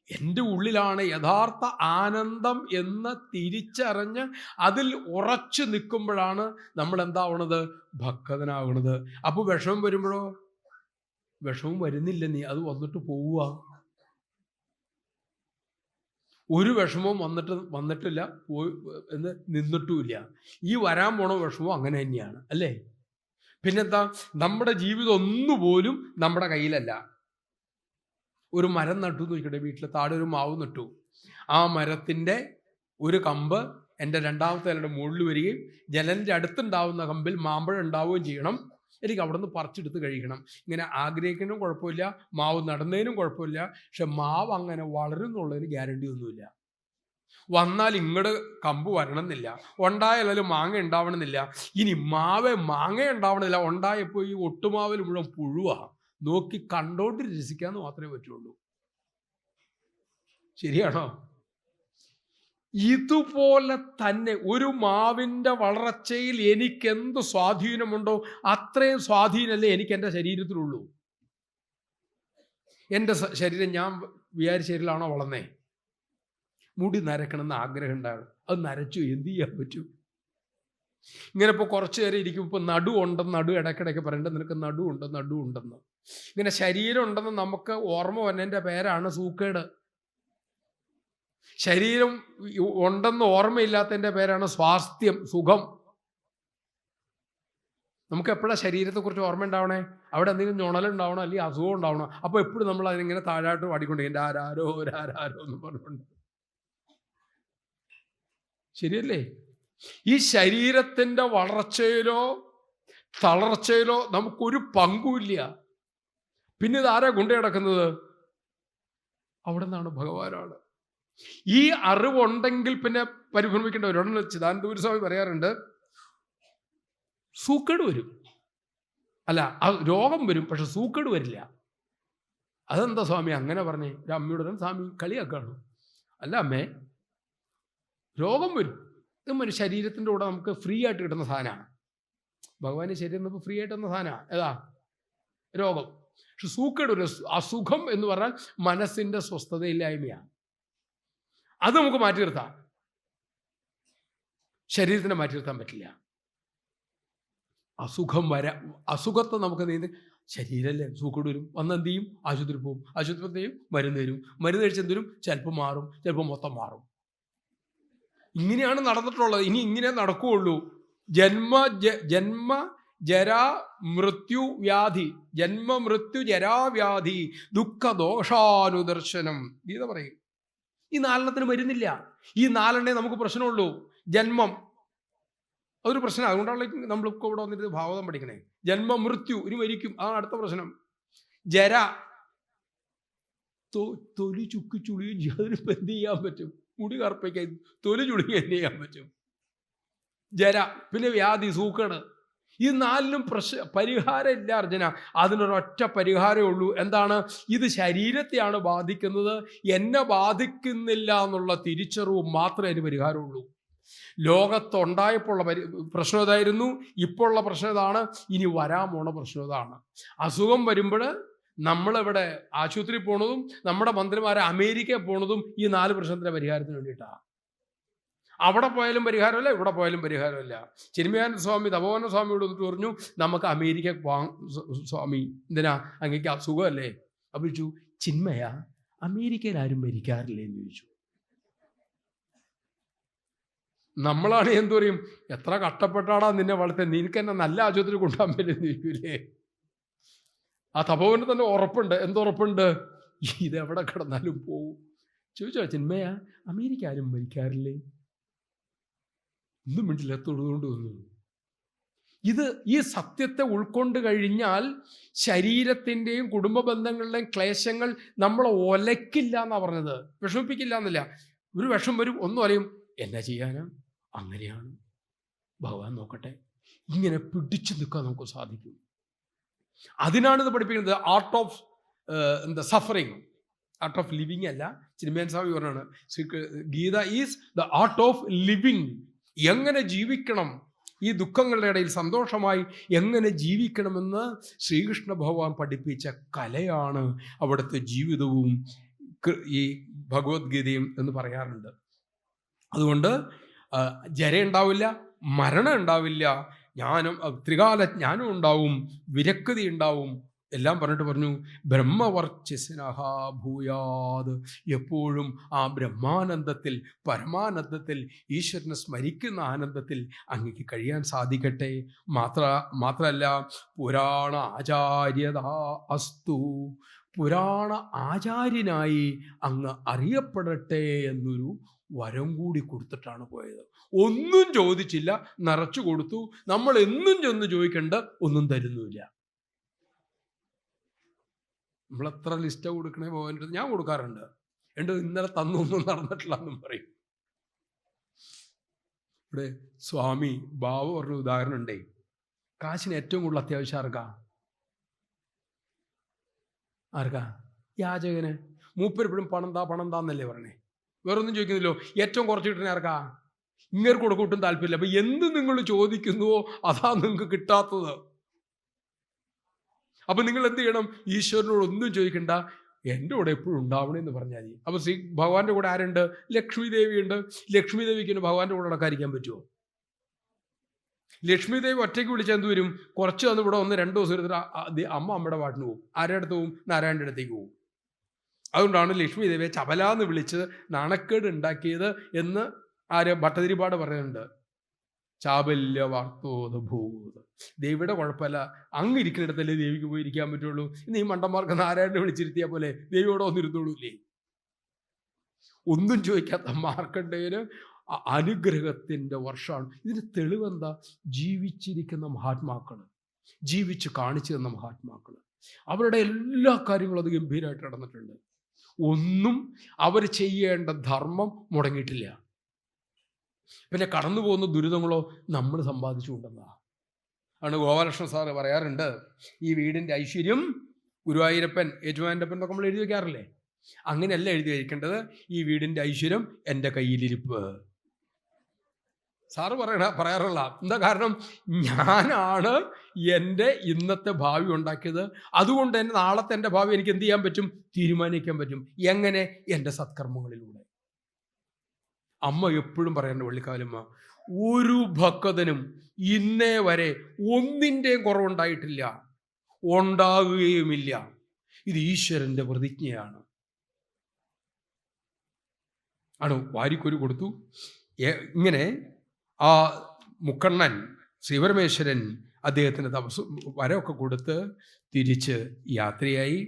എൻ്റെ ഉള്ളിലാണ് യഥാർത്ഥ ആനന്ദം എന്ന് തിരിച്ചറിഞ്ഞ് അതിൽ ഉറച്ചു നിൽക്കുമ്പോഴാണ് നമ്മൾ എന്താവണത്? ഭക്തനാവണത്. അപ്പോൾ വിഷമം വരുമ്പോഴോ? വിഷമം വരുന്നില്ല, നീ അത് വന്നിട്ട് പോവുക. ഒരു വിഷമവും വന്നിട്ടില്ല, പോയി എന്ന് നിന്നിട്ടുമില്ല. ഈ വരാൻ പോണ വിഷമവും അങ്ങനെ തന്നെയാണ്, അല്ലേ? പിന്നെന്താ? നമ്മുടെ ജീവിതം ഒന്നുപോലും നമ്മുടെ കയ്യിലല്ല. ഒരു മരം നട്ടു എന്ന് വെച്ചിട്ട് വീട്ടിൽ താഴെ ഒരു മാവ് നട്ടു. ആ മരത്തിൻ്റെ ഒരു കമ്പ് എൻ്റെ രണ്ടാമത്തെ നിലയുടെ മുകളിൽ വരികയും ജനലിൻ്റെ അടുത്തുണ്ടാവുന്ന കമ്പിൽ മാമ്പഴം ഉണ്ടാവുകയും ചെയ്യണം. എനിക്ക് അവിടെ നിന്ന് പറിച്ചെടുത്ത് കഴിക്കണം. ഇങ്ങനെ ആഗ്രഹിക്കുന്നതിനും കുഴപ്പമില്ല, മാവ് നടുന്നതിനും കുഴപ്പമില്ല. പക്ഷെ മാവ് അങ്ങനെ വളരുന്നുള്ളതിന് ഗ്യാരണ്ടി ഒന്നുമില്ല. വന്നാൽ ഇങ്ങോട്ട് കമ്പ് വരണമെന്നില്ല, ഉണ്ടായാലും മാങ്ങ ഉണ്ടാവണമെന്നില്ല. ഇനി മാങ്ങ ഉണ്ടാവണമെന്നില്ല, ഉണ്ടായപ്പോൾ ഈ ഒട്ടുമാവിൽ മുഴുവൻ പുഴുവാണ്. നോക്കി കണ്ടോണ്ട് രസിക്കാന്ന് മാത്രമേ പറ്റുള്ളൂ. ശരിയാണോ? ഇതുപോലെ തന്നെ ഒരു മാവിൻ്റെ വളർച്ചയിൽ എനിക്കെന്ത് സ്വാധീനമുണ്ടോ അത്രയും സ്വാധീനമല്ലേ എനിക്ക് എൻ്റെ ശരീരത്തിലുള്ളൂ. എൻ്റെ ശരീരം ഞാൻ വിചാരിച്ച ശരീരമാണോ വളർന്നേ? മുടി നരക്കണമെന്ന് ആഗ്രഹം ഉണ്ടാകും, അത് നരച്ചു, എന്ത് ചെയ്യാൻ പറ്റും? ഇങ്ങനെ ഇപ്പോൾ കുറച്ച് നേരം ഇരിക്കും. ഇപ്പോൾ നടു ഉണ്ടെന്ന് നടു ഇടയ്ക്കിടയ്ക്ക് പറയേണ്ടത്, നിനക്ക് നടു ഉണ്ടെന്ന്. ഇങ്ങനെ ശരീരം ഉണ്ടെന്ന് നമുക്ക് ഓർമ്മ വന്നതിൻ്റെ പേരാണ് സൂക്കേട്. ശരീരം ഉണ്ടെന്ന് ഓർമ്മയില്ലാത്തതിൻ്റെ പേരാണ് സ്വാസ്ഥ്യം, സുഖം. നമുക്ക് എപ്പോഴാണ് ശരീരത്തെക്കുറിച്ച് ഓർമ്മ ഉണ്ടാവണേ? അവിടെ എന്തെങ്കിലും ഞൊണലുണ്ടാവണം, അല്ലെങ്കിൽ അസുഖം ഉണ്ടാവണം. അപ്പോൾ എപ്പോഴും നമ്മൾ അതിനിങ്ങനെ താഴാട്ട് പാടിക്കൊണ്ട് എൻ്റെ ആരാരോ എന്ന് പറഞ്ഞുകൊണ്ട്. ശരിയല്ലേ? ഈ ശരീരത്തിൻ്റെ വളർച്ചയിലോ തളർച്ചയിലോ നമുക്കൊരു പങ്കുമില്ല. പിന്നെ ഇതാരാ കൊണ്ടു കിടക്കുന്നത്? അവിടെ നിന്നാണ്, ഭഗവാനാണ്. ഈ അറിവുണ്ടെങ്കിൽ പിന്നെ പരിഭ്രമിക്കേണ്ട വരും. ചിദാനന്ദപുരി സ്വാമി പറയാറുണ്ട്, സൂക്കേട് വരും, അല്ല രോഗം വരും, പക്ഷെ സൂക്കേട് വരില്ല. അതെന്താ സ്വാമി അങ്ങനെ പറഞ്ഞേ? ഒരു അമ്മയോട് സ്വാമി കളിയാക്കാണ്. അല്ല അമ്മേ, രോഗം വരും. ഇത് ശരീരത്തിൻ്റെ കൂടെ നമുക്ക് ഫ്രീ ആയിട്ട് കിട്ടുന്ന സാധനമാണ്. ഭഗവാന്റെ ശരീരം നമുക്ക് ഫ്രീ ആയിട്ട് തന്ന സാധനമാണ്. ഏതാ? രോഗം. പക്ഷെ സൂക്കേട് ഒരു അസുഖം എന്ന് പറഞ്ഞാൽ മനസ്സിൻ്റെ സ്വസ്ഥതയില്ലായ്മയാണ്. അത് നമുക്ക് മാറ്റി നിർത്താം, ശരീരത്തിനെ മാറ്റി നിർത്താൻ പറ്റില്ല. അസുഖത്തെ നമുക്ക് ശരീരമല്ലേ, സൂക്കേട് വരും, വന്നെന്ത് ചെയ്യും? ആശുപത്രി പോകും, ആശുപത്രി ചെയ്യും, മരുന്ന് തരും, മരുന്ന് കഴിച്ചെന്തരും ചിലപ്പോൾ മാറും, ചിലപ്പോൾ മൊത്തം മാറും. ഇങ്ങനെയാണ് നടന്നിട്ടുള്ളത്. ഇനി ഇങ്ങനെ നടക്കുകയുള്ളൂ. ജന്മ ജരാ മൃത്യു വ്യാധി, ജന്മ മൃത്യു ജരാവ്യാധി ദുഃഖ ദോഷാനുദർശനം ഗീത പറയും. ഈ നാലെണ്ണത്തിന് വരുന്നില്ല. ഈ നാലെണ്ണേ നമുക്ക് പ്രശ്നമുള്ളൂ. ജന്മം അതൊരു പ്രശ്നം. അതുകൊണ്ടാണ് നമ്മളിപ്പോൾ ഇവിടെ വന്നിട്ട് ഭാഗവതം പഠിക്കണേ. ജന്മ മൃത്യു, ഇനി മരിക്കും, അതാണ് അടുത്ത പ്രശ്നം. ജര, തൊലി ചുക്കി ചുളിയും അതിനിപ്പോൾ എന്ത് ചെയ്യാൻ പറ്റും? മുടി കറുപ്പിക്കാൻ തൊലി ചുളിയും എന്ത് ചെയ്യാൻ പറ്റും? ജര. പിന്നെ വ്യാധി, സൂക്കേട്. ഈ നാലിനും പരിഹാരം ഇല്ല അർജുന. അതിനൊരൊറ്റ പരിഹാരമേ ഉള്ളൂ. എന്താണ്? ഇത് ശരീരത്തെയാണ് ബാധിക്കുന്നത്, എന്നെ ബാധിക്കുന്നില്ല എന്നുള്ള തിരിച്ചറിവ് മാത്രമേ അതിന് പരിഹാരമുള്ളൂ. ലോകത്തുണ്ടായപ്പോഴുള്ള പ്രശ്നം ഇതായിരുന്നു, ഇപ്പോൾ ഉള്ള പ്രശ്നം ഇതാണ്, ഇനി വരാൻ പോണ പ്രശ്നം ഇതാണ്. അസുഖം വരുമ്പോൾ നമ്മളിവിടെ ആശുപത്രി പോണതും നമ്മുടെ മന്ത്രിമാരെ അമേരിക്കയിൽ പോണതും ഈ 4 പ്രശ്നത്തിന്റെ പരിഹാരത്തിന് വേണ്ടിയിട്ടാണ്. അവിടെ പോയാലും പരിഹാരമില്ല, ഇവിടെ പോയാലും പരിഹാരമില്ല. ചിന്മയാനന്ദ സ്വാമി തപോവന സ്വാമിയോട് വന്നിട്ട് പറഞ്ഞു, നമുക്ക് അമേരിക്ക പോകാം സ്വാമി, എന്തിനാ, അങ്ങേക്ക് അസുഖമല്ലേ? അപ്പോൾ ചോദിച്ചു, ചിന്മയ, അമേരിക്കയിൽ ആരും മരിക്കാറില്ലേ എന്ന് ചോദിച്ചു. നമ്മളാണ് എന്തു പറയും, എത്ര കഷ്ടപ്പെട്ടാടാ നിന്നെ വളർത്താൻ, നിനക്ക് എന്നെ നല്ല ആശുപത്രി കൊണ്ടുപോകാൻ പറ്റുമെന്ന് ചോദിക്കൂലേ? ആ തപോവന് തന്നെ ഉറപ്പുണ്ട്. എന്തുറപ്പുണ്ട്? ഇതെവിടെ കിടന്നാലും പോവും. ചോദിച്ചോ, ചിന്മയ, അമേരിക്ക ആരും മരിക്കാറില്ലേ? ഒന്നും മിണ്ടില്ല, തൊടുകൊണ്ട് വന്നു. ഈ സത്യത്തെ ഉൾക്കൊണ്ട് കഴിഞ്ഞാൽ ശരീരത്തിൻ്റെയും കുടുംബ ബന്ധങ്ങളുടെയും ക്ലേശങ്ങൾ നമ്മളെ ഒലക്കില്ല എന്നാണ് പറഞ്ഞത്, വിഷമിപ്പിക്കില്ല എന്നില്ല. ഒരു വിഷം വരും, ഒന്നും അറിയും, എന്നാ ചെയ്യാനാ, അങ്ങനെയാണ്, ഭഗവാൻ നോക്കട്ടെ. ഇങ്ങനെ പിടിച്ചു നിൽക്കാൻ നമുക്ക് സാധിക്കും. അതിനാണ് ഇത് പഠിപ്പിക്കുന്നത്. Art of suffering, art of living അല്ല. ചിന്മയാൻ സ്വാമി പറഞ്ഞാണ്, Gita is the art of living. എങ്ങനെ ജീവിക്കണം, ഈ ദുഃഖങ്ങളുടെ ഇടയിൽ സന്തോഷമായി എങ്ങനെ ജീവിക്കണമെന്ന് ശ്രീകൃഷ്ണ ഭഗവാൻ പഠിപ്പിച്ച കലയാണ് അവിടുത്തെ ജീവിതവും ഈ ഭഗവത്ഗീതയും എന്ന് പറയാറുണ്ട്. അതുകൊണ്ട് ജരയുണ്ടാവില്ല, മരണം ഉണ്ടാവില്ല, ജ്ഞാനം, ത്രികാല ജ്ഞാനം ഉണ്ടാവും, വിരക്തി ഉണ്ടാവും, എല്ലാം പറഞ്ഞിട്ട് പറഞ്ഞു, ബ്രഹ്മവർച്ചസിനഹ ഭൂയാത്. എപ്പോഴും ആ ബ്രഹ്മാനന്ദത്തിൽ, പരമാനന്ദത്തിൽ, ഈശ്വരനെ സ്മരിക്കുന്ന ആനന്ദത്തിൽ അങ്ങേക്ക് കഴിയാൻ സാധിക്കട്ടെ. മാത്രമല്ല, പുരാണ ആചാര്യത അസ്തു, പുരാണ ആചാര്യനായി അങ്ങ് അറിയപ്പെടട്ടെ എന്നൊരു വരം കൂടി കൊടുത്തിട്ടാണ് പോയത്. ഒന്നും ചോദിച്ചില്ല, നിറച്ചു കൊടുത്തു. നമ്മൾ എന്നും ചെന്ന് ചോദിക്കേണ്ട, ഒന്നും തരുന്നുമില്ല. നമ്മളെത്ര ലിസ്റ്റാണ് കൊടുക്കണേ പോകാൻ? ഞാൻ കൊടുക്കാറുണ്ട്. ഇന്നലെ തന്നൊന്നും നടന്നിട്ടില്ല എന്നും പറയും. ഇവിടെ സ്വാമി ബാബ പറഞ്ഞ ഉദാഹരണം ഉണ്ടേ. കാശിന് ഏറ്റവും കൂടുതൽ അത്യാവശ്യം ആർക്കാ? യാചകന്. മൂപ്പരെപ്പോഴും പണം താന്നല്ലേ പറഞ്ഞേ, വേറൊന്നും ചോദിക്കുന്നില്ലോ. ഏറ്റവും കുറച്ച് കിട്ടുന്ന ആർക്കാ? ഇങ്ങേർക്ക് കൊടുക്കൂട്ടും താല്പര്യമില്ല. അപ്പൊ എന്ത് നിങ്ങൾ ചോദിക്കുന്നുവോ അതാ നിങ്ങൾക്ക് കിട്ടാത്തത്. അപ്പൊ നിങ്ങൾ എന്ത് ചെയ്യണം? ഈശ്വരനോട് ഒന്നും ചോദിക്കണ്ട, എൻ്റെ കൂടെ എപ്പോഴും ഉണ്ടാവണമെന്ന് പറഞ്ഞാൽ മതി. അപ്പൊ ഭഗവാന്റെ കൂടെ ആരുണ്ട്? ലക്ഷ്മി ദേവി ഉണ്ട്. ലക്ഷ്മി ദേവിക്ക് ഭഗവാന്റെ കൂടെ നടക്കാതിരിക്കാൻ പറ്റുമോ? ലക്ഷ്മി ദേവി ഒറ്റയ്ക്ക് വിളിച്ചാൽ എന്ത് വരും? കുറച്ച് വന്ന് ഇവിടെ 1-2 ദിവസം എടുത്തിട്ട് അമ്മയുടെ പാട്ടിന് പോകും. ആരുടെ അടുത്ത് പോവും? നാരായണൻ്റെ അടുത്തേക്ക് പോകും. അതുകൊണ്ടാണ് ലക്ഷ്മി ദേവിയെ ചപലാന്ന് വിളിച്ച് നാണക്കേട് ഉണ്ടാക്കിയത് എന്ന് ഭട്ടതിരിപ്പാട് പറയുന്നുണ്ട്. ചാബല്യ വാർത്തോത് ഭൂത്. ദേവിയുടെ കുഴപ്പമില്ല, അങ്ങ് ഇരിക്കുന്നിടത്തല്ലേ ദേവിക്ക് പോയി ഇരിക്കാൻ പറ്റുള്ളൂ. ഇന്ന് ഈ മണ്ടന്മാർക്ക് നാരായണനെ വിളിച്ചിരുത്തിയാൽ പോലെ ദേവിയോടെ ഒന്നിരുന്നോളൂല്ലേ? ഒന്നും ചോദിക്കാത്ത മാർക്കണ്ഡേയന് അനുഗ്രഹത്തിൻ്റെ വർഷമാണ്. ഇതിന് തെളിവെന്താ? ജീവിച്ചിരിക്കുന്ന മഹാത്മാക്കൾ, ജീവിച്ച് കാണിച്ചു തന്ന മഹാത്മാക്കൾ, അവരുടെ എല്ലാ കാര്യങ്ങളും അത് ഗംഭീരമായിട്ട് നടന്നിട്ടുണ്ട്. ഒന്നും അവർ ചെയ്യേണ്ട ധർമ്മം മുടങ്ങിയിട്ടില്ല. പിന്നെ കടന്നു പോകുന്ന ദുരിതങ്ങളോ നമ്മൾ സമ്പാദിച്ചുകൊണ്ടെന്നാ ആണ്. ഗോപാലകൃഷ്ണൻ സാറ് പറയാറുണ്ട്, ഈ വീടിൻ്റെ ഐശ്വര്യം ഗുരുവായൂരപ്പൻ, ഏറ്റുമാനൂരപ്പൻ എന്നൊക്കെ നമ്മൾ എഴുതി വയ്ക്കാറില്ലേ? അങ്ങനെയല്ല എഴുതി വയ്ക്കേണ്ടത്. ഈ വീടിൻ്റെ ഐശ്വര്യം എൻ്റെ കയ്യിലിരിപ്പ്. സാറ് പറയാറുള്ള എന്താ കാരണം? ഞാനാണ് എൻ്റെ ഇന്നത്തെ ഭാവി ഉണ്ടാക്കിയത്. അതുകൊണ്ട് തന്നെ നാളത്തെ എൻ്റെ ഭാവി എനിക്ക് എന്ത് ചെയ്യാൻ പറ്റും? തീരുമാനിക്കാൻ പറ്റും. എങ്ങനെ? എൻ്റെ സത്കർമ്മങ്ങളിലൂടെ. അമ്മ എപ്പോഴും പറയേണ്ട, വള്ളിക്കാലമ്മ, ഒരു ഭക്തനും ഇന്നേ വരെ ഒന്നിൻ്റെയും കുറവുണ്ടായിട്ടില്ല, ഉണ്ടാകുകയുമില്ല. ഇത് ഈശ്വരൻ്റെ പ്രതിജ്ഞയാണ്. വാരിക്കൊരു കൊടുത്തു. ഇങ്ങനെ ആ മുക്കണ്ണൻ ശ്രീപരമേശ്വരൻ അദ്ദേഹത്തിന് വരമൊക്കെ കൊടുത്ത് തിരിച്ച് യാത്രയായി.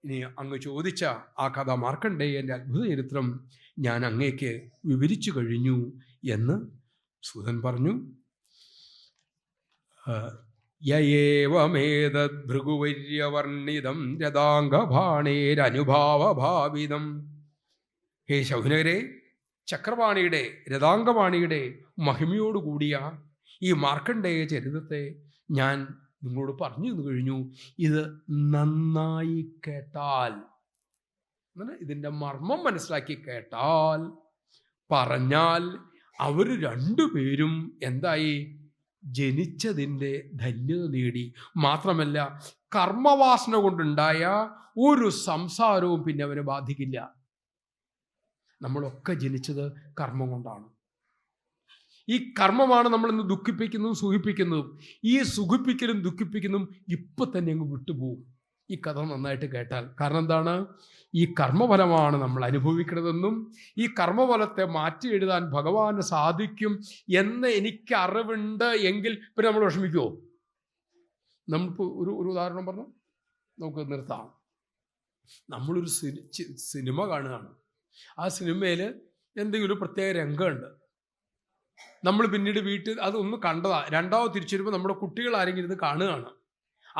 ഇനി അങ്ങ് ചോദിച്ച ആ കഥ, മാർക്കണ്ഡേയൻ്റെ അത്ഭുത ചരിത്രം ഞാൻ അങ്ങേക്ക് വിവരിച്ചു കഴിഞ്ഞു എന്ന് സൂതൻ പറഞ്ഞു. യേവമേതദ് ഭൃഗുവര്യവർണിതം രഥാംഗഭാണേരനുഭാവഭാവിതം. ഹേ ശൗനകരെ, ചക്രപാണിയുടെ രഥാംഗപാണിയുടെ മഹിമയോടുകൂടിയ ഈ മാർക്കണ്ഡേയ ചരിത്രത്തെ ഞാൻ നിങ്ങളോട് പറഞ്ഞു തന്നു കഴിഞ്ഞു. ഇത് നന്നായി കേട്ടാൽ, ഇതിൻ്റെ മർമ്മം മനസ്സിലാക്കി കേട്ടാൽ, പറഞ്ഞാൽ അവർ രണ്ടുപേരും എന്തായി? ജനിച്ചതിൻ്റെ ധന്യത നേടി. മാത്രമല്ല കർമ്മവാസന കൊണ്ടുണ്ടായ ഒരു സംസാരവും പിന്നെ അവനെ ബാധിക്കില്ല. നമ്മളൊക്കെ ജനിച്ചത് കർമ്മം കൊണ്ടാണ്. ഈ കർമ്മമാണ് നമ്മളിന്ന് ദുഃഖിപ്പിക്കുന്നതും സുഖിപ്പിക്കുന്നതും. ഈ സുഖിപ്പിക്കലും ദുഃഖിപ്പിക്കുന്നതും ഇപ്പൊ തന്നെ അങ്ങ് വിട്ടുപോകും ഈ കഥ നന്നായിട്ട് കേട്ടാൽ. കാരണം എന്താണ്? ഈ കർമ്മഫലമാണ് നമ്മൾ അനുഭവിക്കുന്നതെന്നും ഈ കർമ്മഫലത്തെ മാറ്റി എഴുതാൻ ഭഗവാന് സാധിക്കും എന്ന് എനിക്ക് അറിവുണ്ട് എങ്കിൽ പിന്നെ നമ്മൾ വിഷമിക്കുമോ? നമുക്ക് ഒരു ഉദാഹരണം പറഞ്ഞു നമുക്ക് നിർത്താം. നമ്മളൊരു സിനിമ കാണുകയാണ്. ആ സിനിമയിൽ എന്തെങ്കിലും ഒരു പ്രത്യേക രംഗമുണ്ട്. നമ്മൾ പിന്നീട് വീട്ടിൽ അതൊന്ന് കണ്ടതാ, രണ്ടാമത് തിരിച്ചു വരുമ്പോൾ നമ്മുടെ കുട്ടികൾ ആരെങ്കിലും ഇത് കാണുകയാണ്.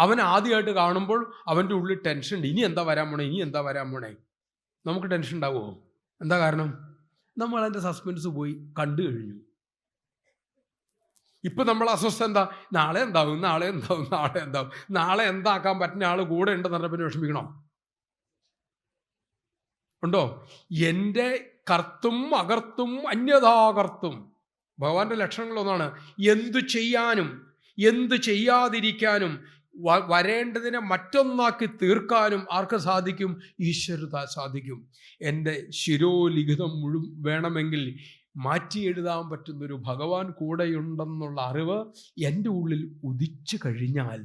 അവൻ ആദ്യമായിട്ട് കാണുമ്പോൾ അവൻ്റെ ഉള്ളിൽ ടെൻഷൻ ഉണ്ട്. ഇനി എന്താ വരാൻ പോണേ, ഇനി എന്താ വരാൻ പോണേ. നമുക്ക് ടെൻഷൻ ഉണ്ടാവുമോ? എന്താ കാരണം? നമ്മൾ അതിൻ്റെ സസ്പെൻസ് പോയി കണ്ടു കഴിഞ്ഞു. ഇപ്പം നമ്മൾ അസ്വസ്ഥ എന്താ? നാളെ എന്താവും, നാളെ എന്താവും, നാളെ എന്താവും. നാളെ എന്താക്കാൻ പറ്റുന്ന ആൾ കൂടെ ഉണ്ടെന്ന് പറഞ്ഞാൽ പിന്നെ വിഷമിക്കണോ? ഉണ്ടോ? എൻ്റെ കർത്തും അകർത്തും അന്യഥാകർത്തും. ഭഗവാന്റെ ലക്ഷണങ്ങളൊന്നാണ് എന്തു ചെയ്യാനും എന്തു ചെയ്യാതിരിക്കാനും വരേണ്ടതിനെ മറ്റൊന്നാക്കി തീർക്കാനും ആർക്ക് സാധിക്കും? ഈശ്വരത സാധിക്കും. എൻ്റെ ശിരോലിഖിതം വേണമെങ്കിൽ മാറ്റി എഴുതാൻ പറ്റുന്നൊരു ഭഗവാൻ കൂടെയുണ്ടെന്നുള്ള അറിവ് എൻ്റെ ഉള്ളിൽ ഉദിച്ചു കഴിഞ്ഞാൽ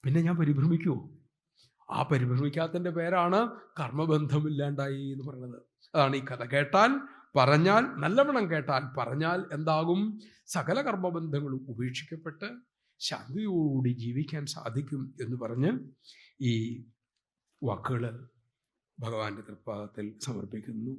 പിന്നെ ഞാൻ പരിഭ്രമിക്കുമോ? ആ പരിഭ്രമിക്കാത്തതിൻ്റെ പേരാണ് കർമ്മബന്ധമില്ലാണ്ടായി എന്ന് പറയുന്നത്. അതാണ് ഈ കഥ കേട്ടാൽ പറഞ്ഞാൽ, നല്ലവണ്ണം കേട്ടാൽ പറഞ്ഞാൽ എന്താകും? സകല കർമ്മബന്ധങ്ങളും ഉപേക്ഷിക്കപ്പെട്ട് ശാന്തിയോടുകൂടി ജീവിക്കാൻ സാധിക്കും എന്ന് പറഞ്ഞ് ഈ വാക്കുകൾ ഭഗവാന്റെ തൃപ്പാദത്തിൽ സമർപ്പിക്കുന്നു.